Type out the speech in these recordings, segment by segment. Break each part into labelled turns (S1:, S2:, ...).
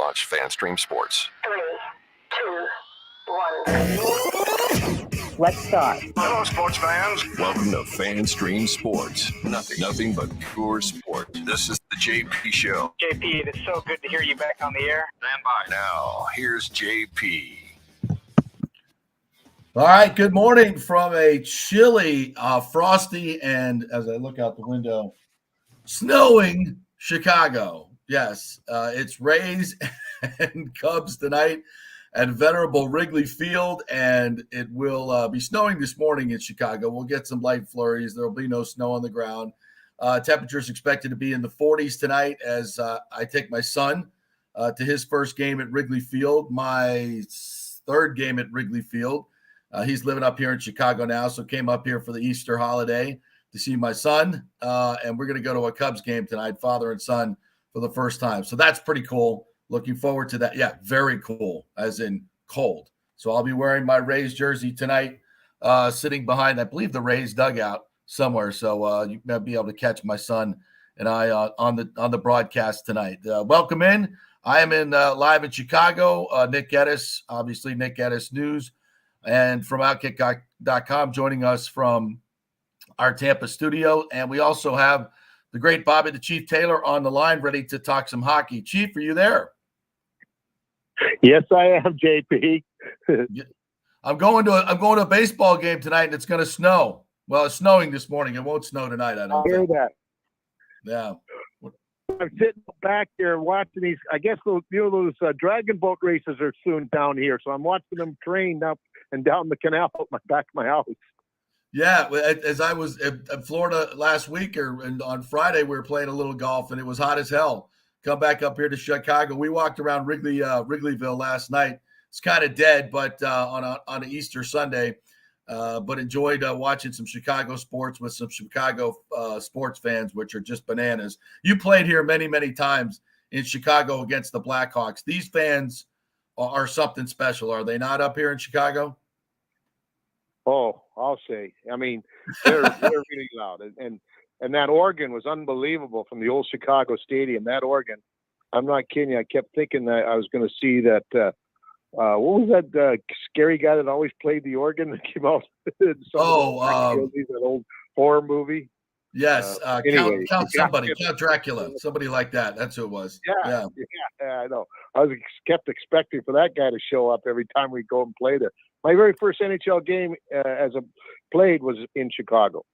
S1: launch FanStream Sports.
S2: 3, 2, 1. Let's start.
S3: Hello, sports fans.
S1: Welcome to FanStream Sports. Nothing but pure sport. This is the JP Show.
S4: JP, it is so good to hear you back on the air.
S3: Stand by.
S1: Now, here's JP.
S5: All right, good morning from a chilly, frosty, and as I look out the window, snowing Chicago. Yes, it's Rays and Cubs tonight at venerable Wrigley Field, and it will be snowing this morning in Chicago. We'll get some light flurries. There will be no snow on the ground. Temperatures expected to be in the 40s tonight as I take my son to his first game at Wrigley Field, my third game at Wrigley Field. He's living up here in Chicago now, so came up here for the Easter holiday to see my son, and we're going to go to a Cubs game tonight, father and son, for the first time. So that's pretty cool. Looking forward to that. Yeah, very cool, as in cold. So I'll be wearing my Rays jersey tonight, sitting behind, I believe, the Rays dugout somewhere. So you may be able to catch my son and I on the broadcast tonight. Welcome in. I am in live in Chicago. Nick Geddes, obviously Nick Geddes News, and from Outkick.com, joining us from our Tampa studio. And we also have the great Bobby the Chief Taylor on the line, ready to talk some hockey. Chief, are you there?
S6: Yes, I am, JP.
S5: I'm going to a baseball game tonight, and it's going to snow. Well, it's snowing this morning. It won't snow tonight, I don't
S6: hear
S5: think.
S6: that.
S5: Yeah.
S6: I'm sitting back here watching these. I guess those dragon boat races are soon down here, so I'm watching them train up and down the canal at my back of my house.
S5: Yeah, as I was in Florida last week, and on Friday we were playing a little golf, and it was hot as hell. Come back up here to Chicago. We walked around Wrigleyville last night. It's kind of dead, but on an Easter Sunday, but enjoyed watching some Chicago sports with some Chicago sports fans, which are just bananas. You played here many, many times in Chicago against the Blackhawks. These fans are something special, are they not, up here in Chicago?
S6: Oh, I'll say. I mean, they're really loud, and that organ was unbelievable from the old Chicago Stadium. That organ, I'm not kidding you. I kept thinking that I was going to see that. What was that scary guy that always played the organ that came out? That old horror movie.
S5: Yes,
S6: anyway,
S5: Count Dracula, somebody like that. That's who it was.
S6: Yeah, I know. I kept expecting for that guy to show up every time we go and play there. My very first NHL game played was in Chicago.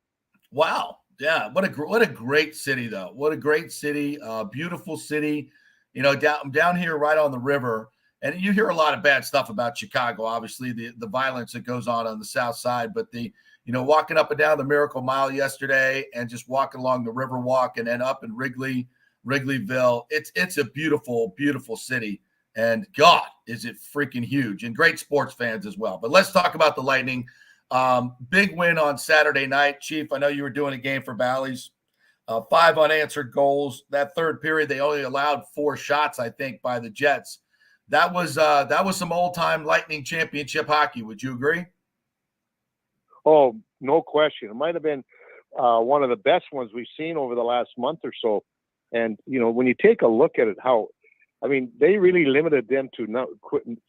S5: Wow. Yeah. What a great city, though. What a great city. Beautiful city. You know, down here right on the river. And you hear a lot of bad stuff about Chicago, obviously, the violence that goes on the south side. But walking up and down the Miracle Mile yesterday and just walking along the river walk and then up in Wrigleyville, it's a beautiful, beautiful city. And God, is it freaking huge, and great sports fans as well. But let's talk about the Lightning. Big win on Saturday night. Chief, I know you were doing a game for Bally's. 5 unanswered goals. That third period, they only allowed 4 shots, I think, by the Jets. That was some old-time Lightning championship hockey. Would you agree?
S6: Oh, no question. It might have been one of the best ones we've seen over the last month or so. And, when you take a look at it, they really limited them to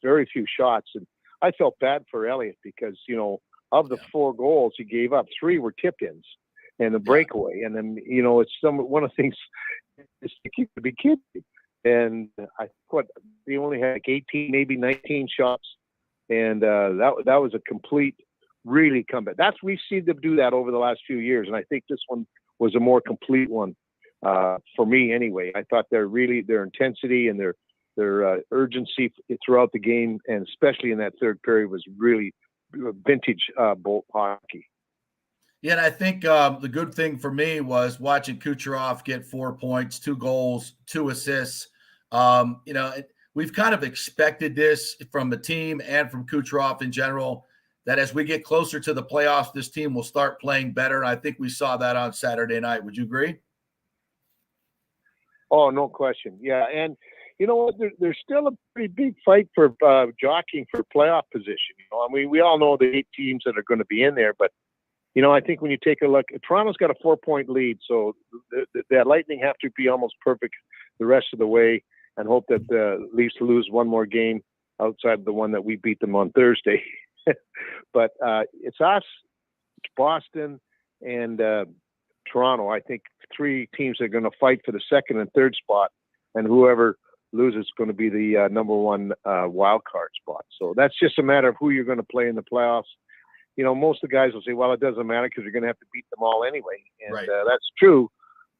S6: very few shots. And I felt bad for Elliott because, of the 4 goals he gave up, 3 were tip-ins and a breakaway. And then, it's one of the things is to keep the big kid. And I thought they only had 18, maybe 19 shots. And that was a complete, really comeback. We've seen them do that over the last few years. And I think this one was a more complete one for me anyway. I thought their intensity and their urgency throughout the game, and especially in that third period, was really vintage Bolt hockey.
S5: Yeah, and I think the good thing for me was watching Kucherov get 4 points, 2 goals, 2 assists. We've kind of expected this from the team and from Kucherov in general, that as we get closer to the playoffs, this team will start playing better. And I think we saw that on Saturday night. Would you agree?
S6: Oh, no question. Yeah, and you know what? There's still a pretty big fight for jockeying for playoff position. We all know the 8 teams that are going to be in there, but I think when you take a look, Toronto's got a 4-point lead, so the Lightning have to be almost perfect the rest of the way. and hope that the Leafs lose one more game outside the one that we beat them on Thursday. But it's us, it's Boston, and Toronto. I think three teams are going to fight for the second and third spot, and whoever loses is going to be the number one wild card spot. So that's just a matter of who you're going to play in the playoffs. You know, most of the guys will say, well, it doesn't matter because you're going to have to beat them all anyway. And
S5: Right.
S6: That's true,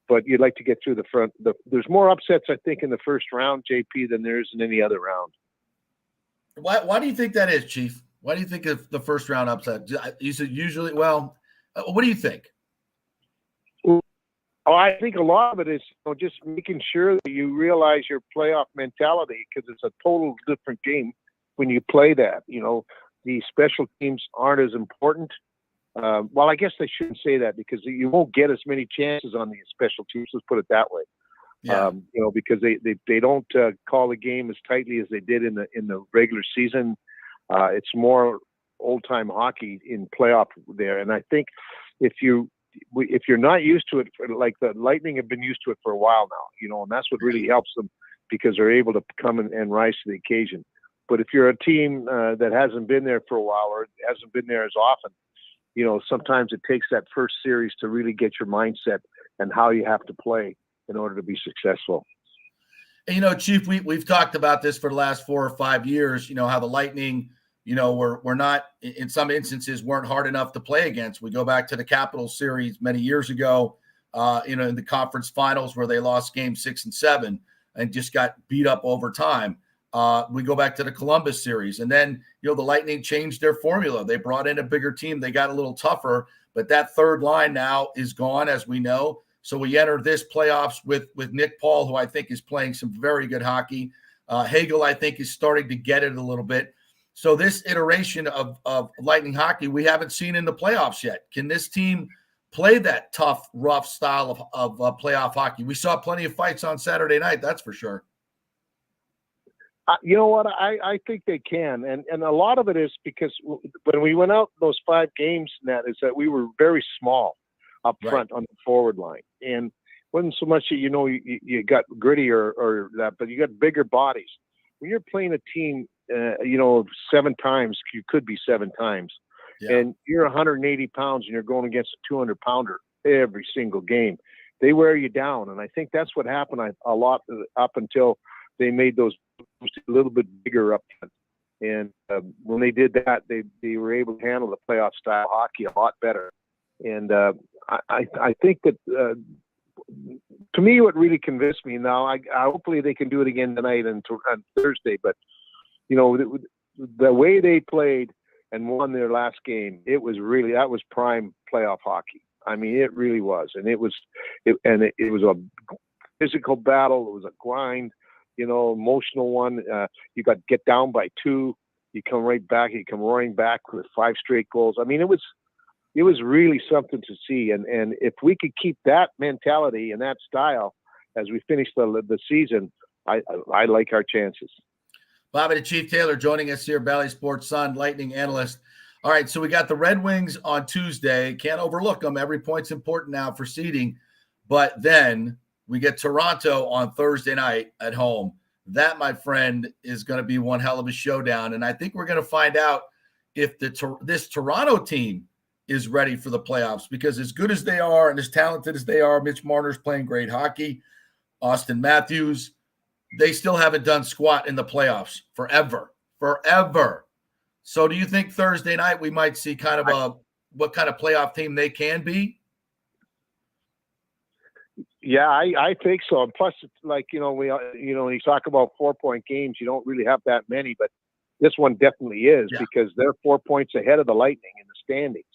S6: but you'd like to get through the front. There's more upsets, I think, in the first round, JP, than there is in any other round.
S5: Why do you think that is, Chief? Why do you think of the first round upset? You said usually, well, what do you think?
S6: Oh, I think a lot of it is just making sure that you realize your playoff mentality, because it's a total different game when you play that. You know, the special teams aren't as important. Well, I guess I shouldn't say that, because you won't get as many chances on the special teams. Let's put it that way.
S5: Yeah.
S6: You know, because they don't call the game as tightly as they did in the regular season. It's more old time hockey in playoff there, and I think if you're not used to it, like the Lightning have been used to it for a while now, you know, and that's what really helps them, because they're able to come and rise to the occasion. But if you're a team that hasn't been there for a while, or hasn't been there as often, you know, sometimes it takes that first series to really get your mindset and how you have to play in order to be successful.
S5: And, you know, Chief, we've talked about this for the last 4 or 5 years, you know, how the Lightning, you know, we're not, in some instances, weren't hard enough to play against. We go back to the Capitals series many years ago, you know, in the conference finals where they lost game 6 and 7 and just got beat up over time. We go back to the Columbus series, and then, you know, the Lightning changed their formula. They brought in a bigger team. They got a little tougher, but that third line now is gone, as we know. So we enter this playoffs with Nick Paul, who I think is playing some very good hockey. Hagel, I think, is starting to get it a little bit. So this iteration of Lightning hockey we haven't seen in the playoffs yet. Can this team play that tough, rough style of playoff hockey? We saw plenty of fights on Saturday night, that's for sure.
S6: You know what? I think they can. And a lot of it is because when we went out those 5 games, Nat, is that we were very small up front on the forward line. And wasn't so much that, you know, you got gritty or that, but you got bigger bodies. When you're playing a team, you know, 7 times, you could be 7 times, and you're 180 pounds and you're going against a 200-pounder every single game, they wear you down. And I think that's what happened a lot up until they made those a little bit bigger up front. And when they did that, they were able to handle the playoff style hockey a lot better. And I think that to me, what really convinced me now, I hopefully they can do it again tonight and on Thursday. But you know, the way they played and won their last game, that was prime playoff hockey. I mean, it really was, and it was a physical battle. It was a grind, you know, emotional one. You got get down by 2, you come right back, you come roaring back with 5 straight goals. I mean, it was really something to see. And if we could keep that mentality and that style as we finish the season, I like our chances.
S5: Bobby the Chief Taylor joining us here, Bally Sports Sun, Lightning analyst. All right, so we got the Red Wings on Tuesday. Can't overlook them. Every point's important now for seeding. But then we get Toronto on Thursday night at home. That, my friend, is going to be one hell of a showdown. And I think we're going to find out if this Toronto team is ready for the playoffs, because as good as they are and as talented as they are, Mitch Marner's playing great hockey, Austin Matthews, they still haven't done squat in the playoffs forever. So do you think Thursday night we might see kind of what kind of playoff team they can be?
S6: Yeah, I think so. And plus, it's like, you know, when you talk about 4-point games, you don't really have that many, but this one definitely is, because they're 4 points ahead of the Lightning in the standings.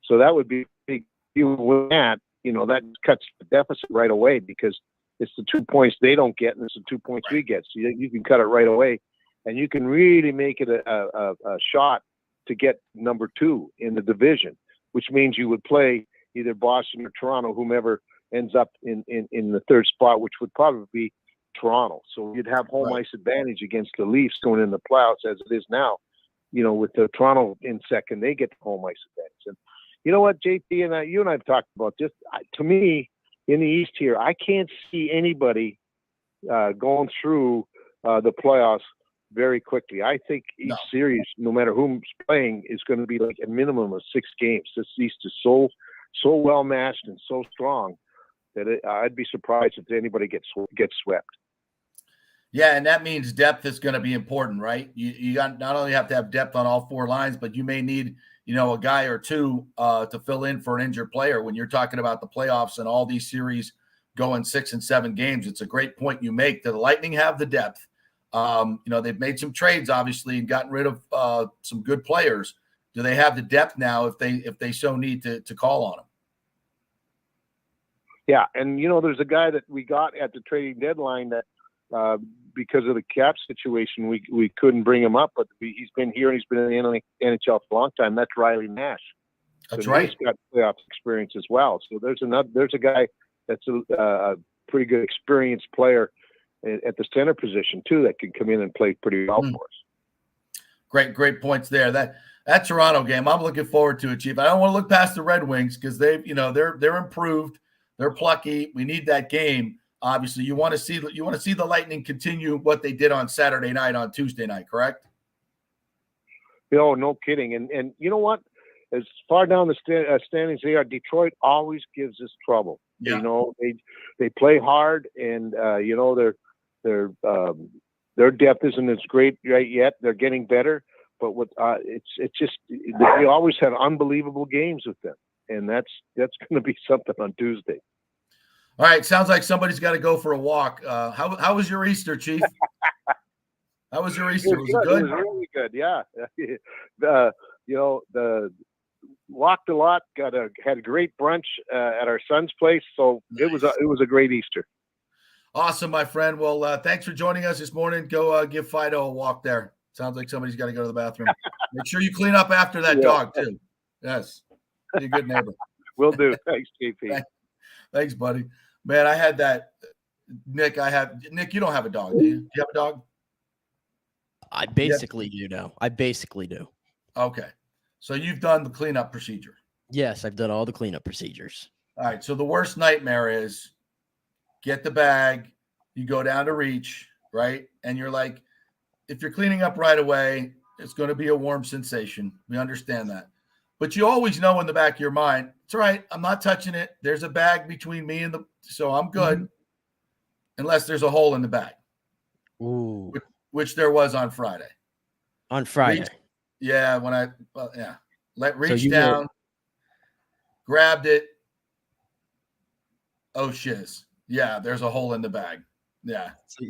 S6: So that would be big. You win that, you know, that cuts the deficit right away, because it's the 2 points they don't get, and it's the 2 points we get. So you can cut it right away, and you can really make it a shot to get number 2 in the division, which means you would play either Boston or Toronto, whomever ends up in the third spot, which would probably be Toronto. So you'd have home ice advantage against the Leafs going in the playoffs as it is now. You know, with the Toronto in second, they get the home ice advantage. And you know what, JP, and you and I have talked about this. To me, in the East here, I can't see anybody going through the playoffs very quickly. I think each series, no matter who's playing, is going to be like a minimum of 6 games. This East is so well matched and so strong that I'd be surprised if anybody gets swept.
S5: Yeah, and that means depth is going to be important, right? You got not only have to have depth on all 4 lines, but you may need, a guy or two to fill in for an injured player when you're talking about the playoffs and all these series going 6 and 7 games. It's a great point you make. The Lightning have the depth. They've made some trades, obviously, and gotten rid of some good players. Do they have the depth now if they so need to call on them?
S6: Yeah, and there's a guy that we got at the trading deadline that because of the cap situation, we couldn't bring him up, but he's been here and he's been in the NHL for a long time. That's Riley Nash.
S5: That's right.
S6: He's got playoff experience as well. So there's a guy that's a pretty good experienced player at the center position too that can come in and play pretty well for us.
S5: Great points there. That Toronto game, I'm looking forward to it, Chief. I don't want to look past the Red Wings because they're improved. They're plucky. We need that game. Obviously, you want to see the Lightning continue what they did on Saturday night, on Tuesday night, correct?
S6: No kidding. And you know what? As far down the standings they are, Detroit always gives us trouble.
S5: Yeah.
S6: They play hard, and their depth isn't as great right yet. They're getting better, but it's just we always have unbelievable games with them, and that's going to be something on Tuesday.
S5: All right, sounds like somebody's got to go for a walk. How was your Easter, Chief? How was your Easter? Was it good?
S6: It was really good. Yeah. Walked a lot. Had a great brunch at our son's place. So nice. It was a great Easter.
S5: Awesome, my friend. Well, thanks for joining us this morning. Go give Fido a walk there. Sounds like somebody's got to go to the bathroom. Make sure you clean up after that dog too. Yes, be a good neighbor.
S6: Will do. Thanks, JP.
S5: Thanks, buddy. Man, I had that. Nick, you don't have a dog, do you? Do you have a dog?
S3: I basically do now. I basically do.
S5: Okay. So you've done the cleanup procedure.
S3: Yes, I've done all the cleanup procedures.
S5: All right. So the worst nightmare is get the bag, you go down to reach, right? And you're like, if you're cleaning up right away, it's going to be a warm sensation. We understand that. But you always know in the back of your mind, it's all right. I'm not touching it. There's a bag between me and so I'm good, unless there's a hole in the bag.
S3: Ooh.
S5: Which there was on Friday.
S3: On Friday.
S5: Reached down, grabbed it. Oh, shiz. Yeah, there's a hole in the bag. Yeah.
S3: So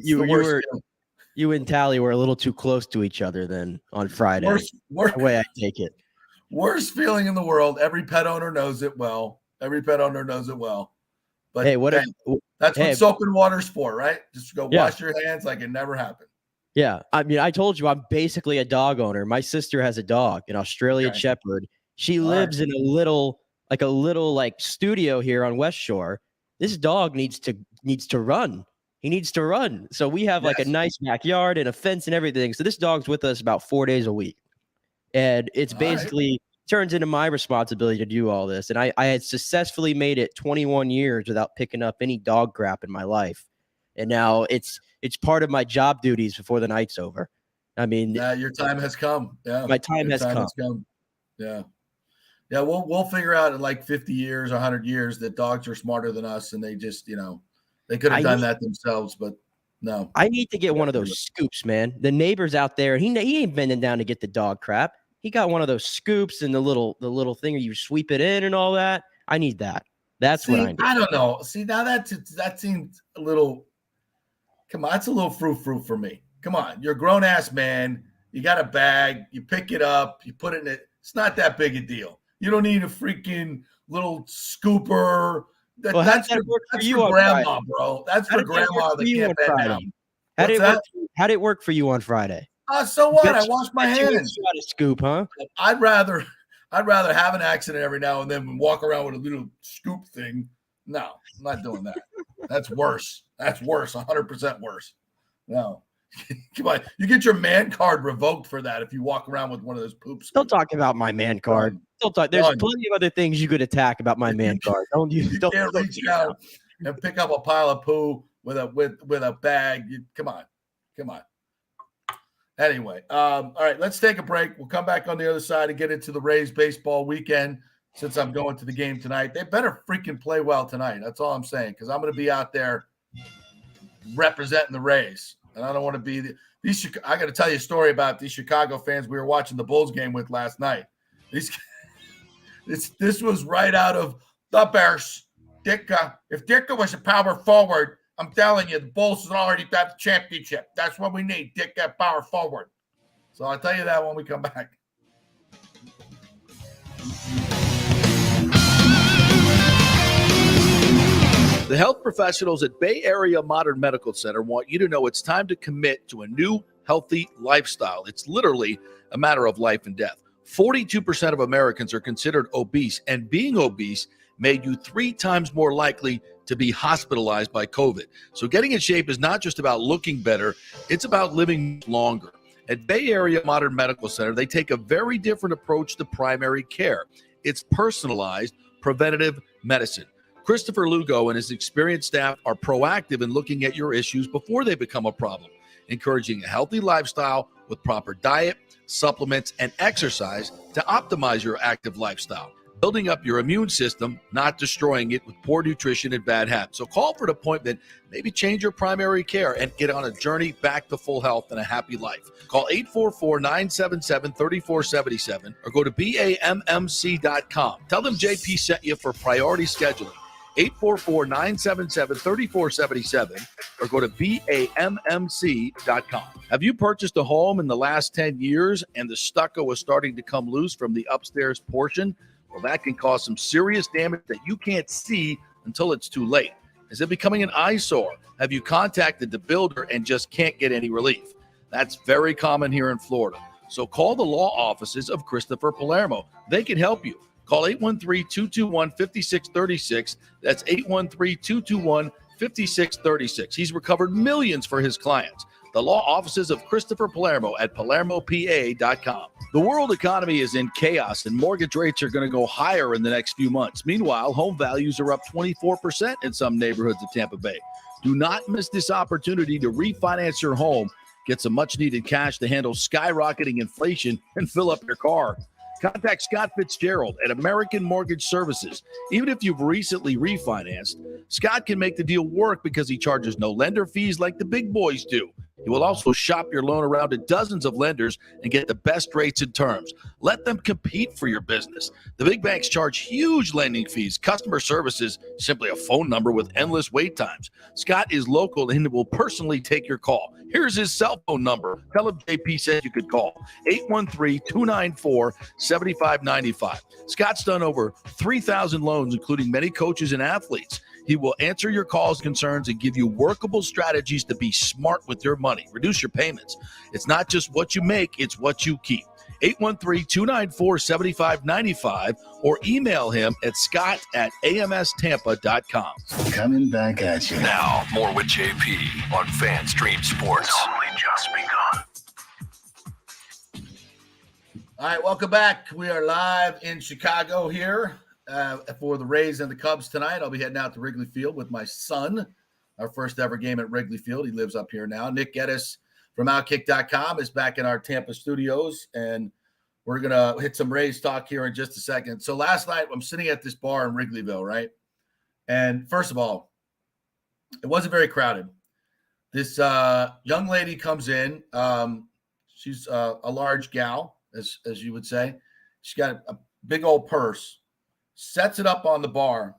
S3: you and Tally were a little too close to each other then on Friday. The way I take it.
S5: Worst feeling in the world. Every pet owner knows it well. But
S3: hey,
S5: that's what soap and water's for, right? Just go wash your hands like it never happened.
S3: Yeah. I mean, I told you I'm basically a dog owner. My sister has a dog, an Australian Shepherd. She lives in a little studio here on West Shore. This dog needs to run. He needs to run. So we have like a nice backyard and a fence and everything. So this dog's with us about 4 days a week. And it's basically turns into my responsibility to do all this. And I had successfully made it 21 years without picking up any dog crap in my life. And now it's part of my job duties before the night's over. I mean,
S5: your time has come. Yeah.
S3: My time has come.
S5: Yeah. Yeah. We'll figure out in like 50 years, 100 years that dogs are smarter than us. And they just, they could have done that themselves, but no.
S3: I need to get one of those scoops, man. The neighbor's out there. He ain't bending down to get the dog crap. He got one of those scoops and the little thing where you sweep it in and all that. I need that. That's what I need.
S5: I don't know. See, now that seems a little. Come on, that's a little frou-frou for me. Come on, you're a grown-ass man. You got a bag. You pick it up. You put it in it. It's not that big a deal. You don't need a freaking little scooper. That's for grandma, bro. That's for grandma that can't bend down.
S3: How did it work for you on Friday?
S5: So what? I washed my hands.
S3: You got a scoop, huh?
S5: I'd rather have an accident every now and then and walk around with a little scoop thing. No, I'm not doing that. That's worse. That's worse. 100% worse. No. Come on. You get your man card revoked for that if you walk around with one of those poops.
S3: Don't talk about my man card. Don't talk. There's plenty of other things you could attack about my man card. Don't you?
S5: Can't reach out and pick up a pile of poo with a bag. Come on. Anyway, all right, let's take a break. We'll come back on the other side and get into the Rays baseball weekend since I'm going to the game tonight. They better freaking play well tonight. That's all I'm saying, because I'm going to be out there representing the Rays, and I don't want to be these. I got to tell you a story about these Chicago fans we were watching the Bulls game with last night. This was right out of the Bears. Ditka, if Ditka was a power forward, I'm telling you, the Bulls have already got the championship. That's what we need, Ditka, power forward. So I'll tell you that when we come back.
S7: The health professionals at Bay Area Modern Medical Center want you to know it's time to commit to a new, healthy lifestyle. It's literally a matter of life and death. 42% of Americans are considered obese, and being obese made you 3 times more likely to be hospitalized by COVID. So getting in shape is not just about looking better, it's about living longer. At Bay Area Modern Medical Center, they take a very different approach to primary care. It's personalized preventative medicine. Christopher Lugo and his experienced staff are proactive in looking at your issues before they become a problem, encouraging a healthy lifestyle with proper diet, supplements, and exercise to optimize your active lifestyle, building up your immune system, not destroying it with poor nutrition and bad habits. So call for an appointment, maybe change your primary care, and get on a journey back to full health and a happy life. Call 844-977-3477 or go to BAMMC.com. Tell them JP sent you for priority scheduling. 844-977-3477 or go to BAMMC.com. Have you purchased a home in the last 10 years and the stucco is starting to come loose from the upstairs portion? Well, that can cause some serious damage that you can't see until it's too late. Is it becoming an eyesore? Have you contacted the builder and just can't get any relief? That's very common here in Florida. So call the law offices of Christopher Palermo. They can help you. Call 813-221-5636. That's 813-221-5636. He's recovered millions for his clients. The law offices of Christopher Palermo at PalermoPA.com. The world economy is in chaos, and mortgage rates are going to go higher in the next few months. Meanwhile, home values are up 24% in some neighborhoods of Tampa Bay. Do not miss this opportunity to refinance your home, get some much-needed cash to handle skyrocketing inflation, and fill up your car. Contact Scott Fitzgerald at American Mortgage Services. Even if you've recently refinanced, Scott can make the deal work because he charges no lender fees like the big boys do. He will also shop your loan around to dozens of lenders and get the best rates and terms. Let them compete for your business. The big banks charge huge lending fees. Customer service is simply a phone number with endless wait times. Scott is local and will personally take your call. Here's his cell phone number. Tell him JP said you could call 813-294-7595. Scott's done over 3,000 loans, including many coaches and athletes. He will answer your calls, concerns, and give you workable strategies to be smart with your money. Reduce your payments. It's not just what you make, it's what you keep. 813-294-7595 or email him at scott@amstampa.com.
S8: Coming back at you.
S1: Now, more with JP on FanStream Sports. It's only just begun.
S5: All right, welcome back. We are live in Chicago here for the Rays and the Cubs tonight. I'll be heading out to Wrigley Field with my son. Our first ever game at Wrigley Field. He lives up here now. Nick Geddes from Outkick.com is back in our Tampa studios, and we're going to hit some Rays talk here in just a second. So last night, I'm sitting at this bar in Wrigleyville, right? And first of all, it wasn't very crowded. This young lady comes in. She's a large gal, as you would say. She's got a big old purse, sets it up on the bar,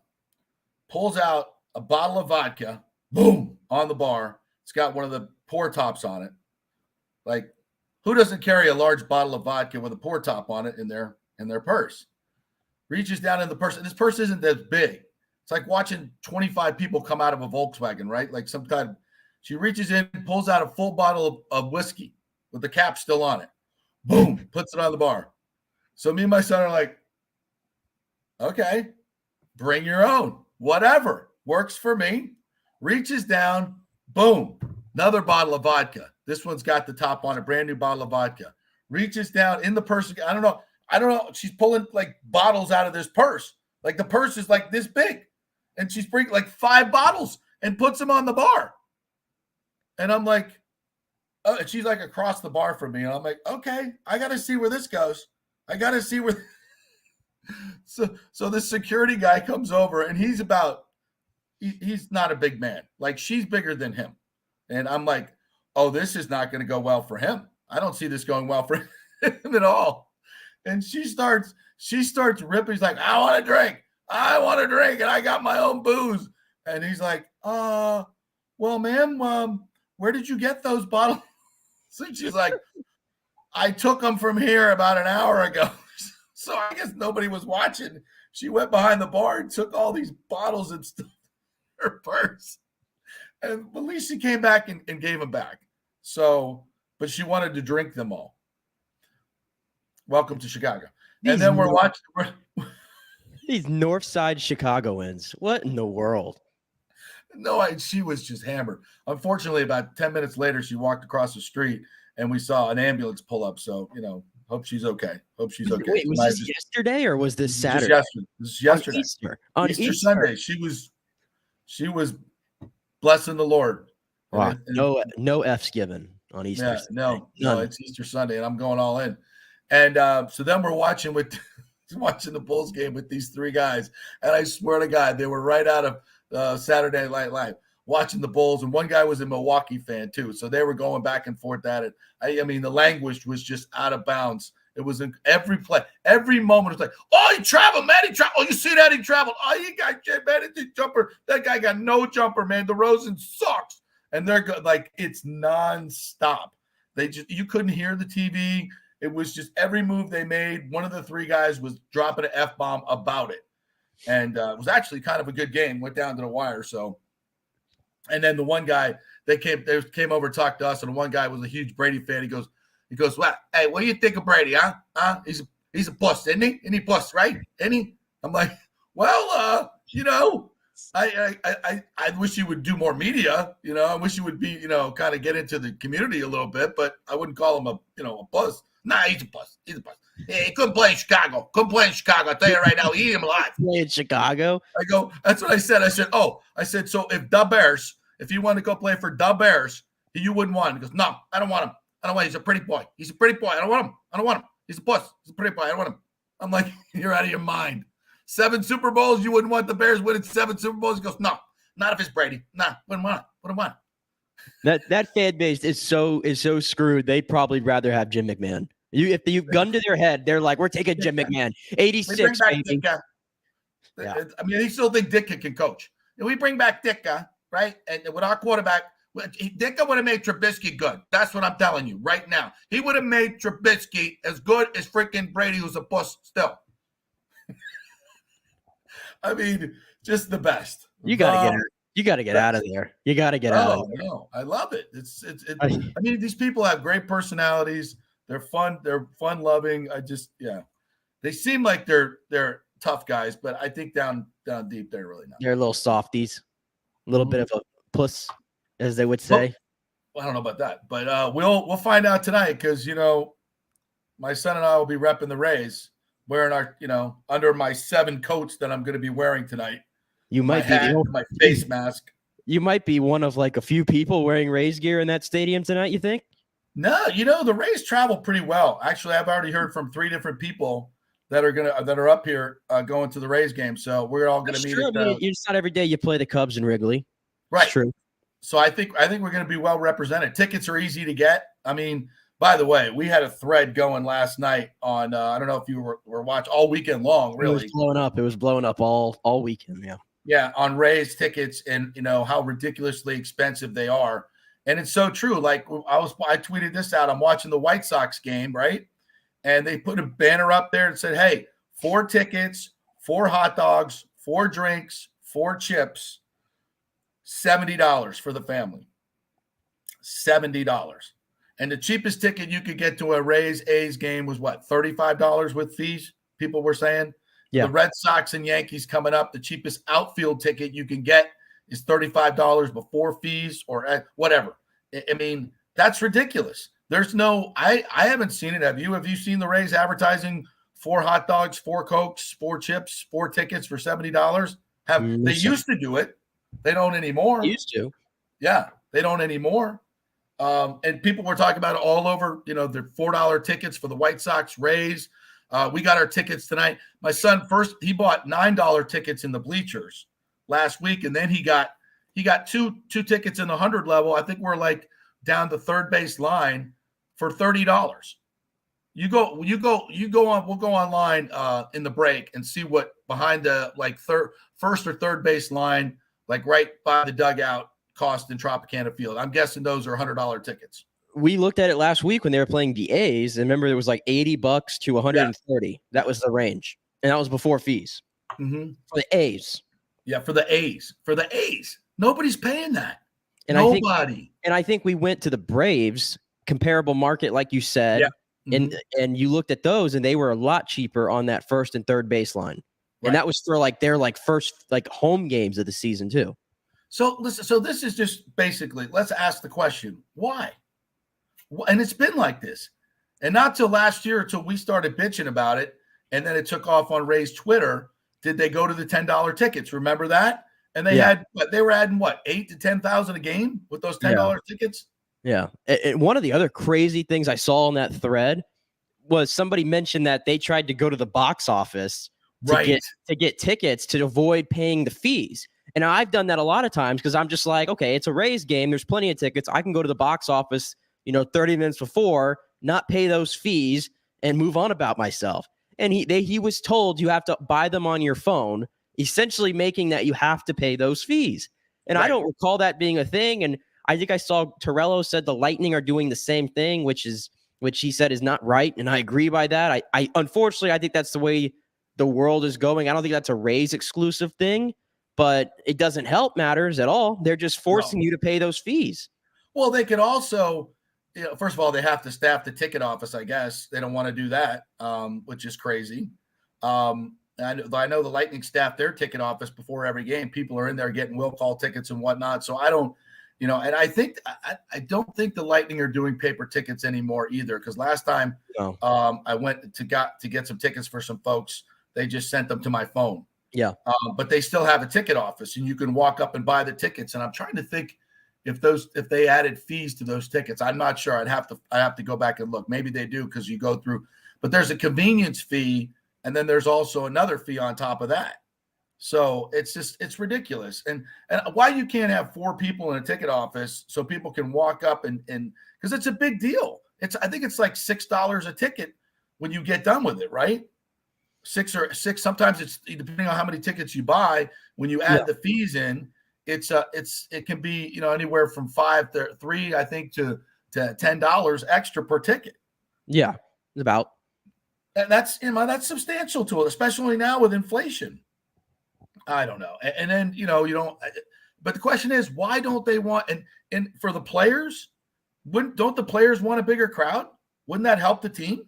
S5: pulls out a bottle of vodka, boom, on the bar. It's got one of the pour tops on it. Like, who doesn't carry a large bottle of vodka with a pour top on it in their purse? Reaches down in the purse. And this purse isn't that big. It's like watching 25 people come out of a Volkswagen, right? Like some kind of, she reaches in, pulls out a full bottle of whiskey with the cap still on it. Boom, puts it on the bar. So me and my son are like, okay, bring your own. Whatever. Works for me. Reaches down, boom, another bottle of vodka. This one's got the top on it, brand new bottle of vodka. Reaches down in the purse. I don't know. She's pulling like bottles out of this purse. Like the purse is like this big. And she's bringing like 5 bottles. and puts them on the bar. And I'm like, oh, and she's like across the bar from me. And I'm like, okay, I got to see where this goes. I got to see where. So this security guy comes over, and he's not a big man. Like, she's bigger than him. And I'm like, oh, this is not going to go well for him. I don't see this going well for him at all. And she starts ripping. He's like, I want a drink. And I got my own booze. And he's like, well, ma'am, where did you get those bottles? So she's like, I took them from here about an hour ago. So I guess nobody was watching. She went behind the bar and took all these bottles and stuff in her purse. And at least she came back and gave them back. So, but she wanted to drink them all. Welcome to Chicago. And then we're watching.
S3: These North Side Chicagoans. What in the world?
S5: No, she was just hammered. Unfortunately, about 10 minutes later, she walked across the street and we saw an ambulance pull up. So, hope she's okay.
S3: Wait, was this yesterday or was this Saturday?
S5: This is yesterday.
S3: On
S5: Easter Sunday. She was blessing the Lord.
S3: Wow. No F's given on Easter Sunday.
S5: No, it's Easter Sunday, and I'm going all in. And so then we're watching the Bulls game with these three guys, and I swear to God, they were right out of Saturday Night Live watching the Bulls, and one guy was a Milwaukee fan too, so they were going back and forth at it. I mean, the language was just out of bounds. It was in every play, every moment. It was like, oh, he traveled, man. Oh, you see that? He traveled. Oh, you got man, it's a jumper. That guy got no jumper, man. DeRozan sucks. And they're good. Like, it's nonstop. You couldn't hear the TV. It was just every move they made. One of the three guys was dropping an F-bomb about it. And it was actually kind of a good game. Went down to the wire. So, and then the one guy, they came over to talk to us, and the one guy was a huge Brady fan. He goes, well, hey, what do you think of Brady, huh? He's a bust, isn't he? Isn't he bust, right? Isn't he? I'm like, well, I wish he would do more media. I wish he would be, kind of get into the community a little bit, but I wouldn't call him a bust. Nah, he's a bust. He's a bust. He couldn't play in Chicago. I'll tell you right now, he eat him alive.
S3: Play in Chicago?
S5: I go, that's what I said. I said, so if you want to go play for the Bears, you wouldn't want him. He goes, no, I don't want him. I don't want him. He's a pretty boy. I don't want him. He's a puss. He's a pretty boy. I don't want him. I'm like, you're out of your mind. 7 Super Bowls. You wouldn't want the Bears winning 7 Super Bowls. He goes, no, not if it's Brady. Nah, wouldn't want him.
S3: That fan base is so screwed. They'd probably rather have Jim McMahon. If you gun to their head, they're like, we're taking Jim McMahon. 86, baby.
S5: Yeah. I mean, they still think Ditka can coach. If we bring back Ditka, right? And with our quarterback, Ditka would have made Trubisky good. That's what I'm telling you right now. He would have made Trubisky as good as freaking Brady, who's a puss still. I mean, just the best.
S3: You gotta get out of there. You gotta get out of there.
S5: No, I love it. I mean, these people have great personalities. They're fun. They're fun loving. They seem like they're tough guys, but I think down deep they're really not.
S3: They're little softies, a little bit of a puss, as they would say.
S5: Well, I don't know about that, but we'll find out tonight because my son and I will be repping the Rays, wearing our under my 7 coats that I'm going to be wearing tonight.
S3: You might be
S5: my face mask.
S3: You might be one of like a few people wearing Rays gear in that stadium tonight. You think?
S5: No, the Rays travel pretty well. Actually, I've already heard from 3 different people that are up here going to the Rays game. So we're all going to meet.
S3: It's not every day you play the Cubs in Wrigley.
S5: Right.
S3: It's true.
S5: So I think we're going to be well represented. Tickets are easy to get. I mean, by the way, we had a thread going last night on I don't know if you were watching all weekend long. Really,
S3: it was blowing up all weekend. Yeah.
S5: Yeah, on Rays tickets and how ridiculously expensive they are. And it's so true. Like I tweeted this out. I'm watching the White Sox game, right? And they put a banner up there and said, hey, 4 tickets, 4 hot dogs, 4 drinks, 4 chips, $70 for the family. $70. And the cheapest ticket you could get to a Rays A's game was what, $35 with fees? People were saying. Yeah. The Red Sox and Yankees coming up. The cheapest outfield ticket you can get is $35 before fees or whatever. I mean, that's ridiculous. There's no – I haven't seen it. Have you? Have you seen the Rays advertising 4 hot dogs, 4 Cokes, 4 chips, 4 tickets for $70? They used to do it. They don't anymore.
S3: Used to.
S5: Yeah, they don't anymore. And people were talking about it all over, their $4 tickets for the White Sox, Rays. We got our tickets tonight. My son first, he bought $9 tickets in the bleachers last week, and then he got two tickets in the 100 level. I think we're like down the third base line for $30. You go on. We'll go online in the break and see what behind the first or third base line, like right by the dugout, cost in Tropicana Field. I'm guessing those are $100 tickets.
S3: We looked at it last week when they were playing the A's. And remember, there was like $80 to 130. Yeah. That was the range, and that was before fees for the A's.
S5: Yeah, for the A's. Nobody's paying that.
S3: And
S5: Nobody.
S3: I think we went to the Braves, comparable market, like you said. Yeah. And you looked at those, and they were a lot cheaper on that first and third baseline. Right. And that was for their first home games of the season too.
S5: So listen, so this is just basically, let's ask the question, why? And it's been like this. And not till last year, until we started bitching about it, and then it took off on Ray's Twitter, did they go to the $10 tickets? Remember that? And they they were adding 8 to 10,000 a game with those $10 tickets?
S3: Yeah. And one of the other crazy things I saw on that thread was somebody mentioned that they tried to go to the box office to get tickets to avoid paying the fees. And I've done that a lot of times because I'm just like, okay, it's a Rays game. There's plenty of tickets. I can go to the box office, 30 minutes before, not pay those fees and move on about myself. And he was told you have to buy them on your phone, essentially making that you have to pay those fees. And I don't recall that being a thing. And I think I saw Torello said the Lightning are doing the same thing, which he said is not right. And I agree by that. I unfortunately, I think that's the way the world is going. I don't think that's a Rays exclusive thing, but it doesn't help matters at all. They're just forcing you to pay those fees.
S5: Well, they could also, first of all, they have to staff the ticket office, I guess. They don't want to do that, which is crazy. I know the Lightning staff their ticket office before every game. People are in there getting will call tickets and whatnot. So I don't, and I think I don't think the Lightning are doing paper tickets anymore either. Because last time I went to get some tickets for some folks, they just sent them to my phone.
S3: Yeah.
S5: But they still have a ticket office, and you can walk up and buy the tickets. And I'm trying to think if they added fees to those tickets. I'm not sure. I have to go back and look. Maybe they do because you go through. But there's a convenience fee, and then there's also another fee on top of that. So it's ridiculous. And why you can't have 4 people in a ticket office so people can walk up and because it's a big deal. I think it's like $6 a ticket when you get done with it, right? 6 or 6. Sometimes it's depending on how many tickets you buy. When you add the fees in, it can be anywhere from $5 to $3, I think, to $10 extra per ticket. Yeah,
S3: about.
S5: And that's substantial to it, especially now with inflation. I don't know. And then you don't. But the question is, why don't they want? And for the players, don't the players want a bigger crowd? Wouldn't that help the team?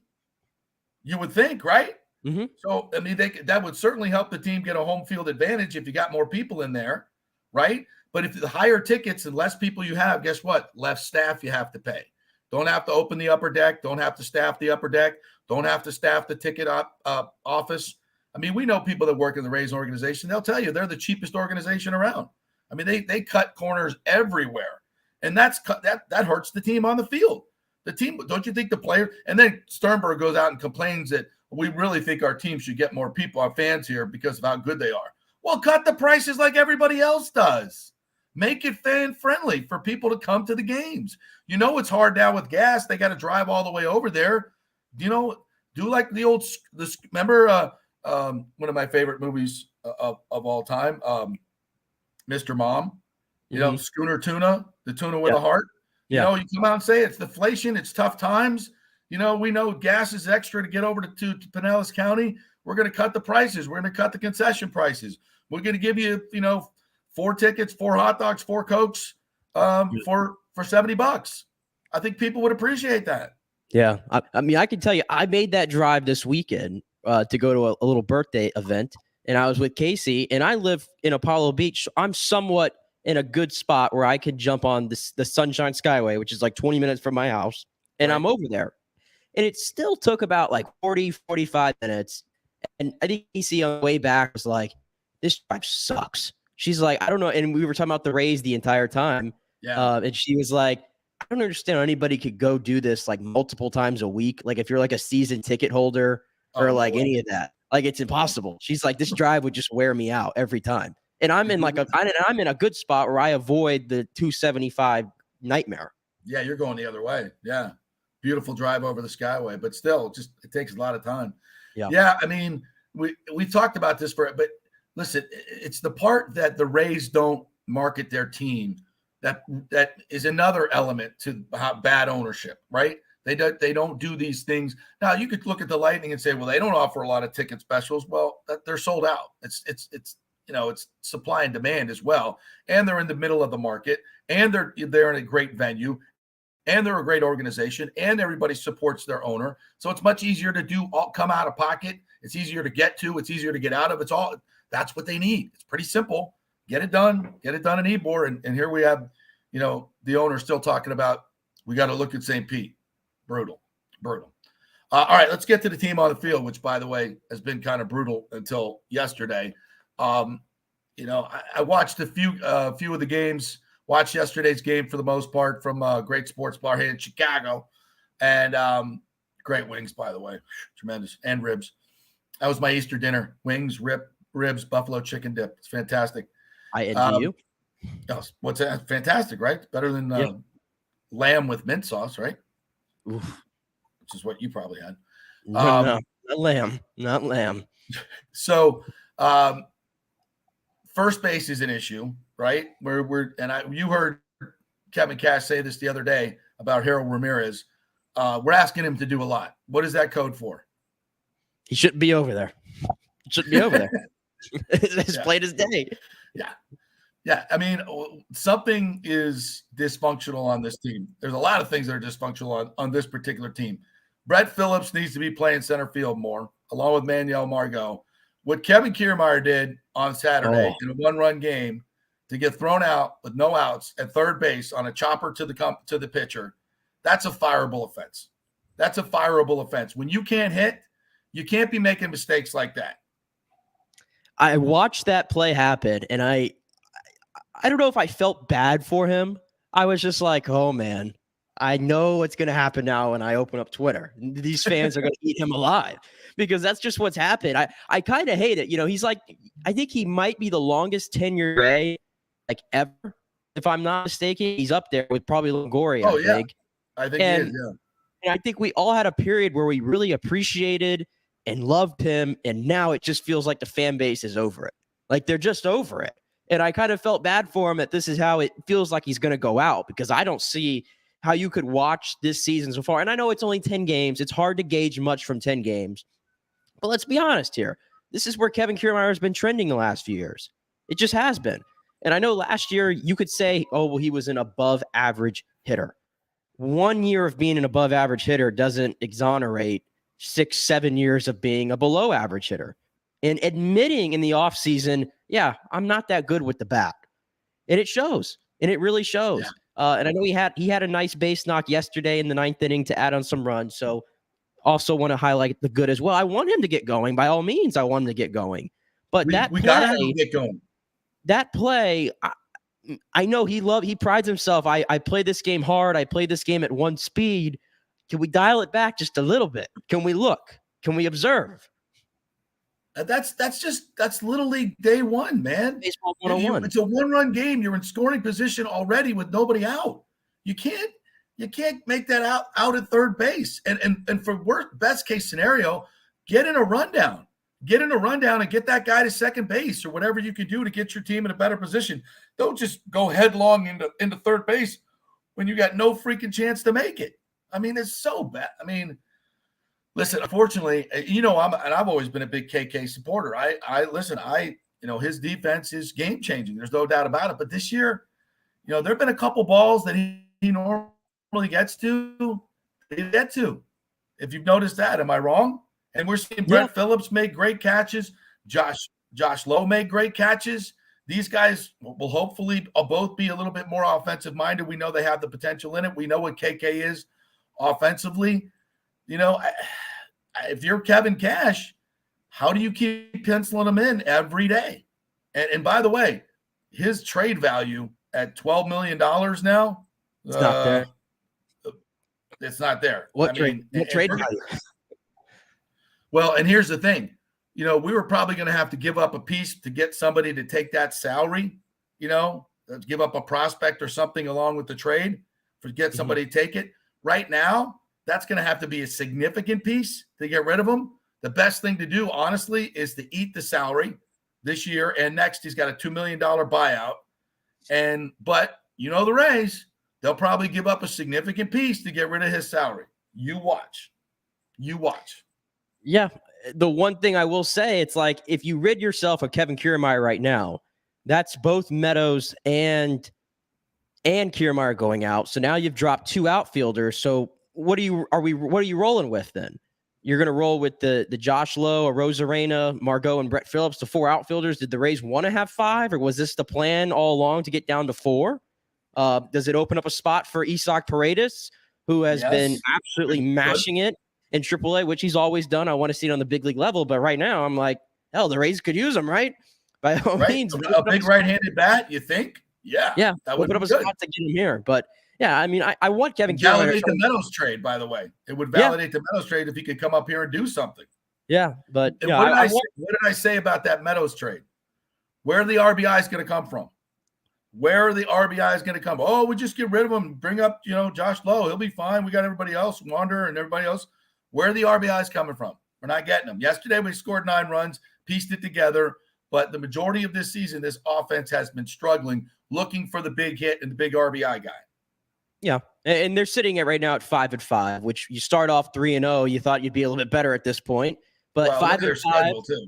S5: You would think, right?
S3: Mm-hmm.
S5: So, I mean, that would certainly help the team get a home field advantage if you got more people in there, right? But if the higher tickets and less people you have, guess what? Less staff you have to pay. Don't have to open the upper deck. Don't have to staff the upper deck. Don't have to staff the ticket office. I mean, we know people that work in the Rays organization. They'll tell you they're the cheapest organization around. I mean, they cut corners everywhere, and that hurts the team on the field. The team, don't you think the player? And then Sternberg goes out and complains that we really think our team should get more people, our fans here, because of how good they are. Well, cut the prices like everybody else does. Make it fan friendly for people to come to the games. It's hard now with gas. They got to drive all the way over there. Do like remember one of my favorite movies of all time, Mr. Mom, Schooner Tuna, the tuna with a heart.
S3: Yeah.
S5: You come out and say it's deflation, it's tough times. We know gas is extra to get over to Pinellas County. We're going to cut the prices. We're going to cut the concession prices. We're going to give you, 4 tickets, 4 hot dogs, 4 Cokes for $70. I think people would appreciate that.
S3: Yeah. I mean, I can tell you, I made that drive this weekend to go to a little birthday event, and I was with Casey, and I live in Apollo Beach. I'm somewhat in a good spot where I could jump on the Sunshine Skyway, which is like 20 minutes from my house, and I'm over there. And it still took about like 40, 45 minutes. And I think Casey on the way back was like, this drive sucks. She's like, I don't know. And we were talking about the Rays the entire time.
S5: Yeah.
S3: And she was like, I don't understand how anybody could go do this like multiple times a week. Like if you're like a season ticket holder or like any of that, like it's impossible. She's like, this drive would just wear me out every time. And I'm in I'm in a good spot where I avoid the 275 nightmare.
S5: Yeah, you're going the other way. Yeah. Beautiful drive over the Skyway, but still it takes a lot of time. Yeah. I mean, we talked about this but listen, it's the part that the Rays don't market their team that is another element to how bad ownership, right? They don't do these things. Now you could look at the Lightning and say, well, they don't offer a lot of ticket specials. Well, they're sold out. It's supply and demand as well, and they're in the middle of the market, and they're in a great venue, and they're a great organization, and everybody supports their owner. So it's much easier to come out of pocket. It's easier to get to. It's easier to get out of. That's what they need. It's pretty simple. Get it done in Ybor. And here we have, the owner still talking about, we got to look at St. Pete. Brutal. All right, let's get to the team on the field, which, by the way, has been kind of brutal until yesterday. I watched a few of the games, watched yesterday's game for the most part from a great sports bar here in Chicago. And great wings, by the way. Tremendous. And ribs. That was my Easter dinner. Wings, ribs, buffalo chicken dip. It's fantastic.
S3: I envy you.
S5: What's that? Fantastic, right? Better than lamb with mint sauce, right?
S3: Oof.
S5: Which is what you probably had.
S3: No, not lamb.
S5: So, first base is an issue, right? You heard Kevin Cash say this the other day about Harold Ramirez. We're asking him to do a lot. What is that code for?
S3: He shouldn't be over there. It's played his day.
S5: Yeah. I mean, something is dysfunctional on this team. There's a lot of things that are dysfunctional on this particular team. Brett Phillips needs to be playing center field more, along with Manuel Margot. What Kevin Kiermaier did on Saturday in a one-run game to get thrown out with no outs at third base on a chopper to the pitcher, that's a fireable offense. When you can't hit, you can't be making mistakes like that.
S3: I watched that play happen, and I don't know if I felt bad for him. I was just like, oh, man, I know what's going to happen now when I open up Twitter. These fans are going to eat him alive because that's just what's happened. I kind of hate it. He's like, I think he might be the longest tenured Ray like ever. If I'm not mistaken, he's up there with probably Longoria, I think.
S5: I think he is, yeah.
S3: And I think we all had a period where we really appreciated and loved him, and now it just feels like the fan base is over it. Like they're just over it. And I kind of felt bad for him that this is how it feels like he's going to go out, because I don't see how you could watch this season so far. And I know it's only 10 games. It's hard to gauge much from 10 games. But let's be honest here. This is where Kevin Kiermaier has been trending the last few years. It just has been. And I know last year you could say, oh, well, he was an above average hitter. 1 year of being an above average hitter doesn't exonerate 6-7 years of being a below average hitter. And admitting in the offseason, yeah, I'm not that good with the bat. And it shows. And it really shows. Yeah. And I know he had a nice base knock yesterday in the 9th inning to add on some runs. So also want to highlight the good as well. I want him to get going. By all means, I want him to get going. But
S5: we got him to get going.
S3: That play, I know he prides himself. I play this game hard. I play this game at one speed. Can we dial it back just a little bit? Can we look? Can we observe?
S5: That's Little League day one, man.
S3: Baseball 101.
S5: It's a one-run game. You're in scoring position already with nobody out. You can't make that out at third base. And for best case scenario, get in a rundown. Get in a rundown and get that guy to second base or whatever you can do to get your team in a better position. Don't just go headlong into third base when you got no freaking chance to make it. I mean, it's so bad. I mean, listen, unfortunately, I've always been a big KK supporter. His defense is game changing. There's no doubt about it. But this year, there have been a couple balls that he normally gets to. If you've noticed that, am I wrong? And we're seeing Brett Phillips make great catches. Josh Lowe made great catches. These guys will hopefully both be a little bit more offensive minded. We know they have the potential in it. We know what KK is offensively. If you're Kevin Cash, how do you keep penciling them in every day? And by the way, his trade value at $12 million now.
S3: It's not there.
S5: It's not there.
S3: What trade value?
S5: Well, and here's the thing. We were probably going to have to give up a piece to get somebody to take that salary, give up a prospect or something along with the trade to get somebody to take it. Right now, that's going to have to be a significant piece to get rid of him. The best thing to do, honestly, is to eat the salary this year. And next, he's got a $2 million buyout. But the Rays, they'll probably give up a significant piece to get rid of his salary. You watch.
S3: Yeah. The one thing I will say, it's like if you rid yourself of Kevin Kiermaier right now, that's both Meadows and Kiermaier going out. So now you've dropped 2 outfielders. So what are you rolling with then? You're going to roll with the Josh Lowe, Rosarena, Margot, and Brett Phillips, the 4 outfielders. Did the Rays want to have 5, or was this the plan all along to get down to 4? Does it open up a spot for Isaac Paredes, who has been absolutely mashing it in AAA, which he's always done? I want to see it on the big league level, but right now I'm like, hell, the Rays could use him, right? By all means.
S5: A big right-handed bat, you think? Yeah.
S3: That would put up a spot to get him here. But yeah, I mean, I want Kevin Kiermaier.
S5: Validate the Meadows trade, by the way. It would validate the Meadows trade if he could come up here and do something.
S3: Yeah, but
S5: what did I say about that Meadows trade? Where are the RBIs going to come from? Where are the RBIs going to come? Oh, we just get rid of him, bring up, Josh Lowe. He'll be fine. We got everybody else, Wander and everybody else. Where are the RBIs coming from? We're not getting them. Yesterday, we scored 9 runs, pieced it together. But the majority of this season, this offense has been struggling, looking for the big hit and the big RBI guy.
S3: Yeah, and they're sitting at right now at 5-5, which you start off 3-0. You thought you'd be a little bit better at this point, but 5-5.
S5: Schedule too.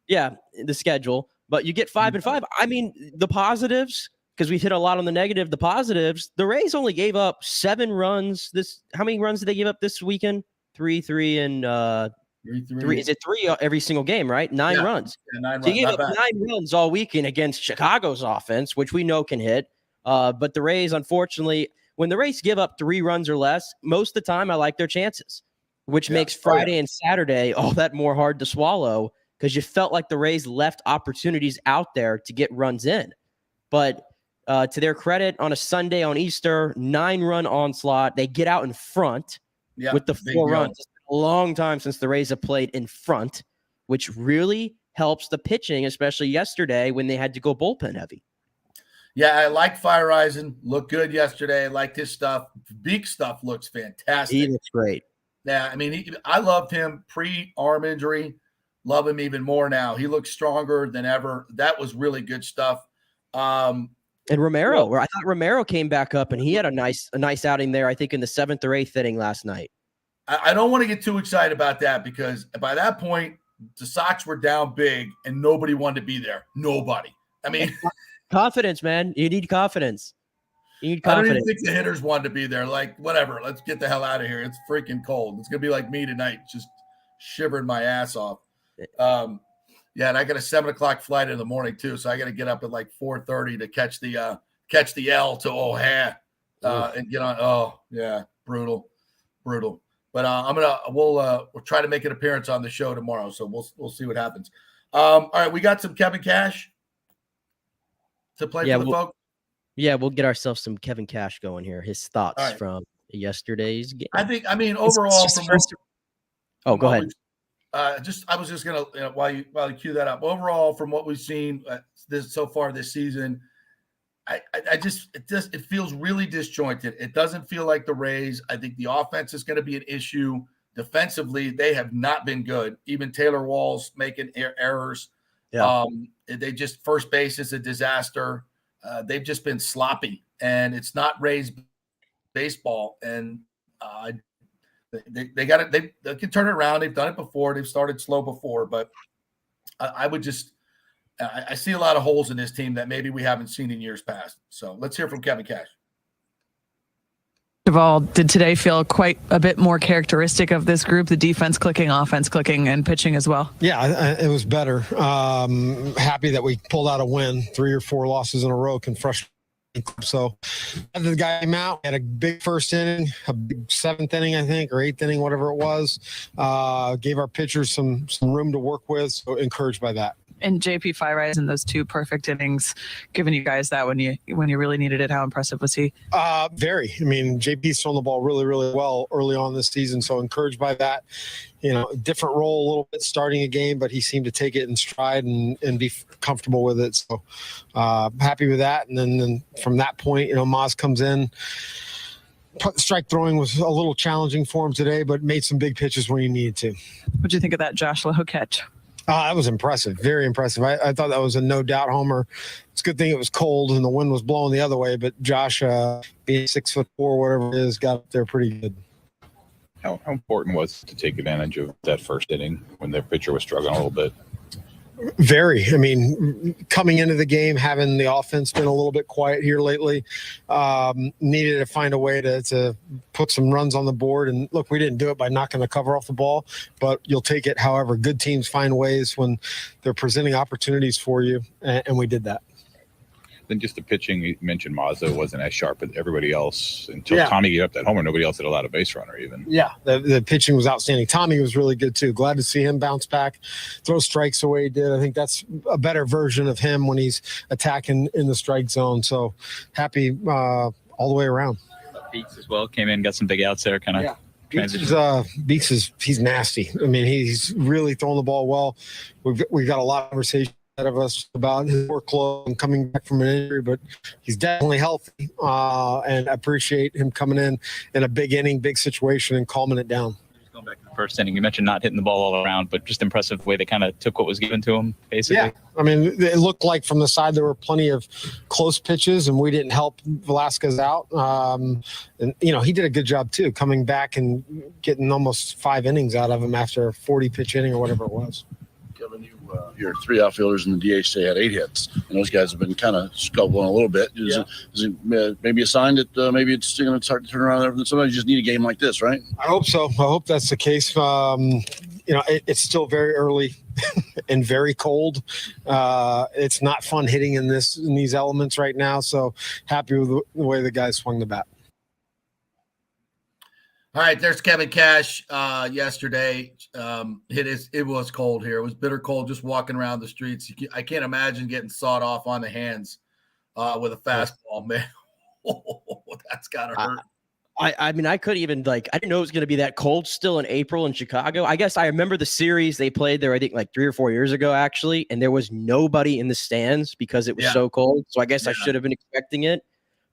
S3: Yeah, the schedule. But you get 5-5. I mean, the positives, because we've hit a lot on the negative. The positives, the Rays only gave up 7 runs. How many runs did they give up this weekend? 3, and 3. Is it 3 every single game? Right, 9 runs.
S5: Yeah, 9
S3: so you gave up 9 runs all weekend against Chicago's offense, which we know can hit. But the Rays, unfortunately, when the Rays give up 3 runs or less, most of the time I like their chances, which makes Friday and Saturday all that more hard to swallow because you felt like the Rays left opportunities out there to get runs in. But to their credit, on a Sunday on Easter, 9-run onslaught, they get out in front with the 4 runs. It's been a long time since the Rays have played in front, which really helps the pitching, especially yesterday when they had to go bullpen heavy.
S5: Yeah, I like Fire Eisen. Looked good yesterday. I liked his stuff. Beak stuff looks fantastic.
S3: He looks great.
S5: Yeah, I mean, I loved him pre-arm injury. Love him even more now. He looks stronger than ever. That was really good stuff.
S3: And Romero, I thought Romero came back up, and he had a nice outing there, I think, in the 7th or 8th inning last night.
S5: I don't want to get too excited about that because by that point, the Sox were down big, and nobody wanted to be there. Nobody. I mean –
S3: confidence, man. You need confidence.
S5: I don't even think the hitters wanted to be there. Like, whatever. Let's get the hell out of here. It's freaking cold. It's going to be like me tonight, just shivering my ass off. And I got a 7:00 flight in the morning, too, so I got to get up at like 4:30 to catch the L to O'Hare and get on. Oh, yeah, brutal. But we'll try to make an appearance on the show tomorrow, so we'll see what happens. All right, we got some Kevin Cash to play for the folks?
S3: Yeah, we'll get ourselves some Kevin Cash going here. His thoughts from yesterday's game.
S5: Overall,
S3: go ahead.
S5: I was just gonna while you cue that up. Overall, from what we've seen so far this season, it feels really disjointed. It doesn't feel like the Rays. I think the offense is going to be an issue. Defensively, they have not been good. Even Taylor Wall's making errors. Yeah. They just first base is a disaster. They've just been sloppy, and it's not Rays baseball. And they got it. They can turn it around. They've done it before. They've started slow before, but I see a lot of holes in this team that maybe we haven't seen in years past. So let's hear from Kevin Cash.
S9: Of all, did today feel quite a bit more characteristic of this group, the defense clicking, offense clicking, and pitching as well?
S10: Yeah, it was better. Happy that we pulled out a win. 3 or 4 losses in a row can frustrate. So after the guy came out, had a big first inning, a big 7th inning, I think, or 8th inning, whatever it was. Gave our pitchers some room to work with, so encouraged by that.
S9: And JP Peterson in those 2 perfect innings, giving you guys that when you really needed it. How impressive was he?
S10: Very. I mean, JP's thrown the ball really, really well early on this season, so encouraged by that. Different role a little bit starting a game, but he seemed to take it in stride and be comfortable with it. So happy with that. And then from that point, Maz comes in. Strike throwing was a little challenging for him today, but made some big pitches when he needed to.
S9: What'd you think of that Josh Lowe catch?
S10: That was impressive. Very impressive. I thought that was a no doubt homer. It's a good thing it was cold and the wind was blowing the other way, but Josh, being 6'4", whatever it is, got up there pretty good.
S11: How important was it to take advantage of that first inning when their pitcher was struggling a little bit?
S10: Very. I mean, coming into the game, having the offense been a little bit quiet here lately, needed to find a way to put some runs on the board. And look, we didn't do it by knocking the cover off the ball, but you'll take it. However, good teams find ways when they're presenting opportunities for you, and we did that.
S11: Then just the pitching, you mentioned Mazda wasn't as sharp as everybody else until Tommy gave up that homer. Nobody else had allowed a base runner even.
S10: Yeah, the pitching was outstanding. Tommy was really good too. Glad to see him bounce back, throw strikes the way he did. I think that's a better version of him when he's attacking in the strike zone. So happy all the way around.
S12: Beats as well came in, got some big outs there, kind of.
S10: Yeah. Beats he's nasty. I mean, he's really throwing the ball well. We've got a lot of conversation of us about his workload and coming back from an injury, but he's definitely healthy, and I appreciate him coming in a big inning, big situation, and calming it down.
S12: Just going back to the first inning, you mentioned not hitting the ball all around, but just impressive way they kind of took what was given to him, basically.
S10: Yeah, I mean, it looked like from the side there were plenty of close pitches, and we didn't help Velasquez out. And he did a good job too, coming back and getting almost 5 innings out of him after a 40-pitch inning or whatever it was.
S13: Kevin, your 3 outfielders in the DH, they had 8 hits, and those guys have been kind of scuffling a little bit. Is it maybe a sign that maybe it's going to start to turn around? Sometimes you just need a game like this, right?
S10: I hope so. I hope that's the case. It's still very early and very cold. It's not fun hitting in these elements right now. So happy with the way the guys swung the bat.
S5: All right, there's Kevin Cash yesterday. It was cold here. It was bitter cold just walking around the streets. I can't imagine getting sawed off on the hands with a fastball, man. That's got to hurt.
S3: I mean, I couldn't even I didn't know it was going to be that cold still in April in Chicago. I guess I remember the series they played there, I think 3 or 4 years ago, actually, and there was nobody in the stands because it was so cold. So I guess I should have been expecting it.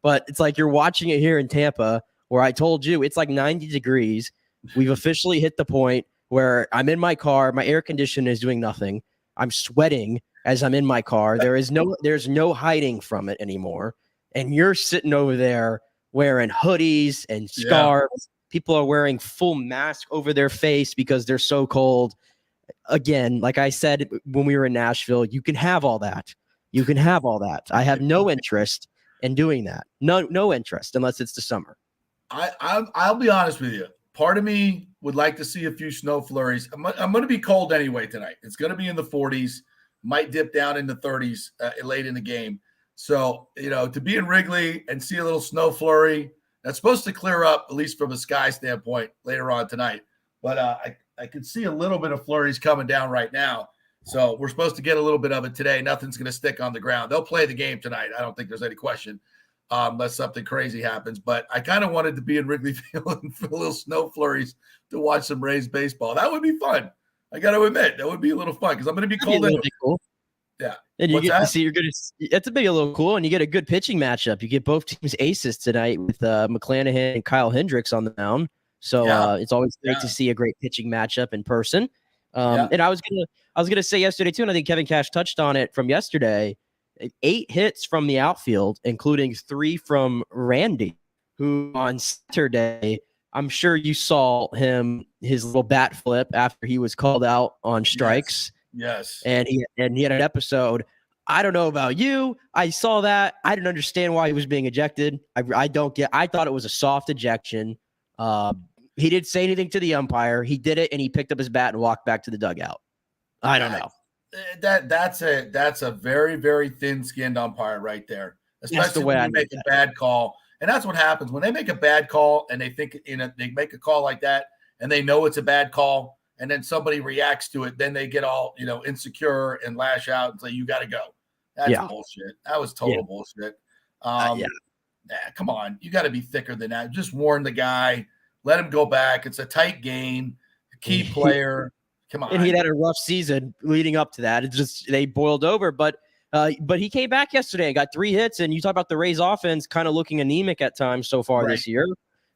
S3: But it's like you're watching it here in Tampa, where I told you it's 90 degrees. We've officially hit the point where I'm in my car. My air conditioner is doing nothing. I'm sweating as I'm in my car. There's no hiding from it anymore. And you're sitting over there wearing hoodies and scarves. Yeah. People are wearing full mask over their face because they're so cold. Again, like I said when we were in Nashville, you can have all that. You can have all that. I have no interest in doing that. No interest unless it's the summer.
S5: I'll be honest with you. Part of me would like to see a few snow flurries. I'm going to be cold anyway tonight. It's going to be in the 40s. Might dip down in the 30s late in the game. So, to be in Wrigley and see a little snow flurry, that's supposed to clear up, at least from a sky standpoint, later on tonight. But I could see a little bit of flurries coming down right now. So we're supposed to get a little bit of it today. Nothing's going to stick on the ground. They'll play the game tonight. I don't think there's any question. Unless something crazy happens. But I kind of wanted to be in Wrigley Field and feel a little snow flurries to watch some Rays baseball. That would be fun. I got to admit, that would be a little fun because I'm going to be cold.
S3: Cool.
S5: Yeah.
S3: And you get to see, that's a little cool. And you get a good pitching matchup. You get both teams aces tonight with McClanahan and Kyle Hendricks on the mound. So it's always great to see a great pitching matchup in person. And I was gonna say yesterday too, and I think Kevin Cash touched on it from yesterday. 8 hits from the outfield, including 3 from Randy, who on Saturday, I'm sure you saw his little bat flip after he was called out on strikes.
S5: Yes.
S3: And he had an episode. I don't know about you. I saw that. I didn't understand why he was being ejected. I thought it was a soft ejection. He didn't say anything to the umpire. He did it, and he picked up his bat and walked back to the dugout. I don't know.
S5: That's a very, very thin-skinned umpire right there, especially when you make a bad call. And that's what happens when they make a bad call and they think they make a call like that and they know it's a bad call. and then somebody reacts to it, then they get all, insecure and lash out and say, you got to go. That's bullshit. That was total bullshit. Come on. You got to be thicker than that. Just warn the guy. Let him go back. It's a tight game. Key player. Come on.
S3: And he'd had a rough season leading up to that. It's just they boiled over. But he came back yesterday and got 3 hits. And you talk about the Rays offense kind of looking anemic at times so far this year.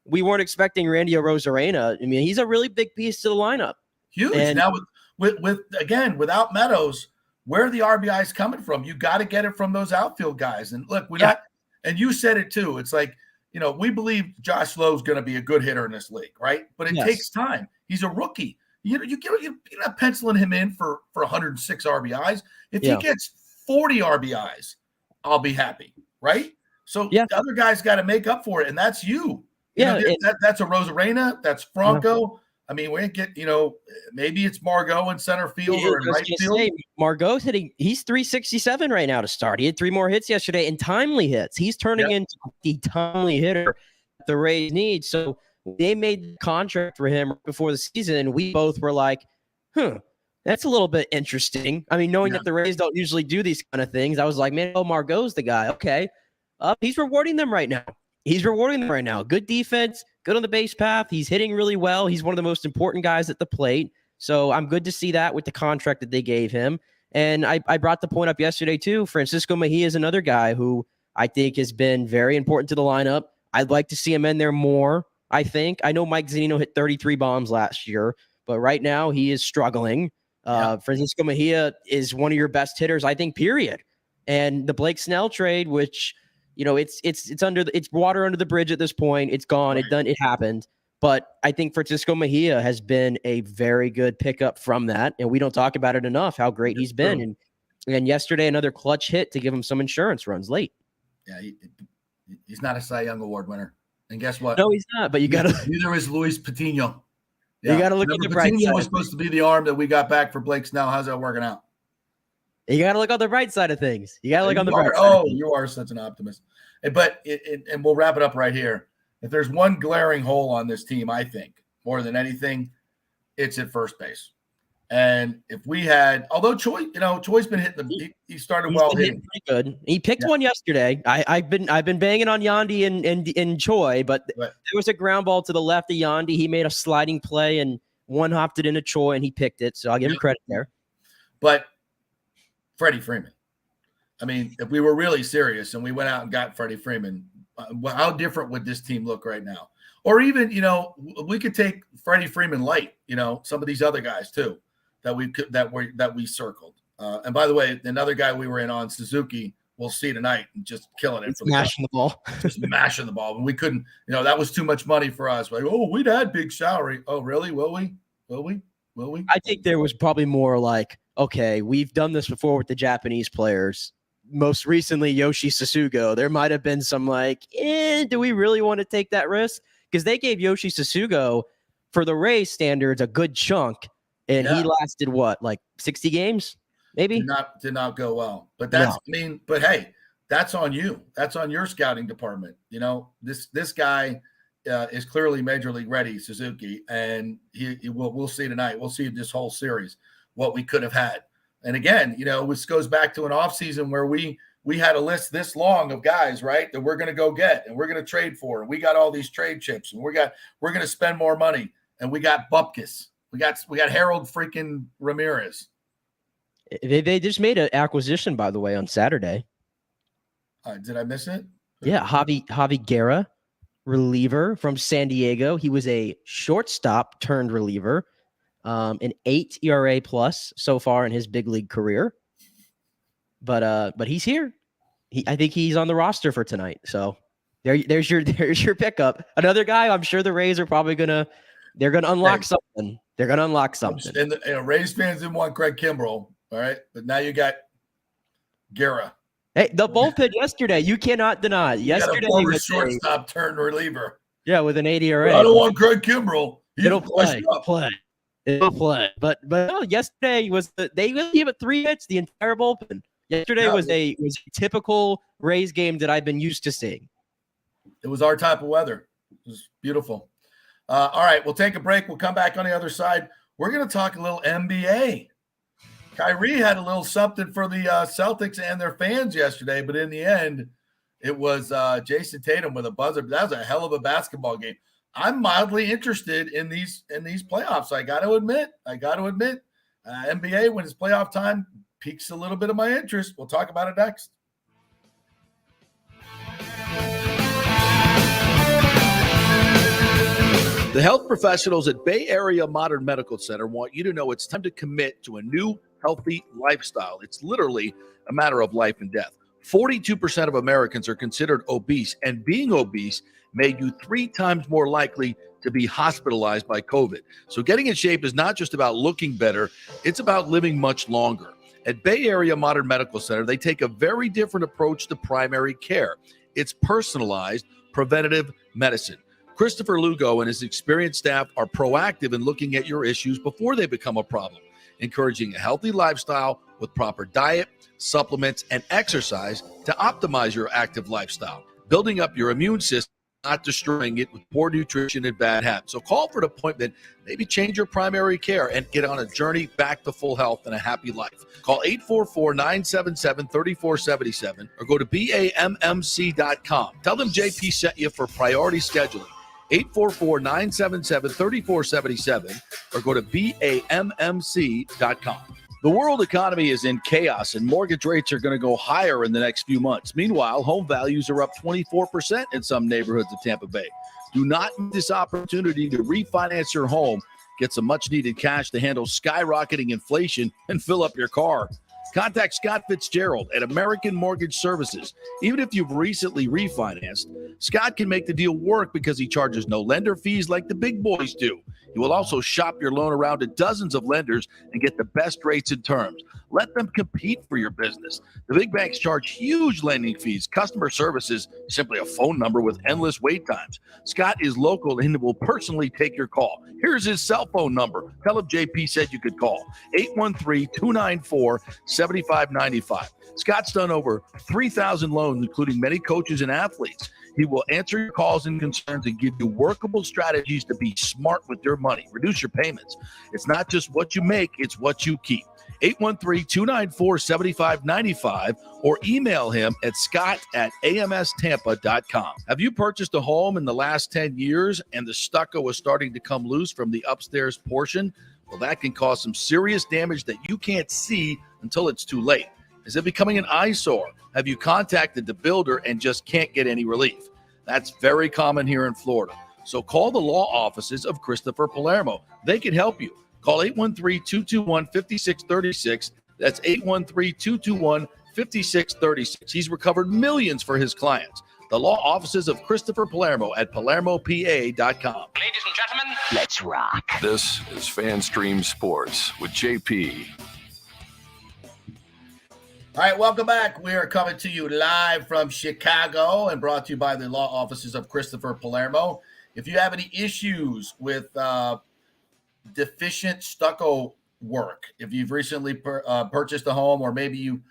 S3: We weren't expecting Randy Arozarena. I mean, he's a really big piece to the lineup.
S5: Huge. And now with again, without Meadows, where are the RBIs coming from? You got to get it from those outfield guys. And look, we're not, and you said it too. It's like, we believe Josh Lowe's going to be a good hitter in this league, right? But it takes time. He's a rookie. You're not penciling him in for 106 RBIs. If he gets 40 RBIs, I'll be happy, right? So the other guys got to make up for it, and that's you. That's a Arozarena. That's Franco. I mean, we get, maybe it's Margot in center field or in right field.
S3: Margot's hitting, he's 367 right now to start. He had 3 more hits yesterday and timely hits. He's turning into the timely hitter the Rays need. So they made the contract for him before the season. We both were like, that's a little bit interesting. I mean, knowing that the Rays don't usually do these kind of things, I was like, man, Margot's the guy. Okay. He's rewarding them right now. Good defense, good on the base path. He's hitting really well. He's one of the most important guys at the plate. So I'm good to see that with the contract that they gave him. And I brought the point up yesterday too. Francisco Mejia is another guy who I think has been very important to the lineup. I'd like to see him in there more, I think. I know Mike Zunino hit 33 bombs last year, but right now he is struggling. Francisco Mejia is one of your best hitters, I think, period. And the Blake Snell trade, which – it's water under the bridge at this point. It's gone. It happened. But I think Francisco Mejia has been a very good pickup from that. And we don't talk about it enough, how great he's been. And yesterday, another clutch hit to give him some insurance runs late.
S5: Yeah, he's not a Cy Young Award winner. And guess what?
S3: No, he's not. But you got to.
S5: Neither is Luis Patino.
S3: Yeah. You got to look at the bright side.
S5: Patino was supposed to be the arm that we got back for Blake Snell. How's that working out?
S3: You got to look on the bright side of things. You
S5: are such an optimist. But and we'll wrap it up right here. If there's one glaring hole on this team, I think more than anything, it's at first base. And if we had, although Choi's been hitting he started well hitting.
S3: Pretty good. He picked one yesterday. I've been banging on Yandy and Choi, but there was a ground ball to the left of Yandy. He made a sliding play and one hopped it into Choi and he picked it. So I'll give him credit there.
S5: But Freddie Freeman. I mean, if we were really serious and we went out and got Freddie Freeman, how different would this team look right now? Or even, we could take Freddie Freeman light, some of these other guys too that we circled. And by the way, another guy we were in on, Suzuki, we'll see tonight, and just killing it.
S3: Mashing the ball.
S5: Just mashing the ball. And we couldn't, that was too much money for us. Like, we'd had big salary. Oh, really? Will we? I
S3: think there was probably more like, okay, we've done this before with the Japanese players. Most recently, Yoshi Sasugo. There might have been some like, do we really want to take that risk? Because they gave Yoshi Sasugo, for the Rays standards, a good chunk, and he lasted what, like 60 games, maybe?
S5: Did not go well. But but hey, that's on you. That's on your scouting department. This guy is clearly major league ready, Suzuki, and we'll see tonight. We'll see this whole series what we could have had. And again, this goes back to an offseason where we had a list this long of guys, right, that we're going to go get and we're going to trade for. And we got all these trade chips and we're going to spend more money. And we got Bupkis. We got Harold freaking Ramirez.
S3: They just made an acquisition, by the way, on Saturday.
S5: Did I miss it?
S3: Yeah, Javi Guerra, reliever from San Diego. He was a shortstop turned reliever. An 8 ERA plus so far in his big league career, but he's here. I think he's on the roster for tonight. So there's your pickup. Another guy. I'm sure the Rays are probably gonna unlock something. They're gonna unlock something.
S5: And the Rays fans didn't want Craig Kimbrell, all right, but now you got Guerra.
S3: Hey, the bullpen yesterday. You cannot deny. Yesterday,
S5: former shortstop turned reliever.
S3: Yeah, with an 8 ERA.
S5: I don't want Craig Kimbrell.
S3: It'll play. It'll play. But no, yesterday they really gave it 3 hits, the entire bullpen. Yesterday was a typical Rays game that I've been used to seeing.
S5: It was our type of weather. It was beautiful. All right, we'll take a break. We'll come back on the other side. we're going to talk a little NBA. Kyrie had a little something for the Celtics and their fans yesterday, but in the end, it was Jason Tatum with a buzzer. That was a hell of a basketball game. I'm mildly interested in these playoffs. I got to admit, NBA when it's playoff time piques a little bit of my interest. We'll talk about it next.
S7: The health professionals at Bay Area Modern Medical Center want you to know it's time to commit to a new healthy lifestyle. It's literally a matter of life and death. 42% of Americans are considered obese, and being obese made you 3 times more likely to be hospitalized by COVID. So getting in shape is not just about looking better, it's about living much longer. At Bay Area Modern Medical Center, they take a very different approach to primary care. It's personalized, preventative medicine. Christopher Lugo and his experienced staff are proactive in looking at your issues before they become a problem, encouraging a healthy lifestyle with proper diet, supplements, and exercise to optimize your active lifestyle, building up your immune system, not destroying it with poor nutrition and bad habits. So call for an appointment, maybe change your primary care, and get on a journey back to full health and a happy life. Call 844-977-3477 or go to BAMMC.com. Tell them JP sent you for priority scheduling. 844-977-3477 or go to BAMMC.com. The world economy is in chaos and mortgage rates are going to go higher in the next few months. Meanwhile, home values are up 24% in some neighborhoods of Tampa Bay. Do not miss this opportunity to refinance your home, get some much needed cash to handle skyrocketing inflation, and fill up your car. Contact Scott Fitzgerald at American Mortgage Services. Even if you've recently refinanced, Scott can make the deal work because he charges no lender fees like the big boys do. He will also shop your loan around to dozens of lenders and get the best rates and terms. Let them compete for your business. The big banks charge huge lending fees. Customer service is simply a phone number with endless wait times. Scott is local and will personally take your call. Here's his cell phone number. Tell him JP said you could call. 813-294-7595. Scott's done over 3,000 loans, including many coaches and athletes. He will answer your calls and concerns and give you workable strategies to be smart with your money. Reduce your payments. It's not just what you make, it's what you keep. 813-294-7595 or email him at scott@amstampa.com. Have you purchased a home in the last 10 years and the stucco is starting to come loose from the upstairs portion? Well, that can cause some serious damage that you can't see until it's too late. Is it becoming an eyesore? Have you contacted the builder and just can't get any relief? That's very common here in Florida. So call the law offices of Christopher Palermo. They can help you. Call 813-221-5636. That's 813-221-5636. He's recovered millions for his clients. The law offices of Christopher Palermo at PalermoPA.com.
S1: Ladies and gentlemen, let's rock. This is FanStream Sports with JP.
S5: All right, welcome back. We are coming to you live from Chicago and brought to you by the law offices of Christopher Palermo. If you have any issues with deficient stucco work, if you've recently purchased a home or maybe you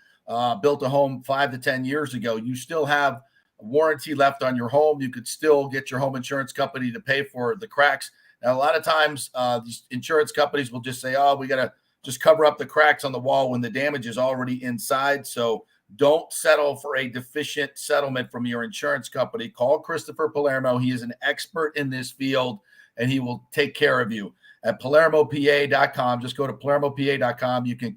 S5: built a home 5 to 10 years ago, you still have a warranty left on your home, you could still get your home insurance company to pay for the cracks. Now, a lot of times these insurance companies will just say, oh, we got to just cover up the cracks on the wall when the damage is already inside. So don't settle for a deficient settlement from your insurance company. Call Christopher Palermo. He is an expert in this field, and he will take care of you at PalermoPA.com. Just go to PalermoPA.com. You can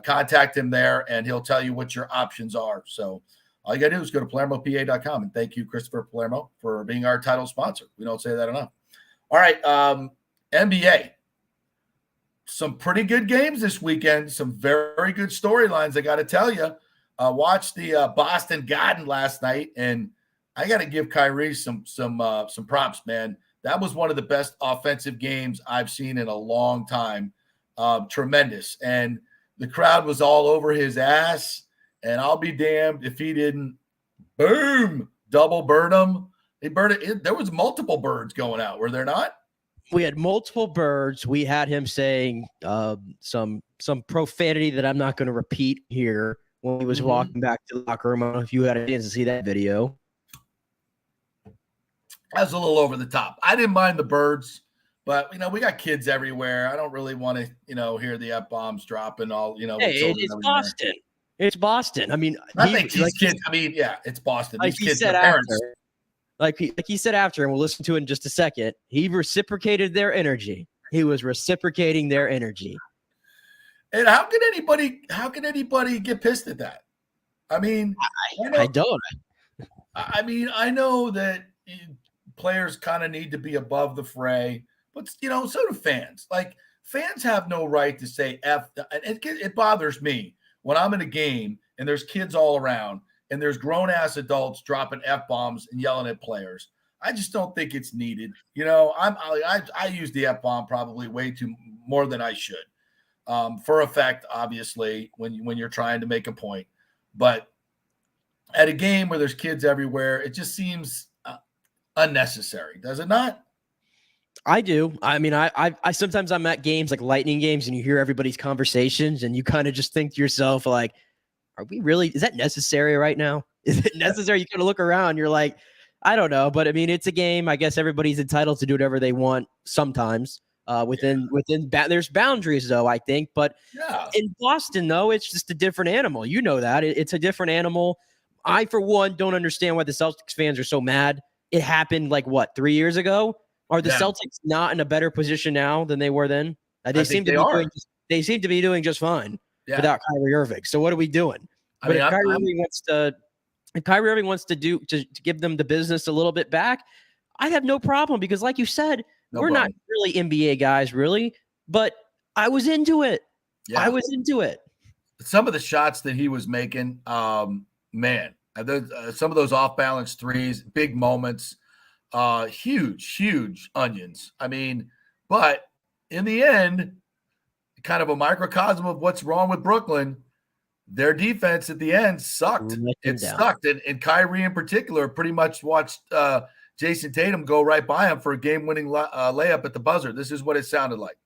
S5: contact him there, and he'll tell you what your options are. So all you got to do is go to PalermoPA.com. And thank you, Christopher Palermo, for being our title sponsor. We don't say that enough. All right, NBA. Some pretty good games this weekend. Some very good storylines, I got to tell you. Watched the Boston Garden last night, and I got to give Kyrie some props, man. That was one of the best offensive games I've seen in a long time. Tremendous. And the crowd was all over his ass, and I'll be damned if he didn't, boom, double bird him. He burned it. There was multiple birds going out, were there not?
S3: We had multiple birds. We had him saying some profanity that I'm not going to repeat here when he was walking back to the locker room. I don't know if you had a chance to see that video.
S5: That was a little over the top. I didn't mind the birds. But, we got kids everywhere. I don't really want to, hear the F-bombs dropping all,
S3: Hey, it's Boston. It's Boston. I mean,
S5: I think these kids, it's Boston.
S3: Like
S5: These
S3: he
S5: kids
S3: said
S5: are parents.
S3: after, like he said after, and we'll listen to it in just a second, he reciprocated their energy. He was reciprocating their energy.
S5: And how can anybody get pissed at that? I mean,
S3: I don't.
S5: I know that players kind of need to be above the fray, but so do fans. Like, fans have no right to say F. It bothers me when I'm in a game and there's kids all around and there's grown ass adults dropping F-bombs and yelling at players. I just don't think it's needed. I use the F-bomb probably way too more than I should. For effect, obviously, when you're trying to make a point. But at a game where there's kids everywhere, it just seems unnecessary, does it not?
S3: I do. I mean, I sometimes I'm at games like Lightning games, and you hear everybody's conversations, and you kind of just think to yourself, like, is that necessary right now? Is it necessary? You kind of look around, you're like, I don't know. But I mean, it's a game. I guess everybody's entitled to do whatever they want sometimes. There's boundaries, though, I think. But in Boston, though, it's just a different animal. You know that. It's a different animal. I, for one, don't understand why the Celtics fans are so mad. It happened 3 years ago? Are the Celtics not in a better position now than they were then? They seem to be doing just fine without Kyrie Irving. So what are we doing? But if Kyrie Irving wants to give them the business a little bit back, I have no problem, because like you said, we're not really NBA guys, really, but I was into it. Yeah. I was into it.
S5: Some of the shots that he was making, man, some of those off-balance threes, big moments, huge onions. I mean, but in the end, kind of a microcosm of what's wrong with Brooklyn. Their defense at the end sucked. It sucked. And Kyrie in particular pretty much watched Jason Tatum go right by him for a game-winning layup at the buzzer. This is what it sounded like.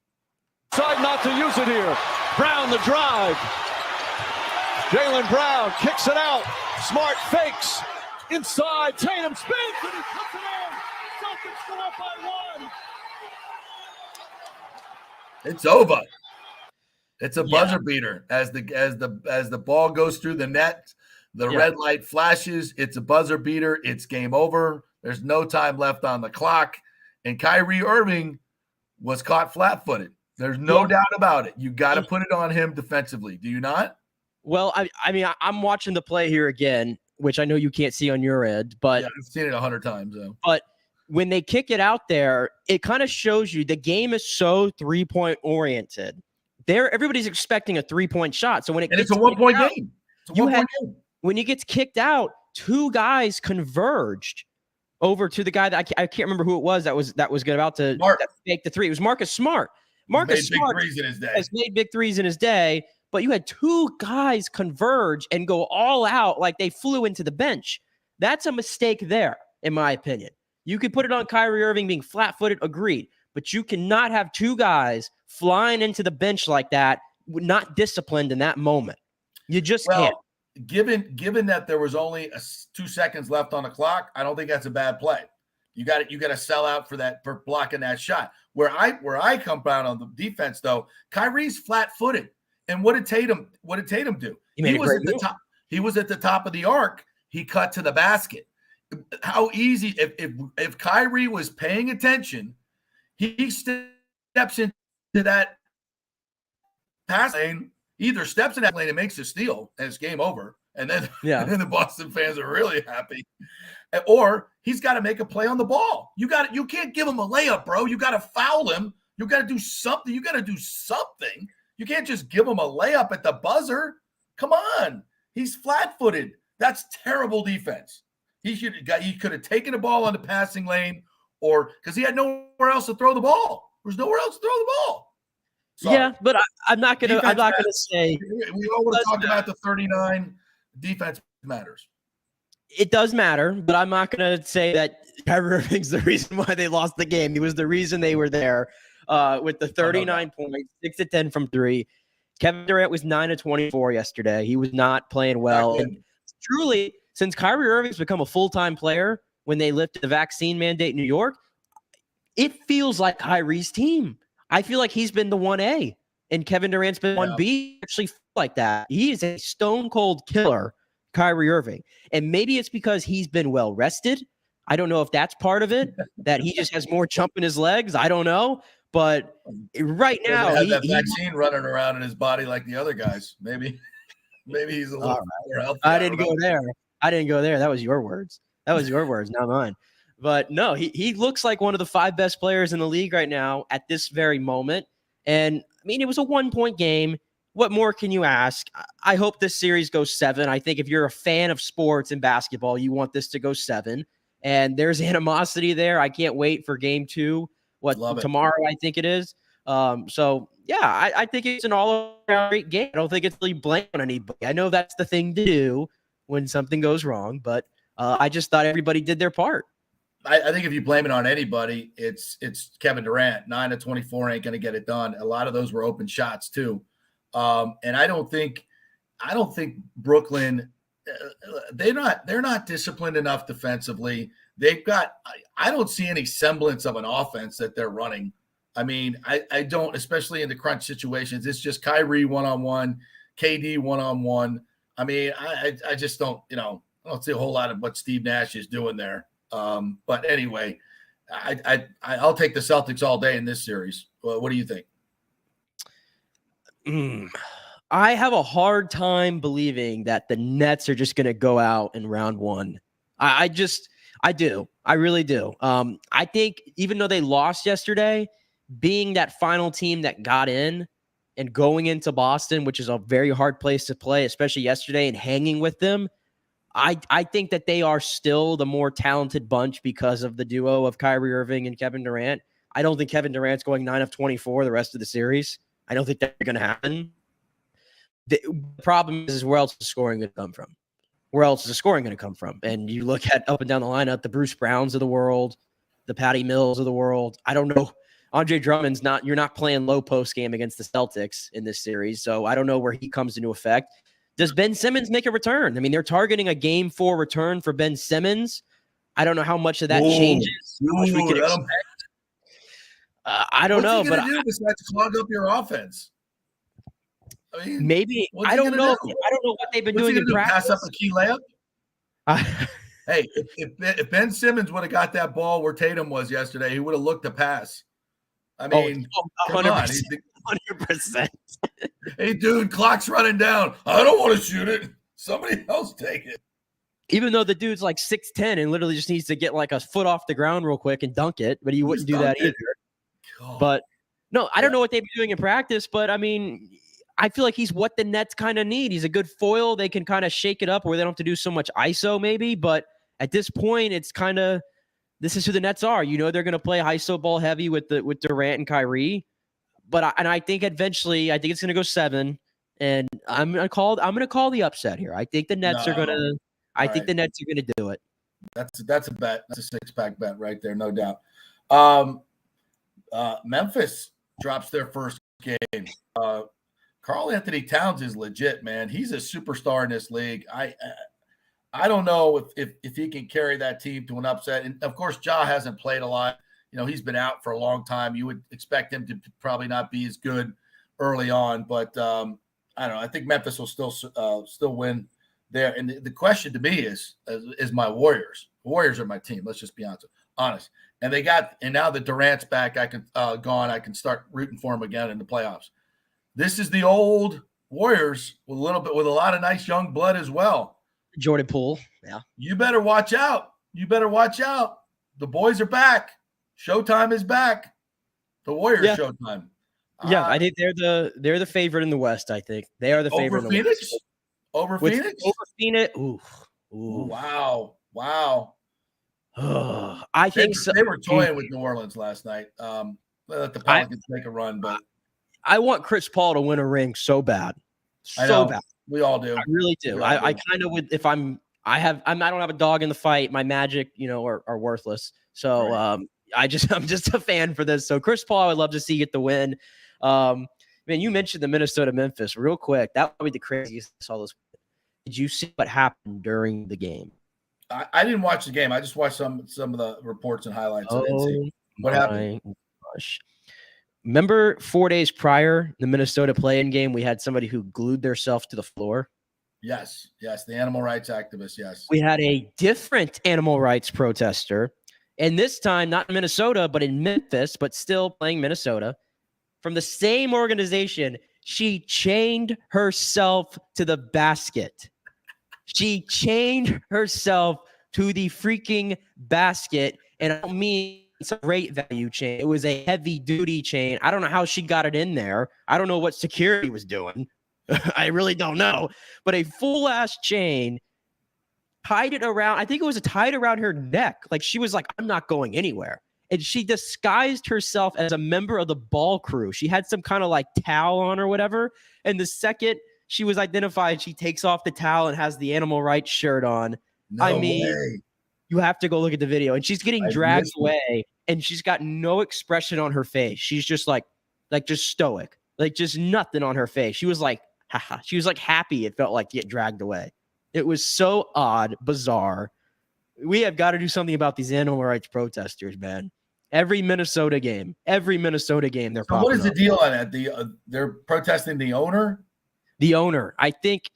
S14: Decide not to use it here. Brown the drive. Jaylen Brown kicks it out. Smart fakes. Inside. Tatum spins and he puts it in. Celtics go up by 1.
S5: It's over. It's a buzzer beater as the ball goes through the net. The red light flashes. It's a buzzer beater. It's game over. There's no time left on the clock. And Kyrie Irving was caught flat-footed. There's no doubt about it. You got to put it on him defensively. Do you not?
S3: Well, I mean, I'm watching the play here again, which I know you can't see on your end, but
S5: I've seen it 100 times though.
S3: But when they kick it out there, it kind of shows you the game is so 3-point oriented. Everybody's expecting a 3-point shot. So when
S5: it's a 1-point game.
S3: When he gets kicked out, 2 guys converged over to the guy that I can't remember who it was that was about to make the 3. It was Marcus Smart. Marcus Smart has made big threes in his day, but you had 2 guys converge and go all out like they flew into the bench. That's a mistake there, in my opinion. You could put it on Kyrie Irving being flat-footed, agreed, but you cannot have 2 guys flying into the bench like that, not disciplined in that moment. You just can't.
S5: Given that there was only 2 seconds left on the clock, I don't think that's a bad play. You got to sell out for blocking that shot. Where I come down on the defense though, Kyrie's flat-footed. And what did Tatum do? He was at the top. He was at the top of the arc. He cut to the basket. How easy if Kyrie was paying attention, he steps into that pass lane, either steps in that lane and makes a steal, and it's game over. And then the Boston fans are really happy. Or he's got to make a play on the ball. You can't give him a layup, bro. You got to foul him. You got to do something. You can't just give him a layup at the buzzer. Come on. He's flat-footed. That's terrible defense. He could have taken the ball on the passing lane, or because he had nowhere else to throw the ball. There's nowhere else to throw the ball.
S3: Sorry. Yeah, but I'm not gonna say
S5: we all want to talk about the 39. Defense matters.
S3: It does matter, but I'm not gonna say that Kyrie Irving's the reason why they lost the game. He was the reason they were there. With the 39 points, 6 of 10 from 3. Kevin Durant was 9 of 24 yesterday. He was not playing well. And truly, since Kyrie Irving's become a full-time player when they lifted the vaccine mandate in New York, it feels like Kyrie's team. I feel like he's been the 1A and Kevin Durant's been 1B. Actually feel like that. He is a stone cold killer, Kyrie Irving. And maybe it's because he's been well rested. I don't know if that's part of it, that he just has more jump in his legs. I don't know. But right now,
S5: he has that vaccine running around in his body like the other guys. Maybe he's a little more healthy.
S3: I didn't go there. That was your words. Not mine. But no, he looks like one of the 5 best players in the league right now at this very moment. And I mean, it was a 1-point game. What more can you ask? I hope this series goes 7. I think if you're a fan of sports and basketball, you want this to go 7. And there's animosity there. I can't wait for game 2. Tomorrow, I think it is. So, yeah, I think it's an all-around great game. I don't think it's really blame on anybody. I know that's the thing to do when something goes wrong, but I just thought everybody did their part.
S5: I think if you blame it on anybody, it's Kevin Durant. 9 of 24 ain't going to get it done. A lot of those were open shots too. And I don't think Brooklyn, they're not disciplined enough defensively. I don't see any semblance of an offense that they're running. I mean, I don't, especially in the crunch situations. It's just Kyrie one-on-one, KD one-on-one. I mean, I just don't, I don't see a whole lot of what Steve Nash is doing there. But anyway, I'll take the Celtics all day in this series. What do you think?
S3: I have a hard time believing that the Nets are just going to go out in round 1. I do. I really do. I think even though they lost yesterday, being that final team that got in and going into Boston, which is a very hard place to play, especially yesterday, and hanging with them, I think that they are still the more talented bunch because of the duo of Kyrie Irving and Kevin Durant. I don't think Kevin Durant's going 9 of 24 the rest of the series. I don't think that's going to happen. The problem is where else is the scoring going to come from? Where else is the scoring going to come from? And you look at up and down the lineup, the Bruce Browns of the world, the Patty Mills of the world. I don't know. Andre Drummond's you're not playing low post game against the Celtics in this series. So I don't know where he comes into effect. Does Ben Simmons make a return? I mean, they're targeting a game 4 return for Ben Simmons. I don't know how much of that changes. How much we can expect. I don't know.
S5: What's he going to do besides clog up your offense? I mean,
S3: maybe. I don't know. I don't know what they've been doing in practice.
S5: Pass up a key layup? Hey, if Ben Simmons would have got that ball where Tatum was yesterday, he would have looked to pass. I mean,
S3: 100%. 100%.
S5: Hey, dude, clock's running down. I don't want to shoot it. Somebody else take it.
S3: Even though the dude's like 6'10" and literally just needs to get like a foot off the ground real quick and dunk it, but he wouldn't do that either. God. But no, I don't know what they've been doing in practice, but I mean, I feel like he's what the Nets kind of need. He's a good foil. They can kind of shake it up where they don't have to do so much ISO maybe, but at this point, it's kind of, this is who the Nets are. They're going to play ISO ball heavy with Durant and Kyrie. But I think eventually, I think it's going to go 7, and I'm going to call the upset here. I think the Nets are going to. I think the Nets are going to do it.
S5: That's a bet. That's a 6-pack bet right there, no doubt. Memphis drops their first game. Karl Anthony Towns is legit, man. He's a superstar in this league. I don't know if he can carry that team to an upset. And of course, Ja hasn't played a lot. He's been out for a long time. You would expect him to probably not be as good early on, but I don't know. I think Memphis will still win there. And the question to me is my Warriors. The Warriors are my team. Let's just be honest. And now that Durant's back, I can start rooting for him again in the playoffs. This is the old Warriors with a lot of nice young blood as well.
S3: Jordan Poole. Yeah.
S5: You better watch out. The boys are back. Showtime is back. The Warriors Showtime.
S3: Yeah, I think they're the favorite in the West. I think they are the favorite in the West.
S5: Over Phoenix?
S3: Over Phoenix. Ooh.
S5: Wow.
S3: I think
S5: they were toying with New Orleans last night. Let the Pelicans make a run, but
S3: I want Chris Paul to win a ring so bad. So bad.
S5: We all do.
S3: I really do. I kind of would if I don't have a dog in the fight. My Magic, are worthless. So I'm just a fan for this. So Chris Paul, I would love to see get the win. Man, you mentioned the Minnesota-Memphis real quick. That would be the craziest I saw this. Did you see what happened during the game?
S5: I didn't watch the game. I just watched some of the reports and highlights.
S3: Oh
S5: What happened?
S3: Gosh. Remember 4 days prior, the Minnesota play-in game, we had somebody who glued themselves to the floor?
S5: Yes, the animal rights activist, yes.
S3: We had a different animal rights protester, and this time not in Minnesota, but in Memphis, but still playing Minnesota. From the same organization, she chained herself to the basket. She chained herself to the freaking basket, and I don't mean it's a rate value chain. It was a heavy-duty chain. I don't know how she got it in there. I don't know what security was doing. I really don't know. But a full-ass chain, tied it around, I think it was tied around her neck. Like, she was like, I'm not going anywhere. And she disguised herself as a member of the ball crew. She had some kind of like towel on or whatever. And the second she was identified, she takes off the towel and has the animal rights shirt on.
S5: No way.
S3: You have to go look at the video. And she's getting dragged away, and she's got no expression on her face. She's just like just stoic, like just nothing on her face. She was like, haha. She was like happy. It felt like to get dragged away. It was so odd, bizarre. We have got to do something about these animal rights protesters, man. Every Minnesota game, they're
S5: So what is the deal on that? They're protesting the owner?
S3: The owner. I think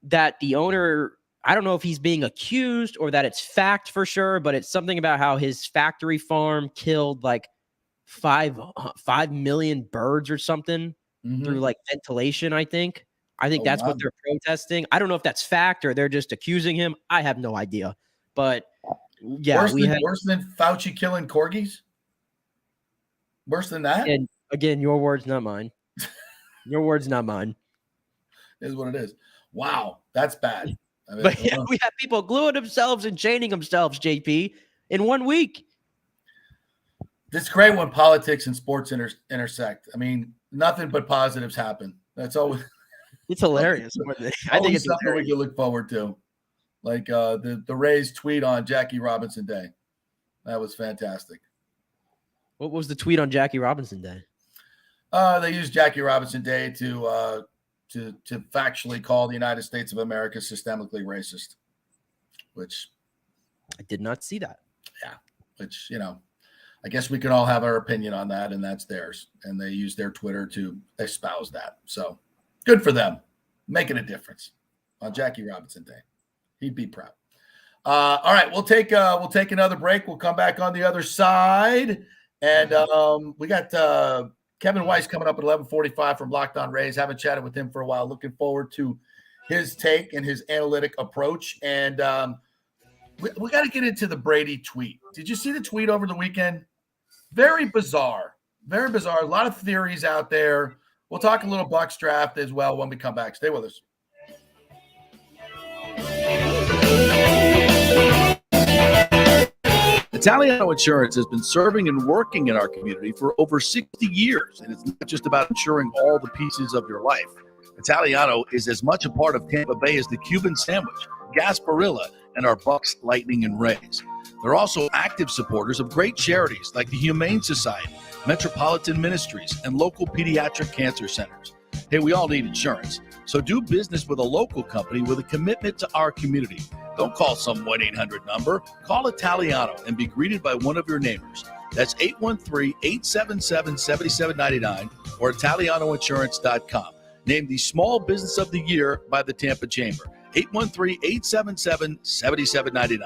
S3: that the owner, I don't know if he's being accused or that it's fact for sure, but it's something about how his factory farm killed like 5 million birds or something through like ventilation, I think. That's what they're protesting. I don't know if that's fact or they're just accusing him. I have no idea. But yeah,
S5: worse than Fauci killing corgis? Worse than that?
S3: And again, your words, not mine. Your words, not mine.
S5: Is what it is. Wow, that's bad. I mean,
S3: But yeah, we have people gluing themselves and chaining themselves, JP, in 1 week.
S5: It's great when politics and sports intersect. I mean, nothing but positives happen. That's always.
S3: It's hilarious. I think it's
S5: something we can look forward to, like the Rays tweet on Jackie Robinson Day. That was fantastic.
S3: What was the tweet on Jackie Robinson Day?
S5: They used Jackie Robinson Day to factually call the United States of America systemically racist, which
S3: I did not see that.
S5: Yeah, which, I guess we can all have our opinion on that, and that's theirs. And they use their Twitter to espouse that. So good for them, making a difference on Jackie Robinson Day. He'd be proud. All right, we'll take another break. We'll come back on the other side, and we got Kevin Weiss coming up at 11:45 from Locked On Rays. Haven't chatted with him for a while. Looking forward to his take and his analytic approach. And we got to get into the Brady tweet. Did you see the tweet over the weekend? Very bizarre. Very bizarre. A lot of theories out there. We'll talk a little Bucs draft as well when we come back. Stay with us.
S7: Italiano Insurance has been serving and working in our community for over 60 years, and it's not just about insuring all the pieces of your life. Italiano is as much a part of Tampa Bay as the Cuban sandwich, Gasparilla, and our Bucks, Lightning, and Rays. They're also active supporters of great charities like the Humane Society, Metropolitan Ministries, and local pediatric cancer centers. Hey, we all need insurance, so do business with a local company with a commitment to our community. Don't call some 1-800 number. Call Italiano and be greeted by one of your neighbors. That's 813-877-7799 or ItalianoInsurance.com. Named the Small Business of the Year by the Tampa Chamber. 813-877-7799.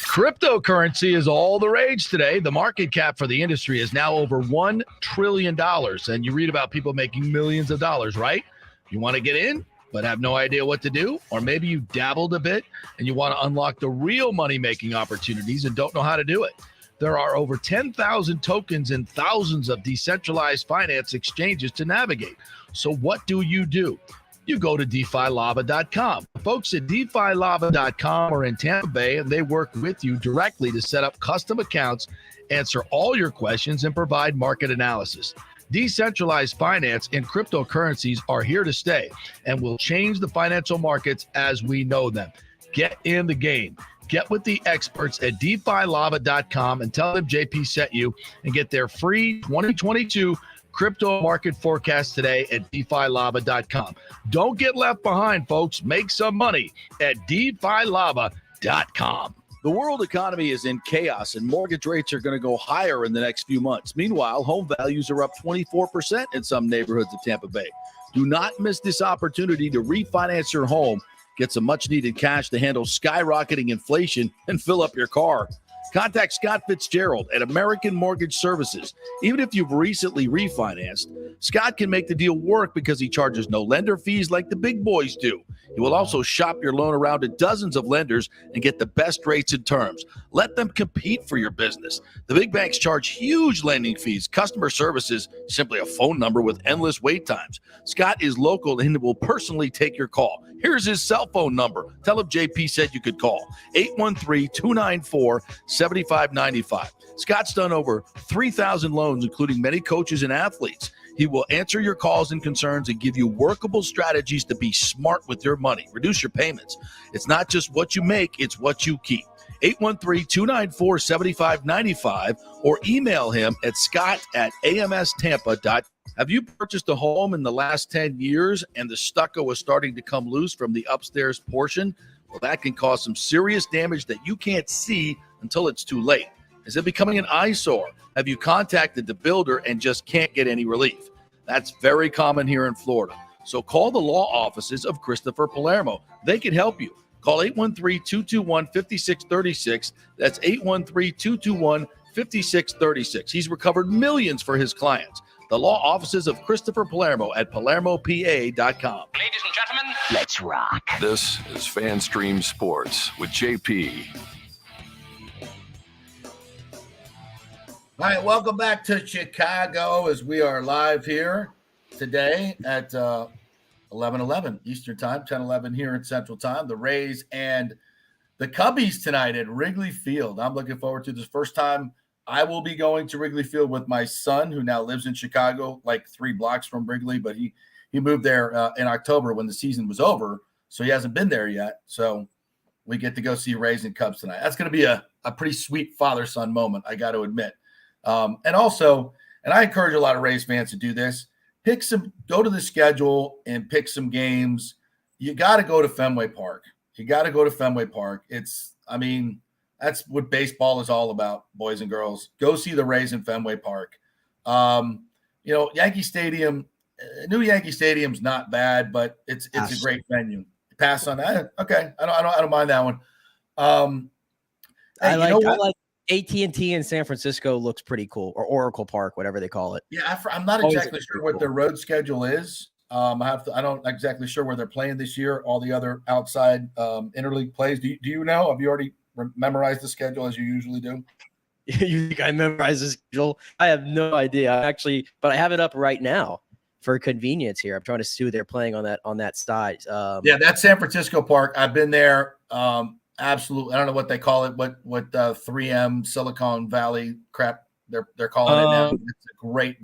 S15: Cryptocurrency is all the rage today. The market cap for the industry is now over $1 trillion. And you read about people making millions of dollars, right? You want to get in, but have no idea what to do? Or maybe you dabbled a bit and you want to unlock the real money-making opportunities and don't know how to do it. There are over 10,000 tokens and thousands of decentralized finance exchanges to navigate. So what do? You go to DeFiLava.com. Folks at DeFiLava.com are in Tampa Bay, and they work with you directly to set up custom accounts, answer all your questions, and provide market analysis. Decentralized finance and cryptocurrencies are here to stay and will change the financial markets as we know them. Get in the game. Get with the experts at DeFiLava.com and tell them JP sent you and get their free 2022 crypto market forecast today at DeFiLava.com. Don't get left behind, folks. Make some money at DeFiLava.com.
S7: The world economy is in chaos, and mortgage rates are going to go higher in the next few months. Meanwhile, home values are up 24% in some neighborhoods of Tampa Bay. Do not miss this opportunity to refinance your home, get some much-needed cash to handle skyrocketing inflation, and fill up your car. Contact Scott Fitzgerald at American Mortgage Services. Even if you've recently refinanced, Scott can make the deal work because he charges no lender fees like the big boys do. He will also shop your loan around to dozens of lenders and get the best rates and terms. Let them compete for your business. The big banks charge huge lending fees. Customer service is simply a phone number with endless wait times. Scott is local and will personally take your call. Here's his cell phone number. Tell him JP said you could call. 813-294-7595. Scott's done over 3,000 loans, including many coaches and athletes. He will answer your calls and concerns and give you workable strategies to be smart with your money. Reduce your payments. It's not just what you make, it's what you keep. 813-294-7595 or email him at scott@amstampa.com. Have you purchased a home in the last 10 years and the stucco is starting to come loose from the upstairs portion? Well, that can cause some serious damage that you can't see until it's too late. Is it becoming an eyesore? Have you contacted the builder and just can't get any relief? That's very common here in Florida. So call the law offices of Christopher Palermo. They can help you. Call 813-221-5636. That's 813-221-5636. He's recovered millions for his clients. The law offices of Christopher Palermo at PalermoPA.com.
S1: Ladies and gentlemen, let's rock. This is FanStream Sports with JP.
S5: All right, welcome back to Chicago as we are live here today at 11:11 Eastern Time, 10:11 here in Central Time. The Rays and the Cubbies tonight at Wrigley Field. I'm looking forward to this. First time I will be going to Wrigley Field with my son, who now lives in Chicago, like 3 blocks from Wrigley, but he moved there in October when the season was over, so he hasn't been there yet. So we get to go see Rays and Cubs tonight. That's going to be a pretty sweet father-son moment, I got to admit. And I encourage a lot of Rays fans to do this. Go to the schedule and pick some games. You got to go to Fenway Park. That's what baseball is all about, boys and girls. Go see the Rays in Fenway Park. Yankee Stadium, new Yankee Stadium's not bad, but it's a great venue. Pass on that. Okay. I don't mind that one.
S3: I like AT&T in San Francisco looks pretty cool, or Oracle Park, whatever they call it.
S5: Yeah, I'm not exactly sure what their road schedule is. I'm not exactly sure where they're playing this year. All the other outside interleague plays. Do you know? Have you already memorized the schedule as you usually do?
S3: You think I memorize the schedule? I have no idea. But I have it up right now for convenience here. I'm trying to see who they're playing on that side.
S5: That's San Francisco Park. I've been there. Absolutely. I don't know what they call it, what 3M Silicon Valley crap they're calling it now. It's a great,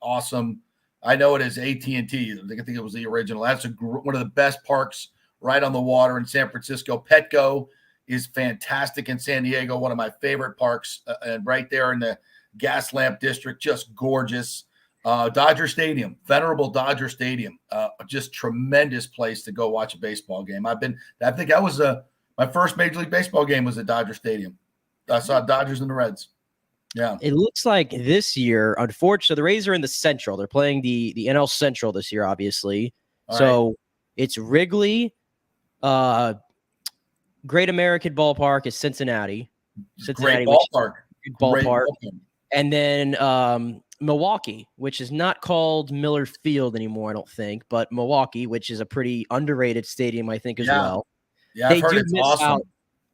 S5: awesome. I know it is AT&T. I think it was the original. That's one of the best parks right on the water in San Francisco. Petco is fantastic in San Diego, one of my favorite parks, and right there in the Gas Lamp District, just gorgeous. Dodger Stadium, venerable Dodger Stadium, just tremendous place to go watch a baseball game. My first Major League Baseball game was at Dodger Stadium. I saw Dodgers and the Reds. Yeah.
S3: It looks like this year, unfortunately, the Rays are in the Central. They're playing the NL Central this year, obviously. It's Wrigley, Great American Ballpark is Cincinnati.
S5: Great ballpark.
S3: And then Milwaukee, which is not called Miller Field anymore, I don't think, but Milwaukee, which is a pretty underrated stadium, I think, as well.
S5: Yeah, I've heard it's awesome.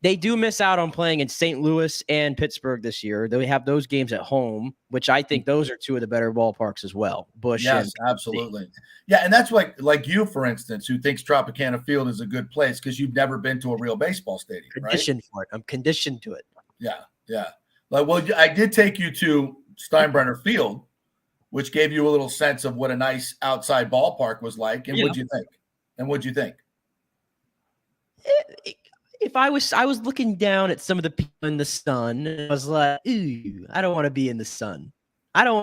S3: They do miss out on playing in St. Louis and Pittsburgh this year. They have those games at home, which I think those are 2 of the better ballparks as well. Busch.
S5: Yes, absolutely. Yeah, and that's like you, for instance, who thinks Tropicana Field is a good place because you've never been to a real baseball stadium,
S3: Conditioned for it. I'm conditioned to it.
S5: Yeah. I did take you to Steinbrenner Field, which gave you a little sense of what a nice outside ballpark was like. And what'd you think?
S3: If I was looking down at some of the people in the sun, I was like, ooh, I don't want to be in the sun. I don't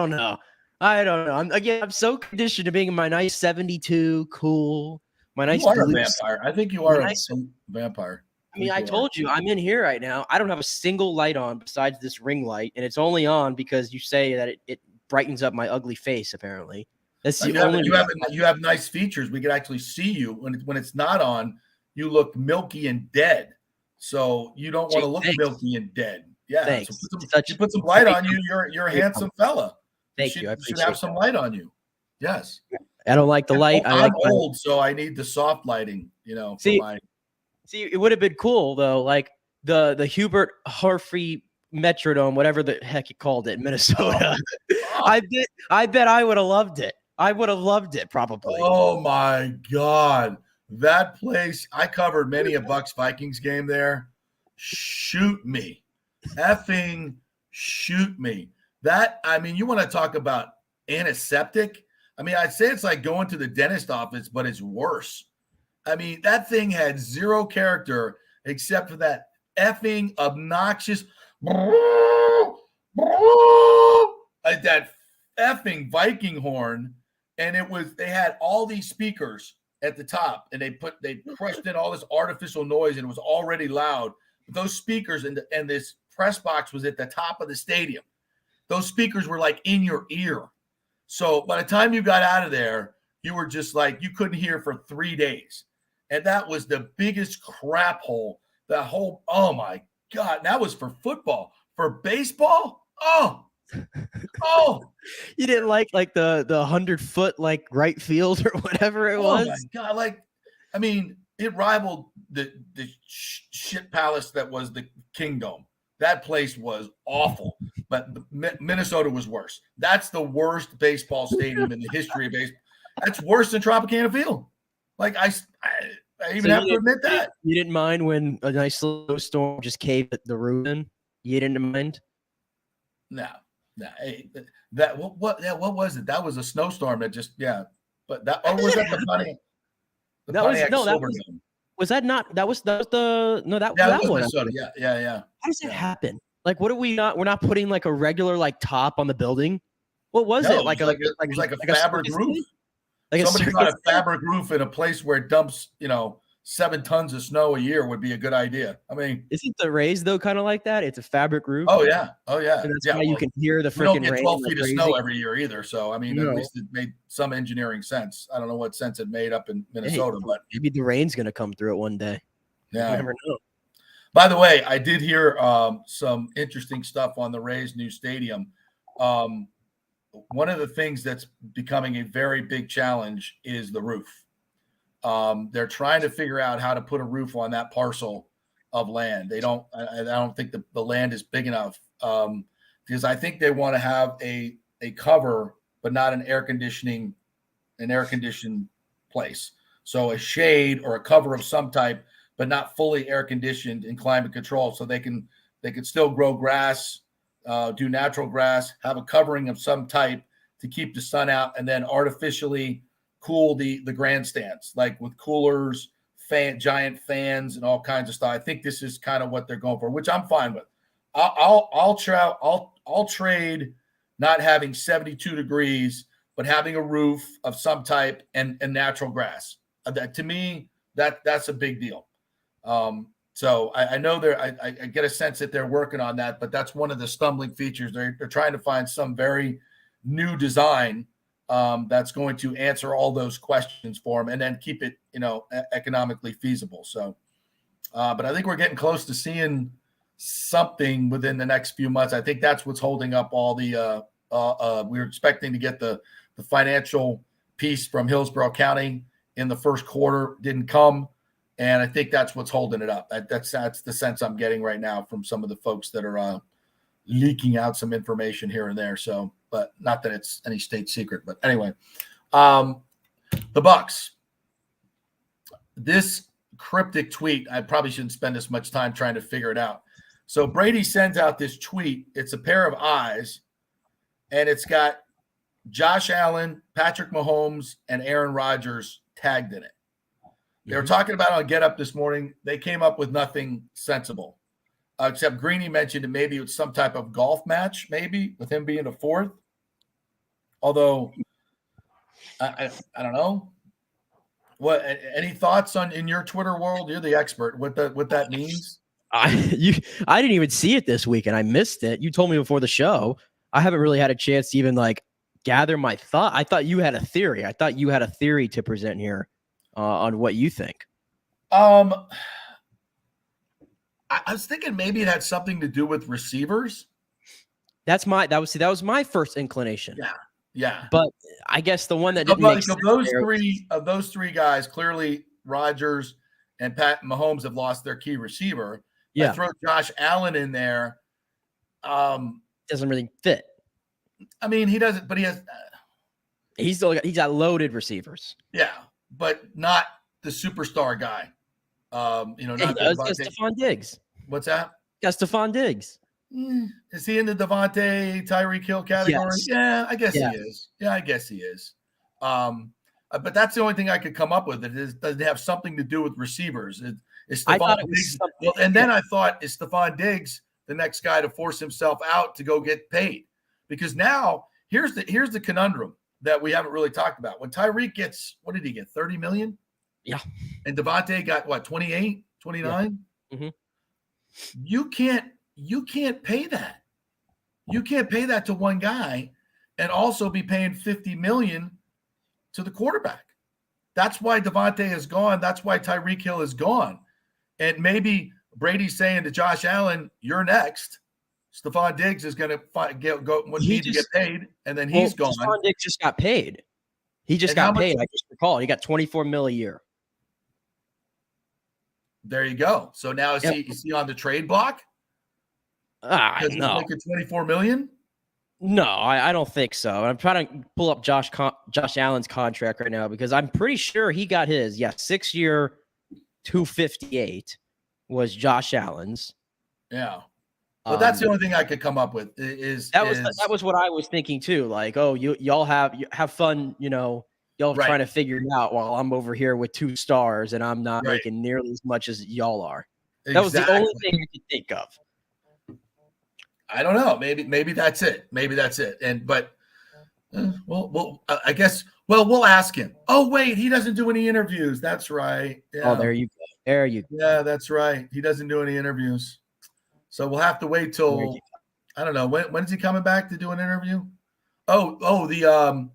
S3: know. I'm so conditioned to being in my nice 72, cool, my nice.
S5: You are a vampire. I think you are a vampire.
S3: I mean, I told you I'm in here right now. I don't have a single light on besides this ring light, and it's only on because you say that it brightens up my ugly face. Apparently, that's the only.
S5: You have nice features. We can actually see you when it's not on. You look milky and dead, so you don't want to look milky and dead. Yeah,
S3: thanks.
S5: So you put some light on you. You're a handsome fella.
S3: Thank you.
S5: You should have some light on you. Yes.
S3: I don't like the light.
S5: I'm old, so I need the soft lighting.
S3: See, it would have been cool though, like the Hubert Harfrey Metrodome, whatever the heck you called it in Minnesota. I bet I would have loved it. I would have loved it probably.
S5: Oh my God. That place, I covered many a Bucks Vikings game there. Shoot me. Effing shoot me. That, I mean, you want to talk about antiseptic? I mean, I'd say it's like going to the dentist office, but it's worse. I mean, that thing had zero character except for that effing obnoxious like that effing Viking horn. And they had all these speakers at the top, and they crushed in all this artificial noise, and it was already loud. But those speakers and this press box was at the top of the stadium. Those speakers were like in your ear. So by the time you got out of there, you were just like, you couldn't hear for 3 days. And that was the biggest crap hole. Oh my God, that was for football. For baseball? Oh,
S3: you didn't like the 100-foot like right field or whatever it was?
S5: Oh my God. I mean, it rivaled the shit palace that was the Kingdome. That place was awful, but Minnesota was worse. That's the worst baseball stadium in the history of baseball. That's worse than Tropicana Field. Like I even have to admit that.
S3: You didn't mind when a nice little storm just caved the roof in? You didn't mind?
S5: No. Hey, what was it? That was a snowstorm that just But that was that the Pontiac?
S3: Was that not? That was the that
S5: was
S3: one.
S5: Minnesota. Yeah.
S3: How does it happen? Like, what are we not? We're not putting like a regular like top on the building. What was it?
S5: It was like a fabric roof. Somebody thought a fabric roof in a place where it dumps 7 tons of snow a year would be a good idea. I mean,
S3: isn't the Rays though kind of like that? It's a fabric roof.
S5: Oh yeah.
S3: And that's why you can hear the freaking rain.
S5: We don't get 12 feet of snow every year either. So I mean, at least it made some engineering sense. I don't know what sense it made up in Minnesota, but
S3: maybe the rain's gonna come through it one day.
S5: Yeah,
S3: you never know.
S5: By the way, I did hear some interesting stuff on the Rays' new stadium. One of the things that's becoming a very big challenge is the roof. They're trying to figure out how to put a roof on that parcel of land. I don't think the land is big enough because I think they want to have a cover, but not an air conditioned place. So a shade or a cover of some type, but not fully air conditioned and climate controlled. So they can still grow grass, do natural grass, have a covering of some type to keep the sun out, and then artificially cool the grandstands, like with coolers, giant fans, and all kinds of stuff. I think this is kind of what they're going for, which I'm fine with. I'll trade not having 72 degrees, but having a roof of some type and natural grass. That to me, that's a big deal. So I know I get a sense that they're working on that, but that's one of the stumbling features. They're trying to find some very new design that's going to answer all those questions for them and then keep it, economically feasible. So, but I think we're getting close to seeing something within the next few months. I think that's what's holding up all the, we were expecting to get the financial piece from Hillsborough County in the first quarter, didn't come. And I think that's what's holding it up. That's the sense I'm getting right now from some of the folks that are leaking out some information here and there. So, but not that it's any state secret. But anyway, the Bucks. This cryptic tweet, I probably shouldn't spend this much time trying to figure it out. So Brady sends out this tweet. It's a pair of eyes, and it's got Josh Allen, Patrick Mahomes, and Aaron Rodgers tagged in it. They were talking about on Get Up this morning. They came up with nothing sensible, except Greeny mentioned that maybe it was some type of golf match, maybe with him being a fourth. Although I don't know. What? Any thoughts in your Twitter world? You're the expert. What that means?
S3: I didn't even see it this week, and I missed it. You told me before the show. I haven't really had a chance to even gather my thought. I thought you had a theory. I thought you had a theory to present here on what you think.
S5: I was thinking maybe it had something to do with receivers.
S3: That was my first inclination.
S5: Yeah.
S3: But I guess the one that didn't make sense
S5: of those three guys, clearly Rodgers and Pat Mahomes have lost their key receiver.
S3: Yeah.
S5: I throw Josh Allen in there.
S3: Doesn't really fit.
S5: I mean, he doesn't, but he has.
S3: He's got loaded receivers.
S5: Yeah, but not the superstar guy. Not
S3: he does. Got Stephon Diggs.
S5: What's that?
S3: Got Stephon Diggs.
S5: Is he in the Devontae, Tyreek Hill category?
S3: Yes.
S5: Yeah, I guess he is. Yeah, I guess he is. But that's the only thing I could come up with. Does it have something to do with receivers?
S3: I thought it was
S5: Diggs. And then I thought, is Stephon Diggs the next guy to force himself out to go get paid? Because now here's the conundrum that we haven't really talked about. When Tyreek gets, what did he get? 30 million?
S3: Yeah.
S5: And Devontae got what, 28, 29?
S3: Yeah. Mm-hmm.
S5: You can't pay that. You can't pay that to one guy and also be paying 50 million to the quarterback. That's why Devontae is gone. That's why Tyreek Hill is gone. And maybe Brady's saying to Josh Allen, "You're next." Stephon Diggs is going to need to get paid, and then he's gone.
S3: Stephon Diggs just got paid. He just got paid. I just recall he got $24 million a year.
S5: There you go. So now is he on the trade block?
S3: No.
S5: Like $24 million?
S3: No, I don't think so. I'm trying to pull up Josh Allen's contract right now because I'm pretty sure he got his. 6-year, $258 was Josh Allen's.
S5: Yeah. Well, that's the only thing I could come up with
S3: that was what I was thinking too. Like, oh, y'all have fun, y'all trying to figure it out while I'm over here with 2 stars and I'm not making nearly as much as y'all are. That was the only thing I could think of.
S5: I don't know. Maybe that's it. I guess we'll ask him. Oh wait, he doesn't do any interviews. That's right. Yeah.
S3: Oh, there you go.
S5: Yeah, that's right. He doesn't do any interviews. So we'll have to wait till I don't know when is he coming back to do an interview? The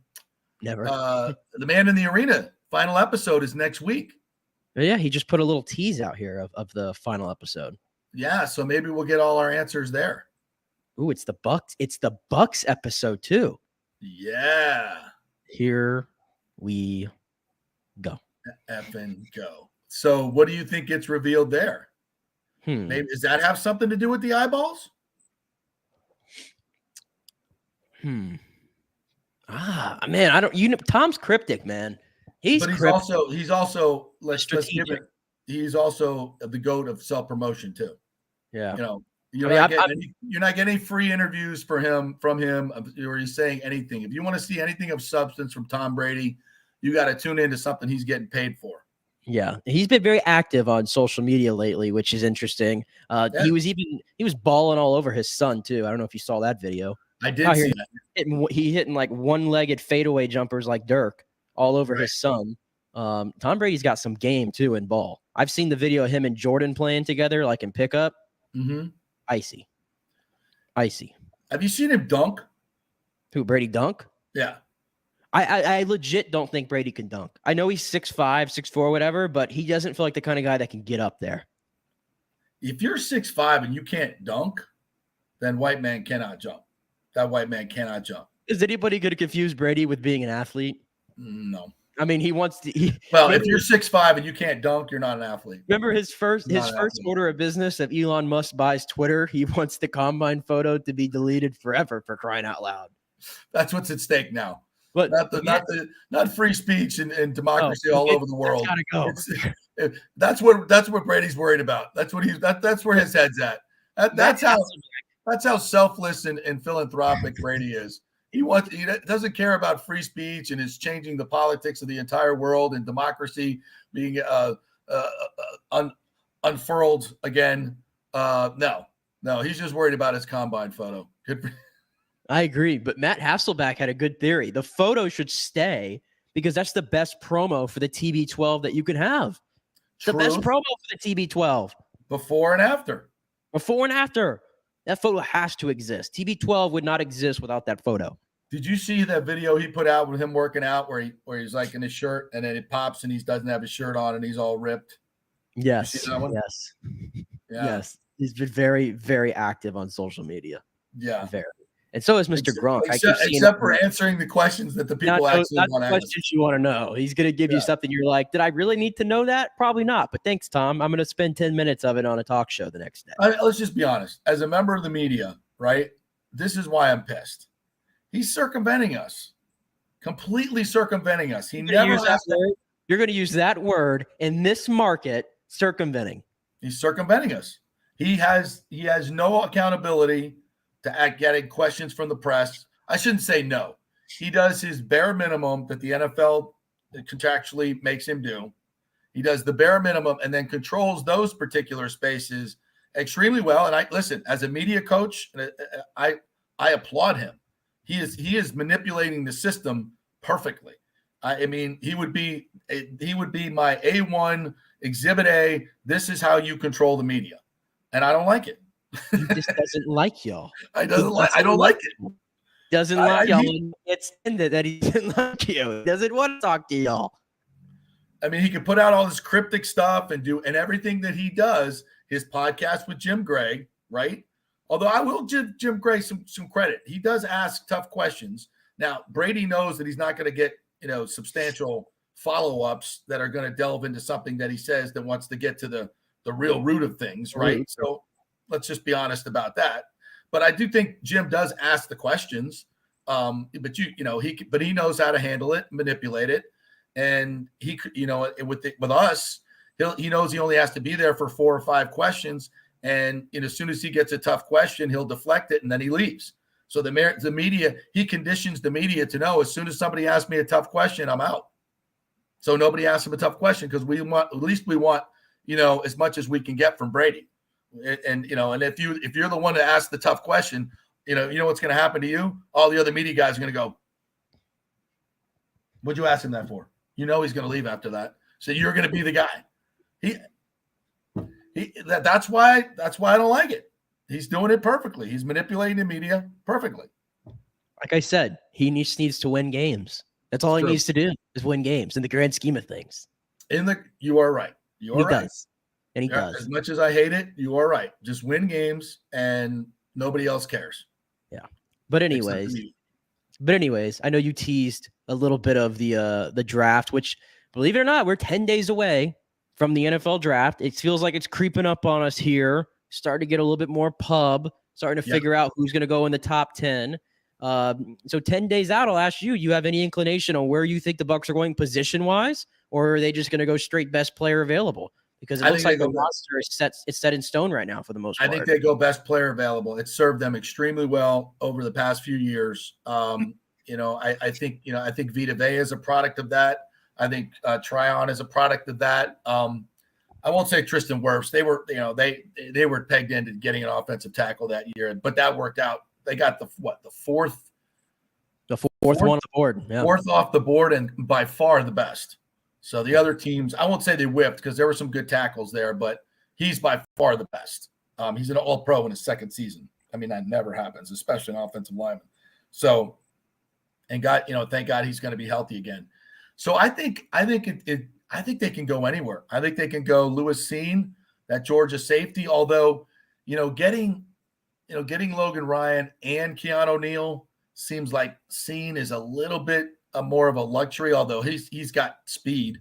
S5: Man in the Arena final episode is next week.
S3: Yeah, he just put a little tease out here of the final episode.
S5: Yeah, so maybe we'll get all our answers there.
S3: Ooh, it's the Bucks. It's the Bucks episode too.
S5: Yeah.
S3: Here we go.
S5: Effing go. So what do you think gets revealed there? Maybe does that have something to do with the eyeballs?
S3: Man, I don't. Tom's cryptic, man. He's also let's give it. He's also the GOAT of self-promotion too. Yeah.
S5: You're not getting any free interviews from him or he's saying anything. If you want to see anything of substance from Tom Brady, you got to tune into something he's getting paid for.
S3: Yeah, he's been very active on social media lately, which is interesting. He was balling all over his son too. I don't know if you saw that video.
S5: I did see that.
S3: He hitting like one-legged fadeaway jumpers like Dirk all over his son. Tom Brady's got some game too in ball. I've seen the video of him and Jordan playing together, like in pickup.
S5: Mm-hmm.
S3: Icy.
S5: Have you seen him dunk?
S3: Who, Brady dunk?
S5: Yeah.
S3: I legit don't think Brady can dunk. I know he's 6'5", 6'4", whatever, but he doesn't feel like the kind of guy that can get up there.
S5: If you're 6'5" and you can't dunk, then white man cannot jump. That white man cannot jump.
S3: Is anybody going to confuse Brady with being an athlete?
S5: No.
S3: I mean, he wants to.
S5: If you're 6'5" and you can't dunk, you're not an athlete.
S3: Remember his first order of business if Elon Musk buys Twitter, he wants the combine photo to be deleted forever, for crying out loud.
S5: That's what's at stake now.
S3: But
S5: not free speech and democracy all over the world.
S3: Gotta go.
S5: That's what Brady's worried about. That's what that's where his head's at. That's how selfless and philanthropic Brady is. He doesn't care about free speech and is changing the politics of the entire world and democracy being unfurled again. No, he's just worried about his combine photo. Good for
S3: I agree, but Matt Hasselbeck had a good theory. The photo should stay because that's the best promo for the TB12 that you can have. It's the best promo for the TB12.
S5: Before and after.
S3: Before and after. That photo has to exist. TB12 would not exist without that photo.
S5: Did you see that video he put out with him working out where he's like in his shirt and then it pops and he doesn't have his shirt on and he's all ripped?
S3: Yes.
S5: You see that one?
S3: Yes.
S5: Yeah.
S3: Yes. He's been very, very active on social media.
S5: Yeah.
S3: Very. And so is Mr. Gronk.
S5: Except for answering the questions that the people actually want to ask.
S3: Questions you want to know. He's going to give you something you're like, did I really need to know that? Probably not. But thanks, Tom. I'm going to spend 10 minutes of it on a talk show the next day.
S5: Let's just be honest. As a member of the media, right, this is why I'm pissed. He's circumventing us. Completely circumventing us. He never has to.
S3: You're going to use that word in this market, circumventing.
S5: He's circumventing us. He has no accountability to getting questions from the press. I shouldn't say no. He does his bare minimum that the NFL contractually makes him do. He does the bare minimum and then controls those particular spaces extremely well. And listen, as a media coach, I applaud him. He is manipulating the system perfectly. I mean, he would be my A1 exhibit A. This is how you control the media, and I don't like it.
S3: He just doesn't like y'all.
S5: I don't like it.
S3: Doesn't like y'all. It's ended that he doesn't like you. He doesn't want to talk to y'all.
S5: I mean, he could put out all this cryptic stuff and everything that he does. His podcast with Jim Gray, right? Although I will give Jim Gray some credit. He does ask tough questions. Now, Brady knows that he's not going to get, substantial follow-ups that are going to delve into something that he says that wants to get to the real root of things, right? So let's just be honest about that. But I do think Jim does ask the questions. But he knows how to handle it, manipulate it. And with us, he knows he only has to be there for 4 or 5 questions. And as soon as he gets a tough question, he'll deflect it and then he leaves. So the media, he conditions the media to know as soon as somebody asks me a tough question, I'm out. So nobody asks him a tough question because we want as much as we can get from Brady. And if you're the one to ask the tough question, you know what's going to happen to you? All the other media guys are going to go, what'd you ask him that for? He's going to leave after that. So you're going to be the guy. That's why I don't like it. He's doing it perfectly. He's manipulating the media perfectly.
S3: Like I said, he needs to win games. That's all he needs to do is win games in the grand scheme of things.
S5: You are right. You are right.
S3: And he does.
S5: As much as I hate it, you are right. Just win games and nobody else cares.
S3: Yeah. But anyways, I know you teased a little bit of the draft, which, believe it or not, we're 10 days away from the NFL draft. It feels like it's creeping up on us here. Starting to get a little bit more pub, starting to figure out who's going to go in the top 10. So 10 days out, I'll ask you have any inclination on where you think the Bucs are going position-wise, or are they just going to go straight best player available? Because it looks like the roster is set in stone right now for the most part.
S5: I think they go best player available. It served them extremely well over the past few years. I think Vita Vea is a product of that. I think Tryon is a product of that. I won't say Tristan Wirfs. They were pegged into getting an offensive tackle that year, but that worked out. They got the fourth
S3: one on the board. Yeah.
S5: Fourth off the board and by far the best. So the other teams, I won't say they whipped because there were some good tackles there, but he's by far the best. He's an all-pro in his second season. I mean, that never happens, especially an offensive lineman. So, and thank God he's going to be healthy again. So I think they can go anywhere. I think they can go Lewis Cine, that Georgia safety. Although, getting Logan Ryan and Keanu O'Neal seems like Cine is a little bit more of a luxury. Although he's got speed.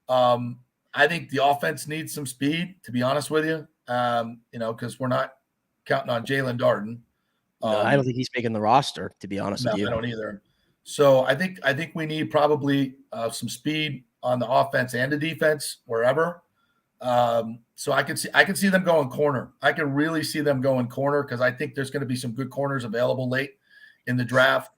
S5: I think the offense needs some speed. To be honest with you, because we're not counting on Jalen Darden.
S3: No, I don't think he's making the roster. To be honest with you,
S5: I don't either. So I think we need probably some speed on the offense and the defense, wherever. So I can see them going corner. I can really see them going corner because I think there's going to be some good corners available late in the draft.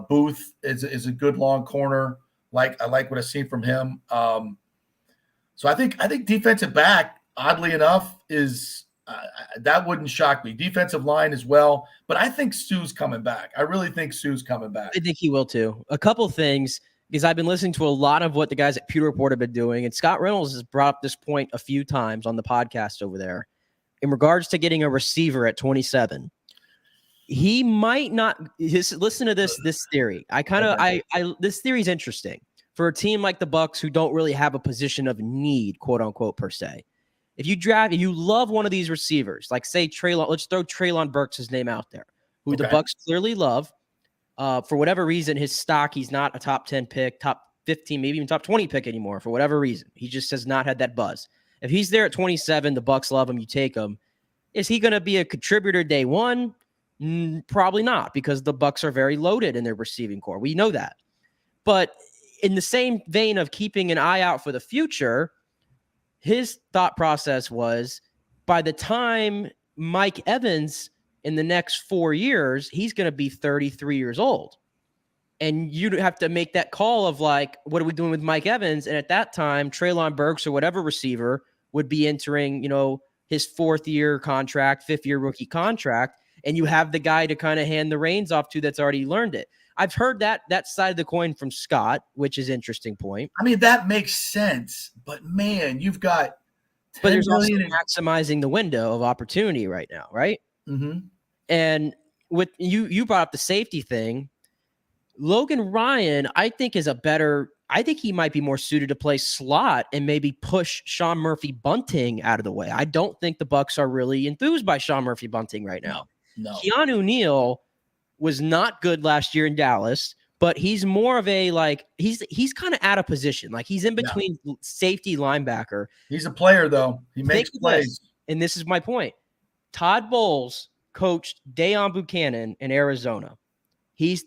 S5: Booth is a good long corner. I like what I've seen from him. So I think defensive back, oddly enough, is that wouldn't shock me. Defensive line as well, but I think Sue's coming back. I really think Sue's coming back.
S3: I think he will too. A couple things. because I've been listening to a lot of what the guys at Pewter Report have been doing, and Scott Reynolds has brought up this point a few times on the podcast over there in regards to getting a receiver at 27. He might not. Listen to this theory. This theory is interesting for a team like the Bucs who don't really have a position of need, quote unquote, per se. If you love one of these receivers, like say Treylon, let's throw Treylon Burks' name out there, who the Bucs clearly love. For whatever reason, his stock, he's not a top 10 pick, top 15, maybe even top 20 pick anymore. For whatever reason, he just has not had that buzz. If he's there at 27, the Bucs love him. You take him. Is he going to be a contributor day one? Probably not, because the Bucs are very loaded in their receiving core. We know that. But in the same vein of keeping an eye out for the future, his thought process was by the time Mike Evans in the next 4 years, he's going to be 33 years old. And you have to make that call of like, what are we doing with Mike Evans? And at that time, Treylon Burks or whatever receiver would be entering, his 4th-year contract, 5th-year rookie contract. And you have the guy to kind of hand the reins off to that's already learned it. I've heard that side of the coin from Scott, which is an interesting point.
S5: I mean, that makes sense, but man, you've got
S3: but there's also maximizing the window of opportunity right now, right?
S5: Mm-hmm.
S3: And with you brought up the safety thing. Logan Ryan, I think he might be more suited to play slot and maybe push Sean Murphy Bunting out of the way. I don't think the Bucs are really enthused by Sean Murphy Bunting right now.
S5: No.
S3: Keanu Neal was not good last year in Dallas, but he's more of a he's kind of out of position. Like he's in between safety linebacker.
S5: He's a player though. He makes plays.
S3: And this is my point. Todd Bowles coached Deion Buchanan in Arizona. He's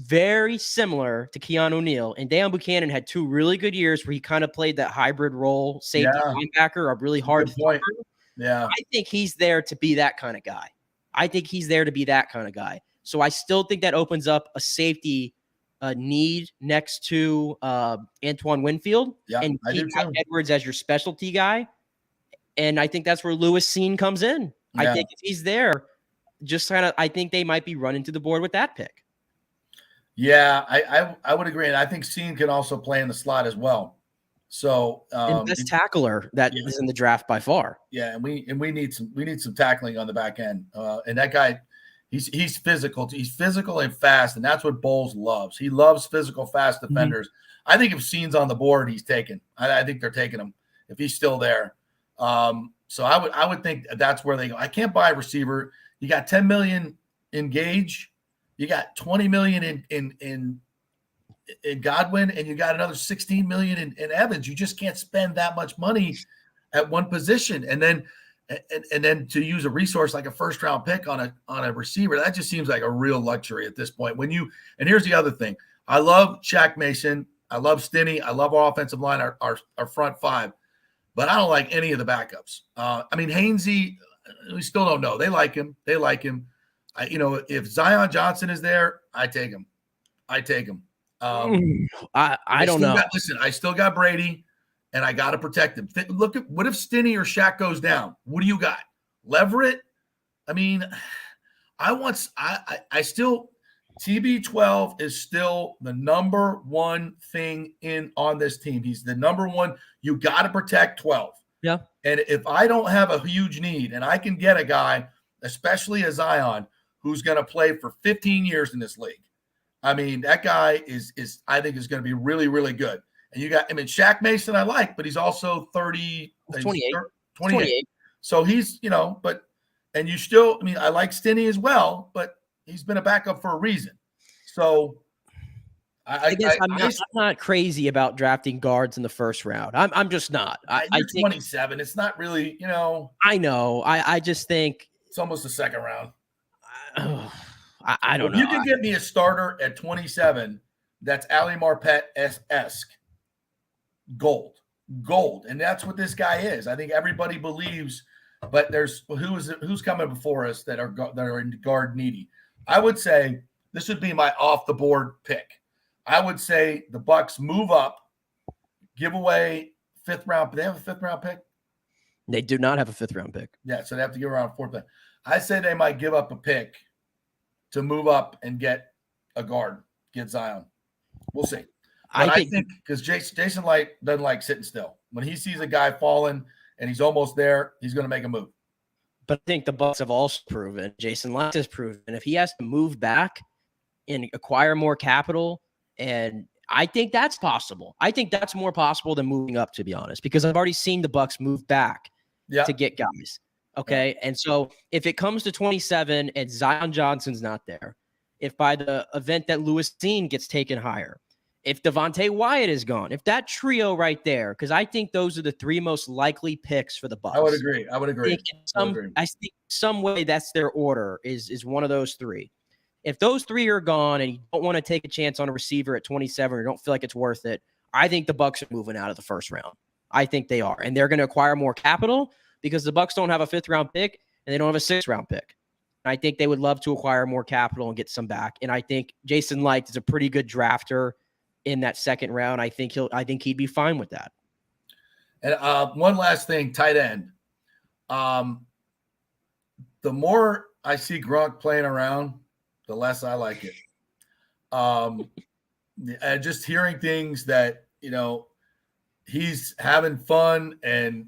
S3: very similar to Keanu Neal, and Deion Buchanan had 2 really good years where he kind of played that hybrid role, safety linebacker, a really hard
S5: point. Yeah,
S3: I think he's there to be that kind of guy. So I still think that opens up a safety need next to Antoine Winfield, and keep Mike Edwards as your specialty guy. And I think that's where Lewis Cine comes in. I think if he's there, I think they might be running to the board with that pick.
S5: Yeah, I would agree. And I think Cine can also play in the slot as well. So
S3: and best tackler that is in the draft by far.
S5: Yeah, and we need some tackling on the back end. And that guy, he's physical. He's physical and fast, and that's what Bowles loves. He loves physical, fast defenders. Mm-hmm. I think if Cine's on the board, he's taken. I think they're taking him if he's still there. So I would think that's where they go. I can't buy a receiver. You got $10 million in Gage, you got $20 million in Godwin, and you got another $16 million in Evans. You just can't spend that much money at one position, and then to use a resource like a first-round pick on a receiver, that just seems like a real luxury at this point. And here's the other thing: I love Shaq Mason, I love Stinney, I love our offensive line, our front five, but I don't like any of the backups. Hainsey. We still don't know. They like him. If Zion Johnson is there, I take him. I
S3: don't know.
S5: I still got Brady, and I got to protect him. Look at what if Stinney or Shaq goes down? What do you got? Leverett? I still TB12 is still the number one thing on this team. He's the number one. You got to protect 12.
S3: Yeah.
S5: And if I don't have a huge need and I can get a guy, especially a Zion, who's going to play for 15 years in this league, that guy is I think is going to be really, really good. And you got, Shaq Mason I like, but he's also 28. So he's, and you still, I like Stinney as well, but he's been a backup for a reason. So
S3: I guess I'm not crazy about drafting guards in the first round. I'm just not. I think
S5: 27. It's not really,
S3: I know. I just think
S5: it's almost the second round.
S3: I don't know.
S5: You can get me a starter at 27 that's Ali Marpet-esque. Gold. And that's what this guy is. I think everybody believes, but who's coming before us that are in guard needy. I would say this would be my off the board pick. I would say the Bucs move up, give away 5th round. Do they have a 5th round pick?
S3: They do not have a 5th round pick.
S5: Yeah, so they have to give around 4th. I say they might give up a pick to move up and get a guard, get Zion. We'll see. But I think because Jason Light doesn't like sitting still. When he sees a guy falling and he's almost there, he's going to make a move.
S3: But I think the Bucs have also proven, Jason Light has proven, if he has to move back and acquire more capital, and I think that's possible. I think that's more possible than moving up, to be honest, because I've already seen the Bucs move back to get guys. Okay. Yeah. And so if it comes to 27 and Zion Johnson's not there, if by the event that Lewis Cine gets taken higher, if Devontae Wyatt is gone, if that trio right there, because I think those are the three most likely picks for the Bucs.
S5: I would agree.
S3: I think some way that's their order is one of those three. If those three are gone and you don't want to take a chance on a receiver at 27 or don't feel like it's worth it, I think the Bucs are moving out of the first round. I think they are. And they're going to acquire more capital because the Bucs don't have a 5th round pick and they don't have a 6th round pick. And I think they would love to acquire more capital and get some back. And I think Jason Light is a pretty good drafter in that 2nd round. I think he'd be fine with that.
S5: And one last thing, tight end. The more I see Gronk playing around, the less I like it. And just hearing things that, he's having fun and,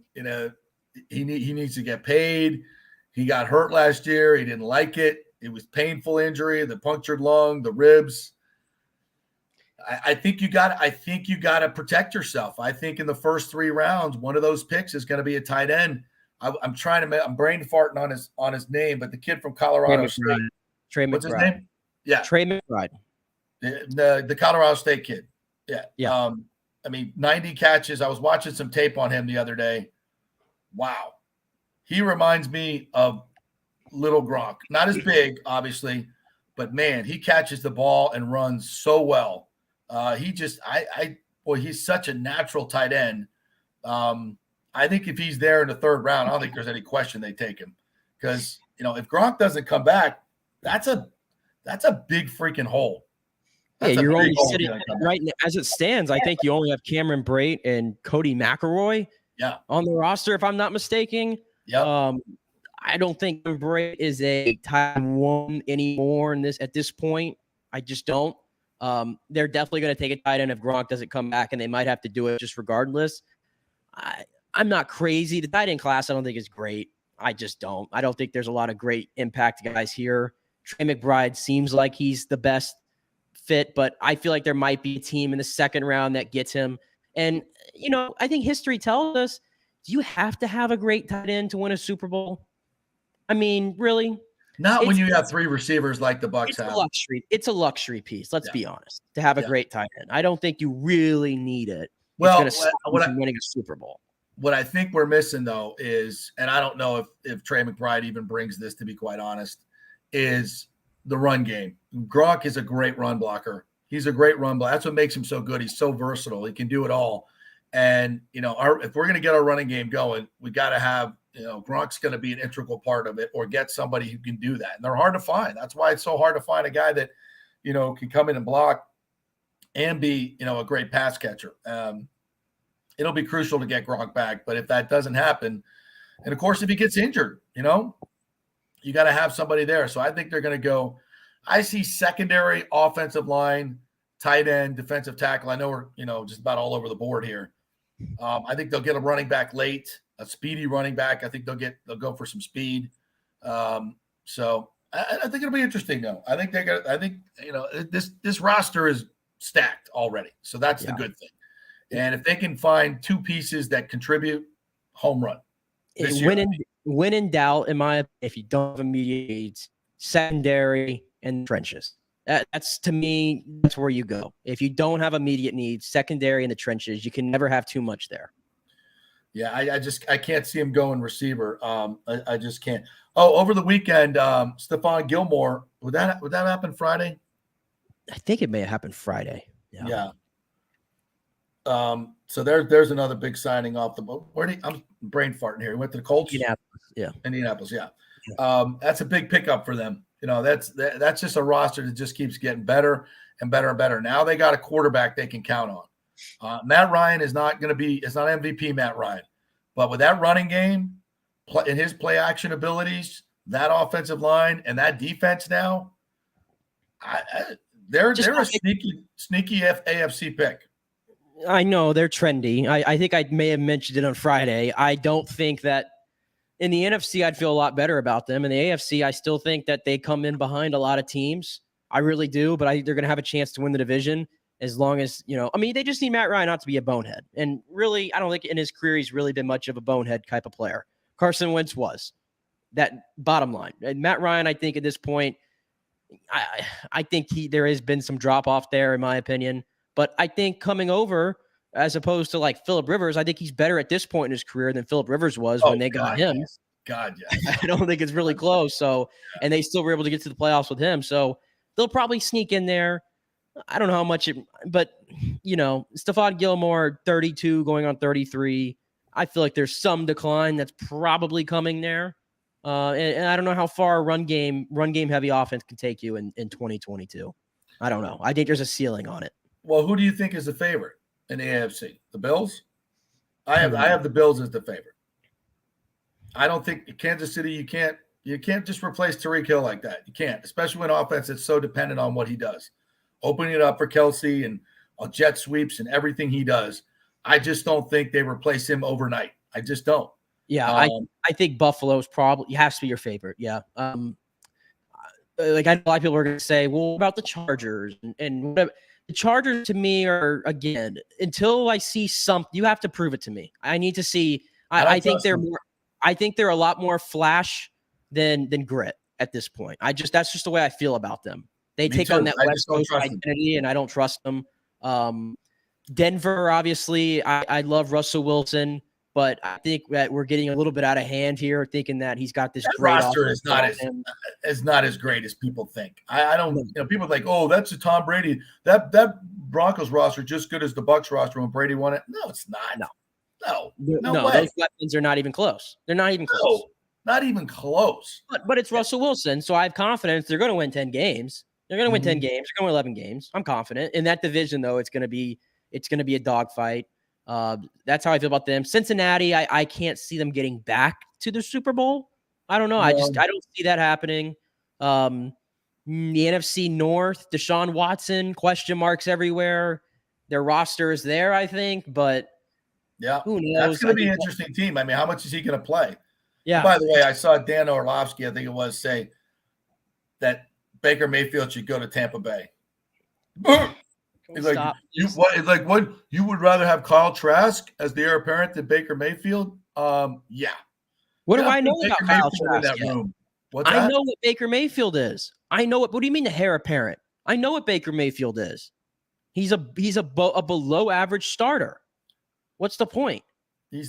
S5: he needs to get paid. He got hurt last year. He didn't like it. It was painful injury, the punctured lung, the ribs. I think you got to protect yourself. I think in the first 3 rounds, one of those picks is going to be a tight end. I'm brain farting on his name, but the kid from Colorado State.
S3: Trey McBride.
S5: What's his name? Yeah.
S3: Trey McBride.
S5: The Colorado State kid. Yeah.
S3: Yeah.
S5: 90 catches. I was watching some tape on him the other day. Wow. He reminds me of little Gronk. Not as big, obviously, but man, he catches the ball and runs so well. He's such a natural tight end. I think if he's there in the 3rd round, I don't think there's any question they take him. Because, if Gronk doesn't come back, that's a big freaking hole. That's
S3: you're only sitting right now, as it stands. I think you only have Cameron Brate and Cody McElroy on the roster, if I'm not mistaken.
S5: Yeah.
S3: I don't think Brate is a tight 1 anymore at this point. I just don't. They're definitely going to take a tight end if Gronk doesn't come back, and they might have to do it just regardless. I'm not crazy. The tight end class I don't think is great. I just don't. I don't think there's a lot of great impact guys here. Trey McBride seems like he's the best fit, but I feel like there might be a team in the 2nd round that gets him. And, I think history tells us, do you have to have a great tight end to win a Super Bowl? I mean, really?
S5: Not when you have 3 receivers like the Bucs have.
S3: It's a luxury piece, let's be honest, to have a great tight end. I don't think you really need it.
S5: Well,
S3: it's going to stop you from winning a Super Bowl.
S5: What I think we're missing, though, is, and I don't know if Trey McBride even brings this, to be quite honest, is the run game. Gronk is a great run blocker. He's a great run blocker. That's what makes him so good. He's so versatile. He can do it all. And, if we're going to get our running game going, we got to have, Gronk's going to be an integral part of it, or get somebody who can do that. And they're hard to find. That's why it's so hard to find a guy that, can come in and block and be, a great pass catcher. It'll be crucial to get Gronk back. But if that doesn't happen, and of course, if he gets injured, you got to have somebody there. So I think they're going to go. I see secondary, offensive line, tight end, defensive tackle. I know we're, just about all over the board here. I think they'll get a running back late, a speedy running back. I think they'll go for some speed. So I think it'll be interesting, though. I think this roster is stacked already. So that's the good thing. And if they can find 2 pieces that contribute, home run.
S3: When in doubt, if you don't have immediate needs, secondary and trenches. That's, to me, that's where you go. If you don't have immediate needs, secondary in the trenches, you can never have too much there.
S5: Yeah, I can't see him going receiver. I just can't. Oh, over the weekend, Stephon Gilmore, would that happen Friday?
S3: I think it may have happened Friday.
S5: Yeah. So there's another big signing off the boat. I'm brain farting here. He went to the Colts. Indianapolis. Yeah. That's a big pickup for them. That's just a roster that just keeps getting better and better and better. Now they got a quarterback they can count on. Matt Ryan it's not MVP Matt Ryan, but with that running game and his play action abilities, that offensive line and that defense now, they're a sneaky AFC pick.
S3: I know they're trendy. I think I may have mentioned it on Friday. I don't think that in the NFC, I'd feel a lot better about them. In the AFC, I still think that they come in behind a lot of teams. I really do, but they're going to have a chance to win the division as long as, they just need Matt Ryan not to be a bonehead. And really, I don't think in his career he's really been much of a bonehead type of player. Carson Wentz was. That bottom line. And Matt Ryan, I think at this point, I think there has been some drop off there, in my opinion. But I think coming over, as opposed to like Phillip Rivers, I think he's better at this point in his career than Phillip Rivers was when they got him.
S5: Yes. God, yes.
S3: I don't think it's really close. So, and they still were able to get to the playoffs with him. So they'll probably sneak in there. I don't know how much but Stephon Gilmore, 32 going on 33. I feel like there's some decline that's probably coming there. And I don't know how far a run game heavy offense can take you in 2022. I don't know. I think there's a ceiling on it.
S5: Well, who do you think is the favorite in the AFC? The Bills? I have the Bills as the favorite. I don't think Kansas City, you can't just replace Tyreek Hill like that. You can't, especially when offense is so dependent on what he does. Opening it up for Kelsey and jet sweeps and everything he does. I just don't think they replace him overnight. I just don't.
S3: Yeah, I think Buffalo's probably has to be your favorite. Yeah. Like a lot of people are going to say, well, what about the Chargers? And whatever. The Chargers to me are, again, until I see something, you have to prove it to me. I need to see. I think they're more. I think they're a lot more flash than grit at this point. That's just the way I feel about them. They take on that West Coast identity, and I don't trust them. Denver, obviously, I love Russell Wilson, but I think that we're getting a little bit out of hand here, thinking that he's got this great
S5: roster is not as great as people think. I don't. People are like, oh, that's a Tom Brady. That Broncos roster just good as the Bucs roster when Brady won it. No, it's not. No way.
S3: Those weapons are not even close. They're not even close.
S5: No, not even close.
S3: But it's Russell Wilson, so I have confidence they're going to win 10 games. They're going to win 10 games. They're going to win 11 games. I'm confident. In that division, though, it's going to be a dogfight. That's how I feel about them. Cincinnati, I can't see them getting back to the Super Bowl. I don't know. I don't see that happening. The NFC North, Deshaun Watson, question marks everywhere. Their roster is there, I think, but
S5: yeah,
S3: who knows?
S5: That's going to be an interesting team. I mean, how much is he going to play?
S3: Yeah.
S5: By the way, I saw Dan Orlovsky, I think it was, say that Baker Mayfield should go to Tampa Bay. He's like, what? You would rather have Kyle Trask as the heir apparent than Baker Mayfield? Yeah.
S3: What do I know about Kyle Trask? I know what Baker Mayfield is. I know it. What do you mean the heir apparent? I know what Baker Mayfield is. He's a below average starter. What's the point?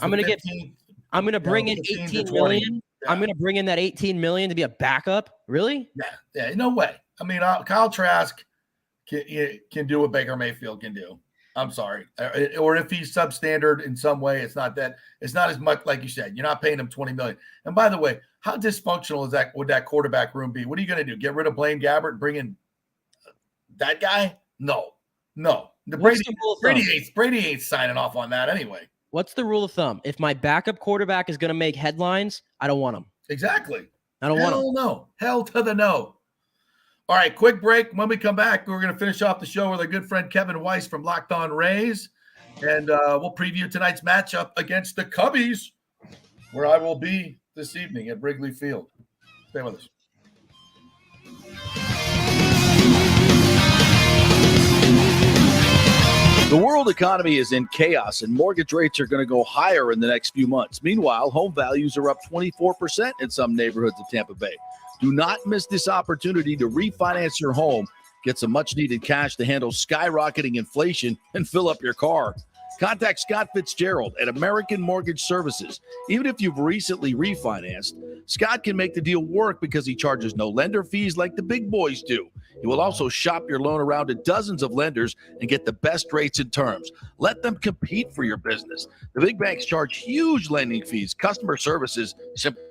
S3: I'm going to bring in 18 million. Yeah. I'm going to bring in that 18 million to be a backup. Really?
S5: Yeah. No way. I mean, Kyle Trask can do what Baker Mayfield can do. I'm sorry. Or if he's substandard in some way, it's not as much, like you said. You're not paying him $20 million. And by the way, how dysfunctional would that quarterback room be? What are you going to do? Get rid of Blaine Gabbert and bring in that guy? No. Brady ain't signing off on that anyway.
S3: What's the rule of thumb? If my backup quarterback is going to make headlines, I don't want him.
S5: Exactly.
S3: I don't want him.
S5: No. Hell to the no. All right, quick break. When we come back, we're going to finish off the show with our good friend Kevin Weiss from Locked On Rays. And we'll preview tonight's matchup against the Cubbies, where I will be this evening at Wrigley Field. Stay with us.
S7: The world economy is in chaos, and mortgage rates are going to go higher in the next few months. Meanwhile, home values are up 24% in some neighborhoods of Tampa Bay. Do not miss this opportunity to refinance your home, get some much-needed cash to handle skyrocketing inflation, and fill up your car. Contact Scott Fitzgerald at American Mortgage Services. Even if you've recently refinanced, Scott can make the deal work because he charges no lender fees like the big boys do. He will also shop your loan around to dozens of lenders and get the best rates and terms. Let them compete for your business. The big banks charge huge lending fees. Customer service is simple.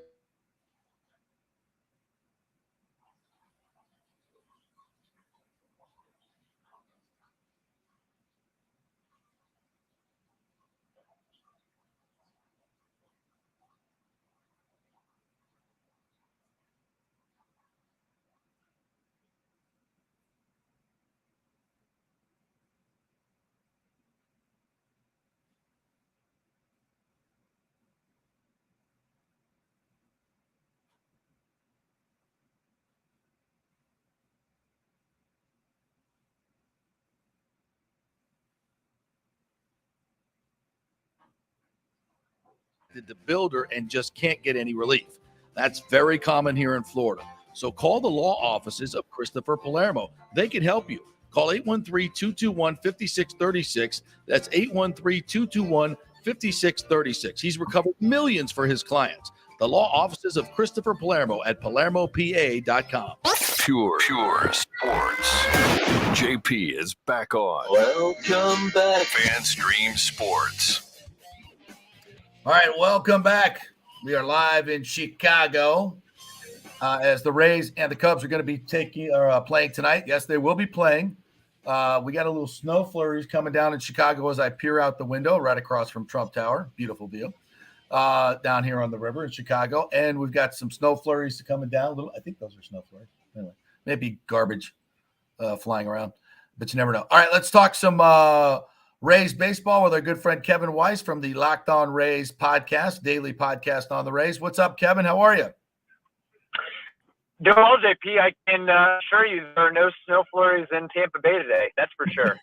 S7: the builder and just can't get any relief. That's very common here in Florida. So call the law offices of Christopher Palermo. They can help you. Call 813-221-5636. That's 813-221-5636. He's recovered millions for his clients. The law offices of Christopher Palermo at PalermoPA.com.
S1: Pure sports. JP is back on.
S5: Welcome back.
S1: FanStream Sports.
S5: All right, welcome back. We are live in Chicago as the Rays and the Cubs are going to be playing tonight. Yes, they will be playing. We got a little snow flurries coming down in Chicago as I peer out the window right across from Trump Tower. Beautiful view down here on the river in Chicago. And we've got some snow flurries coming down. I think those are snow flurries. Anyway, maybe garbage flying around, but you never know. All right, let's talk some Rays baseball with our good friend Kevin Weiss from the Locked On Rays podcast, daily podcast on the Rays. What's up, Kevin? How are you?
S4: Doing well, JP. I can assure you there are no snow flurries in Tampa Bay today. That's for sure.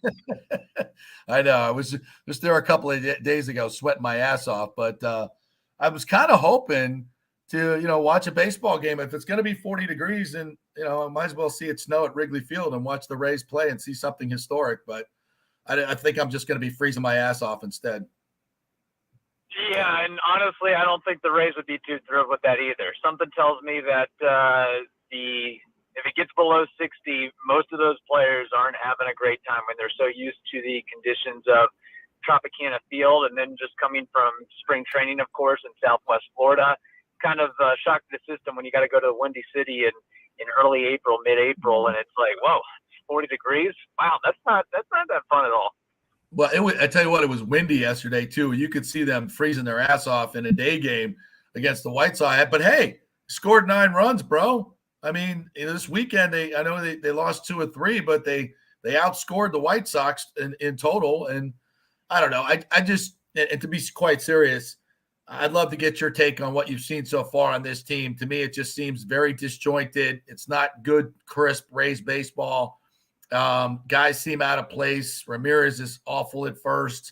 S5: I know. I was just there a couple of days ago, sweating my ass off, but I was kind of hoping to, watch a baseball game. If it's going to be 40 degrees, and I might as well see it snow at Wrigley Field and watch the Rays play and see something historic. But I think I'm just going to be freezing my ass off instead.
S4: Yeah, and honestly, I don't think the Rays would be too thrilled with that either. Something tells me that if it gets below 60, most of those players aren't having a great time when they're so used to the conditions of Tropicana Field, and then just coming from spring training, of course, in Southwest Florida. Kind of shocked the system when you got to go to the Windy City in early April, mid-April, and it's like, whoa, 40 degrees? Wow, that's not that fun at all.
S5: Well, I tell you what, it was windy yesterday too. You could see them freezing their ass off in a day game against the White Sox. But hey, scored 9 runs, bro. I mean, this weekend I know they lost 2 or 3, but they outscored the White Sox in total. And I don't know. I just, and to be quite serious, I'd love to get your take on what you've seen so far on this team. To me, it just seems very disjointed. It's not good, crisp Rays baseball. Guys seem out of place. Ramirez is awful at first.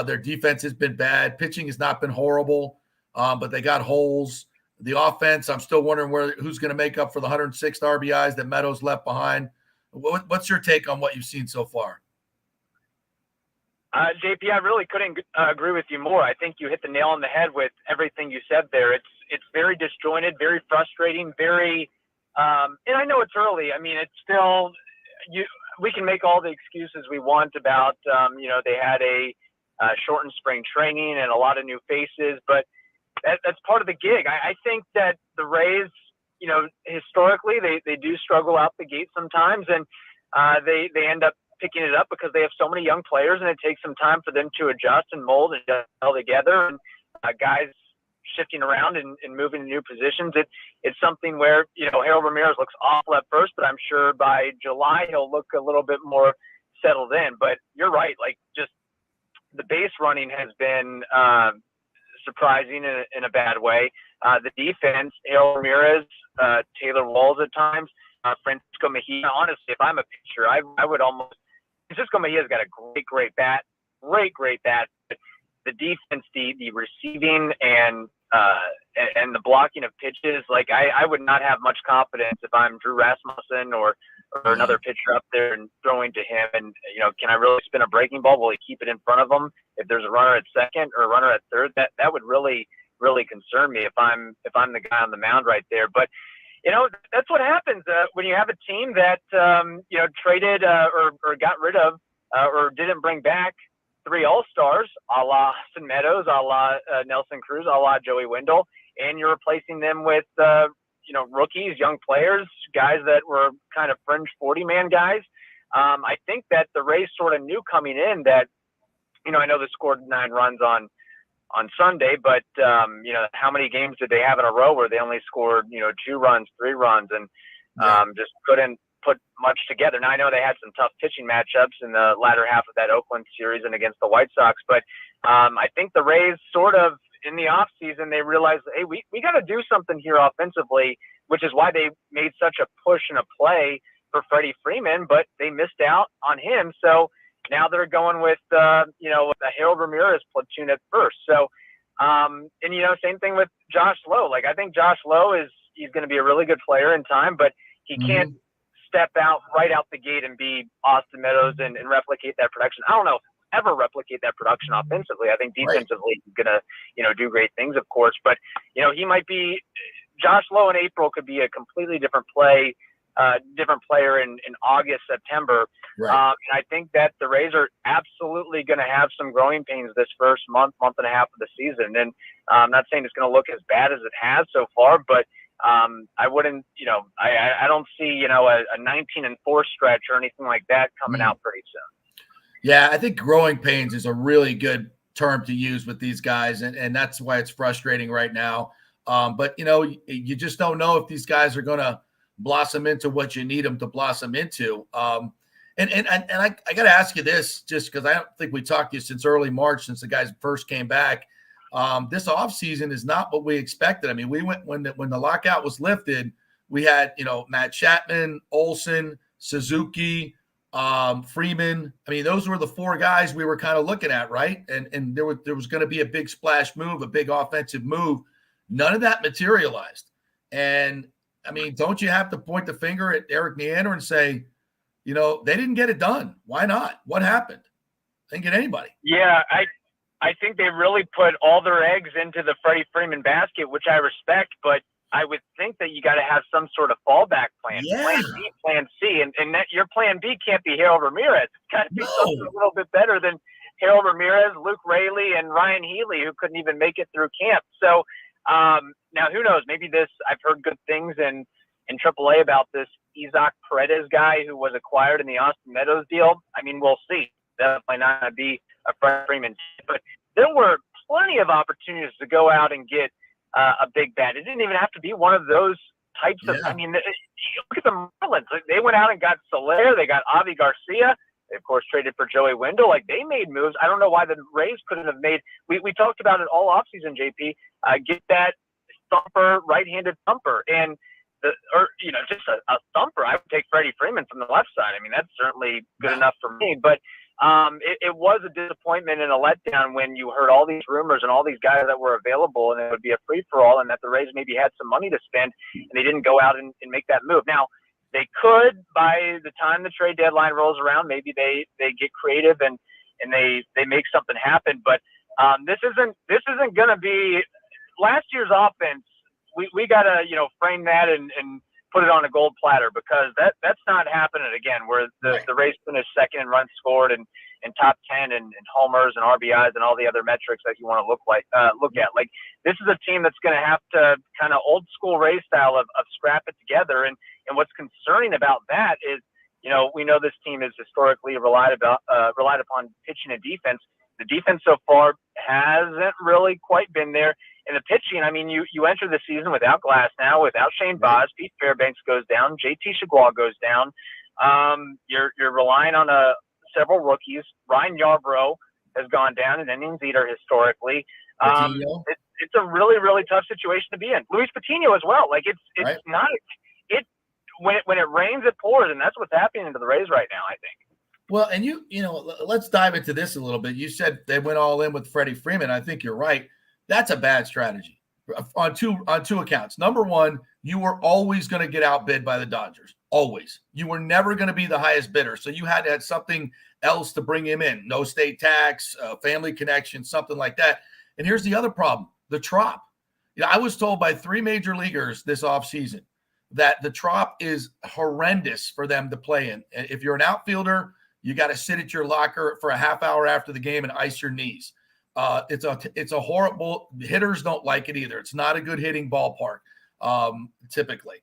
S5: Their defense has been bad. Pitching has not been horrible, but they got holes. The offense, I'm still wondering who's going to make up for the 106 RBIs that Meadows left behind. What's your take on what you've seen so far?
S4: JP, I really couldn't agree with you more. I think you hit the nail on the head with everything you said there. It's very disjointed, very frustrating, very and I know it's early. I mean, it's still we can make all the excuses we want about they had a shortened spring training and a lot of new faces, but that's part of the gig. I think that the Rays, historically they do struggle out the gate sometimes, and they end up picking it up because they have so many young players, and it takes some time for them to adjust and mold and gel together. And guys shifting around and moving to new positions, it's something where Hagel Ramirez looks awful at first, but I'm sure by July he'll look a little bit more settled in. But you're right, like just the base running has been surprising in a bad way. The defense, Hagel Ramirez, Taylor Walls at times, Francisco Mejia. Honestly, if I'm a pitcher, I would almost. Francisco Mejia's got a great bat. But the defense, the receiving and the blocking of pitches, like I would not have much confidence if I'm Drew Rasmussen or another pitcher up there and throwing to him. And can I really spin a breaking ball? Will he keep it in front of him? If there's a runner at second or a runner at third, that would really concern me if I'm the guy on the mound right there. But that's what happens when you have a team that traded or got rid of or didn't bring back 3 All-Stars, a la Austin Meadows, a la Nelson Cruz, a la Joey Wendell, and you're replacing them with rookies, young players, guys that were kind of fringe 40-man guys. I think that the Rays sort of knew coming in that I know they scored 9 runs on Sunday, but how many games did they have in a row where they only scored 2 runs, 3 runs, and just couldn't put much together? Now I know they had some tough pitching matchups in the latter half of that Oakland series and against the White Sox, but I think the Rays sort of in the off season they realized, hey, we got to do something here offensively, which is why they made such a push and a play for Freddie Freeman, but they missed out on him. So now they're going with a Hagel Ramirez platoon at first. So And, same thing with Josh Lowe. Like, I think Josh Lowe he's going to be a really good player in time, but he can't step out right out the gate and be Austin Meadows and replicate that production. I don't know if he'll ever replicate that production offensively. I think defensively he's going to, do great things, of course. But, he might be – Josh Lowe in April could be a completely different player in August, September.
S5: Right.
S4: And I think that the Rays are absolutely going to have some growing pains this first month and a half of the season. And I'm not saying it's going to look as bad as it has so far, but I wouldn't, I don't see, a 19-4 stretch or anything like that coming out pretty soon.
S5: Yeah, I think growing pains is a really good term to use with these guys, and that's why it's frustrating right now. But, you just don't know if these guys are going to blossom into what you need them to blossom into. And I got to ask you this, just because I don't think we talked to you since early March, since the guys first came back. This offseason is not what we expected. I mean, we went when the lockout was lifted, we had, Matt Chapman, Olsen, Suzuki, Freeman. I mean, those were the four guys we were kind of looking at, right? And there was going to be a big splash move, a big offensive move. None of that materialized. And I mean, don't you have to point the finger at Eric Neander and say, they didn't get it done. Why not? What happened? They didn't get anybody.
S4: Yeah, I think they really put all their eggs into the Freddie Freeman basket, which I respect, but I would think that you got to have some sort of fallback plan, plan B, plan C, and that your plan B can't be Harold Ramirez. It's got to be something a little bit better than Harold Ramirez, Luke Raley, and Ryan Healy, who couldn't even make it through camp. So now who knows? Maybe I've heard good things in AAA about this Isaac Paredes guy who was acquired in the Austin Meadows deal. I mean, we'll see. That might not be a Freddie Freeman, but there were plenty of opportunities to go out and get a big bat. It didn't even have to be one of those types of. I mean, look at the Marlins. They went out and got Soler. They got Avi Garcia. They, of course, traded for Joey Wendell. Like, they made moves. I don't know why the Rays couldn't have made. We talked about it all offseason, JP. Get that thumper, right-handed thumper, and just a thumper. I would take Freddie Freeman from the left side. I mean, that's certainly good enough for me. But it was a disappointment and a letdown when you heard all these rumors and all these guys that were available, and it would be a free-for-all, and that the Rays maybe had some money to spend, and they didn't go out and make that move. Now, they could, by the time the trade deadline rolls around, maybe they get creative and they make something happen. But this isn't going to be last year's offense. We got to frame that and put it on a gold platter, because that's not happening again, where the Rays finished second in runs scored and top 10 and homers and RBIs and all the other metrics that you want to look at. Like, this is a team that's going to have to kind of old school Rays style of scrap it together. And what's concerning about that is, we know this team is historically relied upon pitching and defense. The defense so far hasn't really quite been there. In the pitching, I mean, you enter the season without Glass now, without Shane Baz, Pete Fairbanks goes down, JT Chagua goes down. You're relying on several rookies. Ryan Yarbrough has gone down, an innings eater historically. It's a really, really tough situation to be in. Luis Patino as well. Like, it's not when it rains, it pours, and that's what's happening to the Rays right now, I think.
S5: Well, and let's dive into this a little bit. You said they went all in with Freddie Freeman. I think you're right. That's a bad strategy on two accounts. Number one, you were always going to get outbid by the Dodgers. Always. You were never going to be the highest bidder. So you had to have something else to bring him in. No state tax, family connection, something like that. And here's the other problem, the trop. I was told by 3 major leaguers this offseason that the trop is horrendous for them to play in. If you're an outfielder, you got to sit at your locker for a half hour after the game and ice your knees. It's a horrible. Hitters don't like it either. It's not a good hitting ballpark, typically.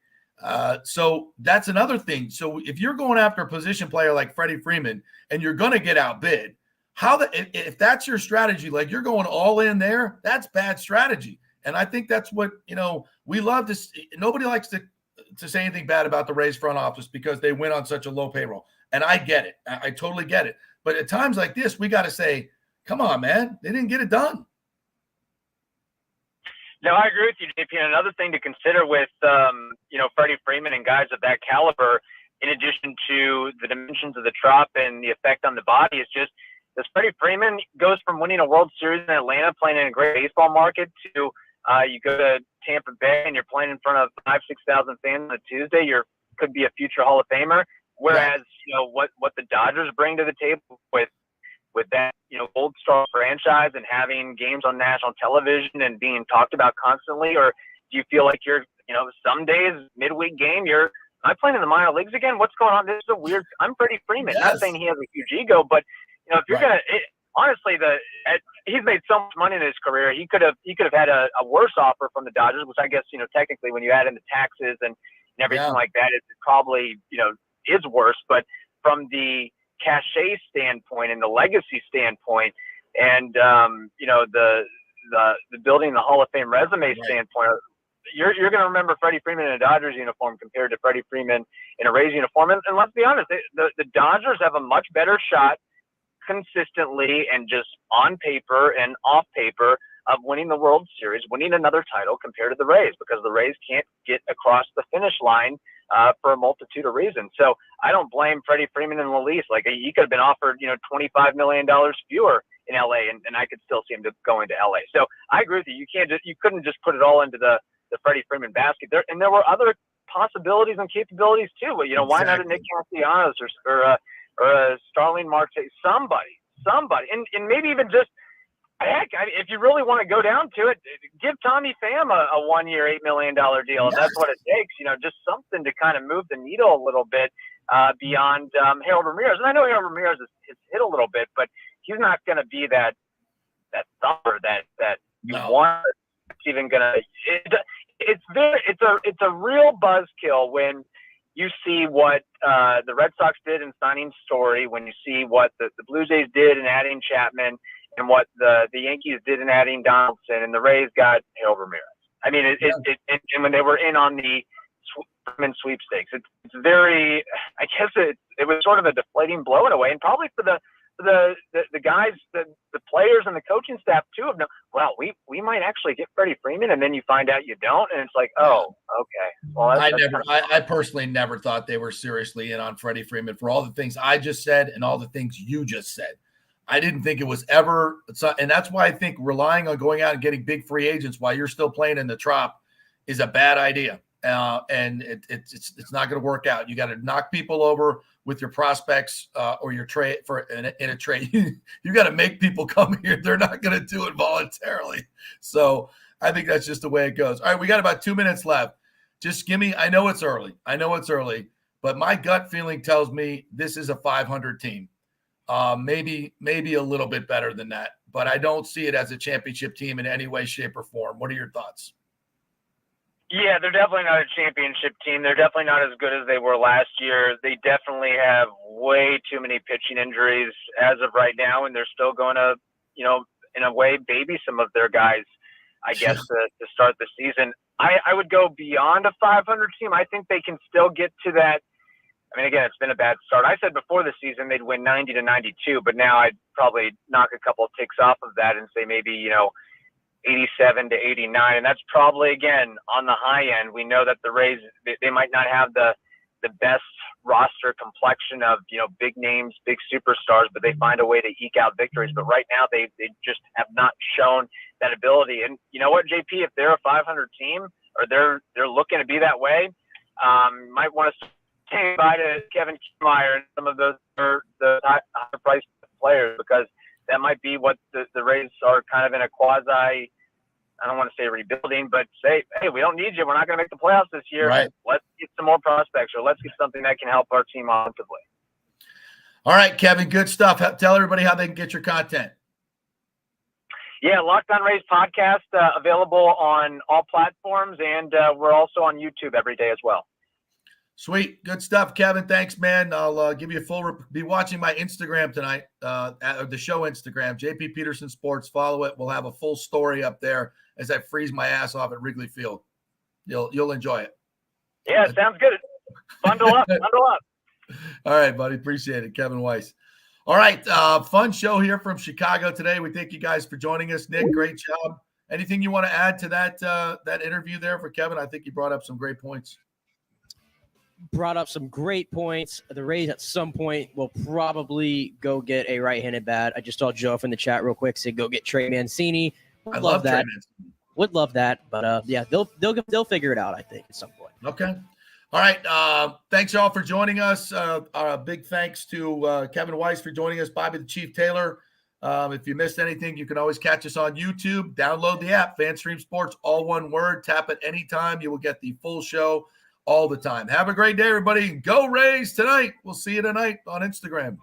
S5: So that's another thing. So if you're going after a position player like Freddie Freeman and you're going to get outbid, if that's your strategy, like you're going all in there, that's bad strategy. And I think that's what we love to see. Nobody likes to say anything bad about the Rays front office because they win on such a low payroll. And I get it. I totally get it. But at times like this, we got to say, come on, man. They didn't get it done.
S4: No, I agree with you, JP. And another thing to consider with, Freddie Freeman and guys of that caliber, in addition to the dimensions of the trop and the effect on the body, is just does Freddie Freeman goes from winning a World Series in Atlanta, playing in a great baseball market, to you go to Tampa Bay and you're playing in front of 5,000-6,000 fans on a Tuesday. You could be a future Hall of Famer. Whereas, what the Dodgers bring to the table with that, Gold Star franchise and having games on national television and being talked about constantly, or do you feel like you're, some days midweek game, am I playing in the minor leagues again? What's going on? This is a weird. I'm Freddie Freeman.
S5: Yes.
S4: Not saying he has a huge ego, but if you're honestly, he's made so much money in his career. He could have had a worse offer from the Dodgers, which I guess technically when you add in the taxes and everything like that, it probably is worse. But from the cachet standpoint and the legacy standpoint, and the building the Hall of Fame resume standpoint, you're going to remember Freddie Freeman in a Dodgers uniform compared to Freddie Freeman in a Rays uniform. And let's be honest, the Dodgers have a much better shot consistently and just on paper and off paper of winning the World Series, winning another title compared to the Rays, because the Rays can't get across the finish line for a multitude of reasons. So I don't blame Freddie Freeman in the least. Like, he could have been offered, $25 million fewer in LA, and I could still see him going to LA. So I agree with you. You couldn't just put it all into the Freddie Freeman basket. There were other possibilities and capabilities too. But why not a Nick Castellanos or a Starling Marte? Somebody, and maybe even just, heck, if you really want to go down to it, give Tommy Pham a 1-year, $8 million deal. If that's what it takes, just something to kind of move the needle a little bit beyond Harold Ramirez. And I know Harold Ramirez has hit a little bit, but he's not going to be that thumper that you want. It's even going to. It's a real buzzkill when you see what the Red Sox did in signing Story, when you see what the Blue Jays did in adding Chapman, and what the Yankees did in adding Donaldson, and the Rays got Harold Ramirez. I mean, and when they were in on the sweepstakes, it's very. I guess it was sort of a deflating blow in a way, and probably for the guys, the players and the coaching staff too have known, well, we might actually get Freddie Freeman, and then you find out you don't, and it's like, oh, okay. Well,
S5: I personally never thought they were seriously in on Freddie Freeman for all the things I just said and all the things you just said. I didn't think it was ever, and that's why I think relying on going out and getting big free agents while you're still playing in the Trop is a bad idea. And it's not going to work out. You got to knock people over with your prospects or your trade in a trade. You got to make people come here. They're not going to do it voluntarily. So I think that's just the way it goes. All right, we got about 2 minutes left. Just give me. I know it's early, but my gut feeling tells me this is a 500 team. Maybe a little bit better than that, but I don't see it as a championship team in any way, shape, or form. What are your thoughts?
S4: Yeah, they're definitely not a championship team. They're definitely not as good as they were last year. They definitely have way too many pitching injuries as of right now, and they're still going to, in a way, baby some of their guys, I guess, to start the season. I would go beyond a 500 team. I think they can still get to that. I mean, again, it's been a bad start. I said before the season they'd win 90 to 92, but now I'd probably knock a couple of ticks off of that and say maybe, 87 to 89. And that's probably, again, on the high end. We know that the Rays, they might not have the best roster complexion of, big names, big superstars, but they find a way to eke out victories. But right now they just have not shown that ability. And you know what, JP, if they're a 500 team or they're looking to be that way, might want to say bye to Kevin Kiermaier and some of those the higher priced players, because that might be what the Rays are kind of in a quasi, I don't want to say rebuilding, but say, hey, we don't need you. We're not going to make the playoffs this year.
S5: Right.
S4: Let's get some more prospects, or let's get something that can help our team offensively.
S5: All right, Kevin, good stuff. Tell everybody how they can get your content.
S4: Yeah, Locked On Rays podcast, available on all platforms, and we're also on YouTube every day as well.
S5: Sweet. Good stuff, Kevin. Thanks, man. I'll give you a full be watching my Instagram tonight, the show Instagram, JP Peterson Sports. Follow it. We'll have a full story up there as I freeze my ass off at Wrigley Field. You'll enjoy it.
S4: Yeah, sounds good. Bundle up.
S5: All right, buddy. Appreciate it. Kevin Weiss. All right. Fun show here from Chicago today. We thank you guys for joining us. Nick, great job. Anything you want to add to that interview there for Kevin? I think you brought up some great points.
S3: brought up some great points. The Rays at some point will probably go get a right-handed bat. I just saw Joe from the chat real quick say go get Trey Mancini.
S5: I love
S3: that.
S5: Trey Mancini.
S3: Would love that, but yeah, they'll figure it out, I think, at some point.
S5: Okay. All right. Thanks, y'all, for joining us. Big thanks to Kevin Weiss for joining us, Bobby the Chief Taylor. If you missed anything, you can always catch us on YouTube. Download the app, FanStream Sports, all one word. Tap it anytime. You will get the full show all the time. Have a great day, everybody. Go Rays tonight. We'll see you tonight on Instagram.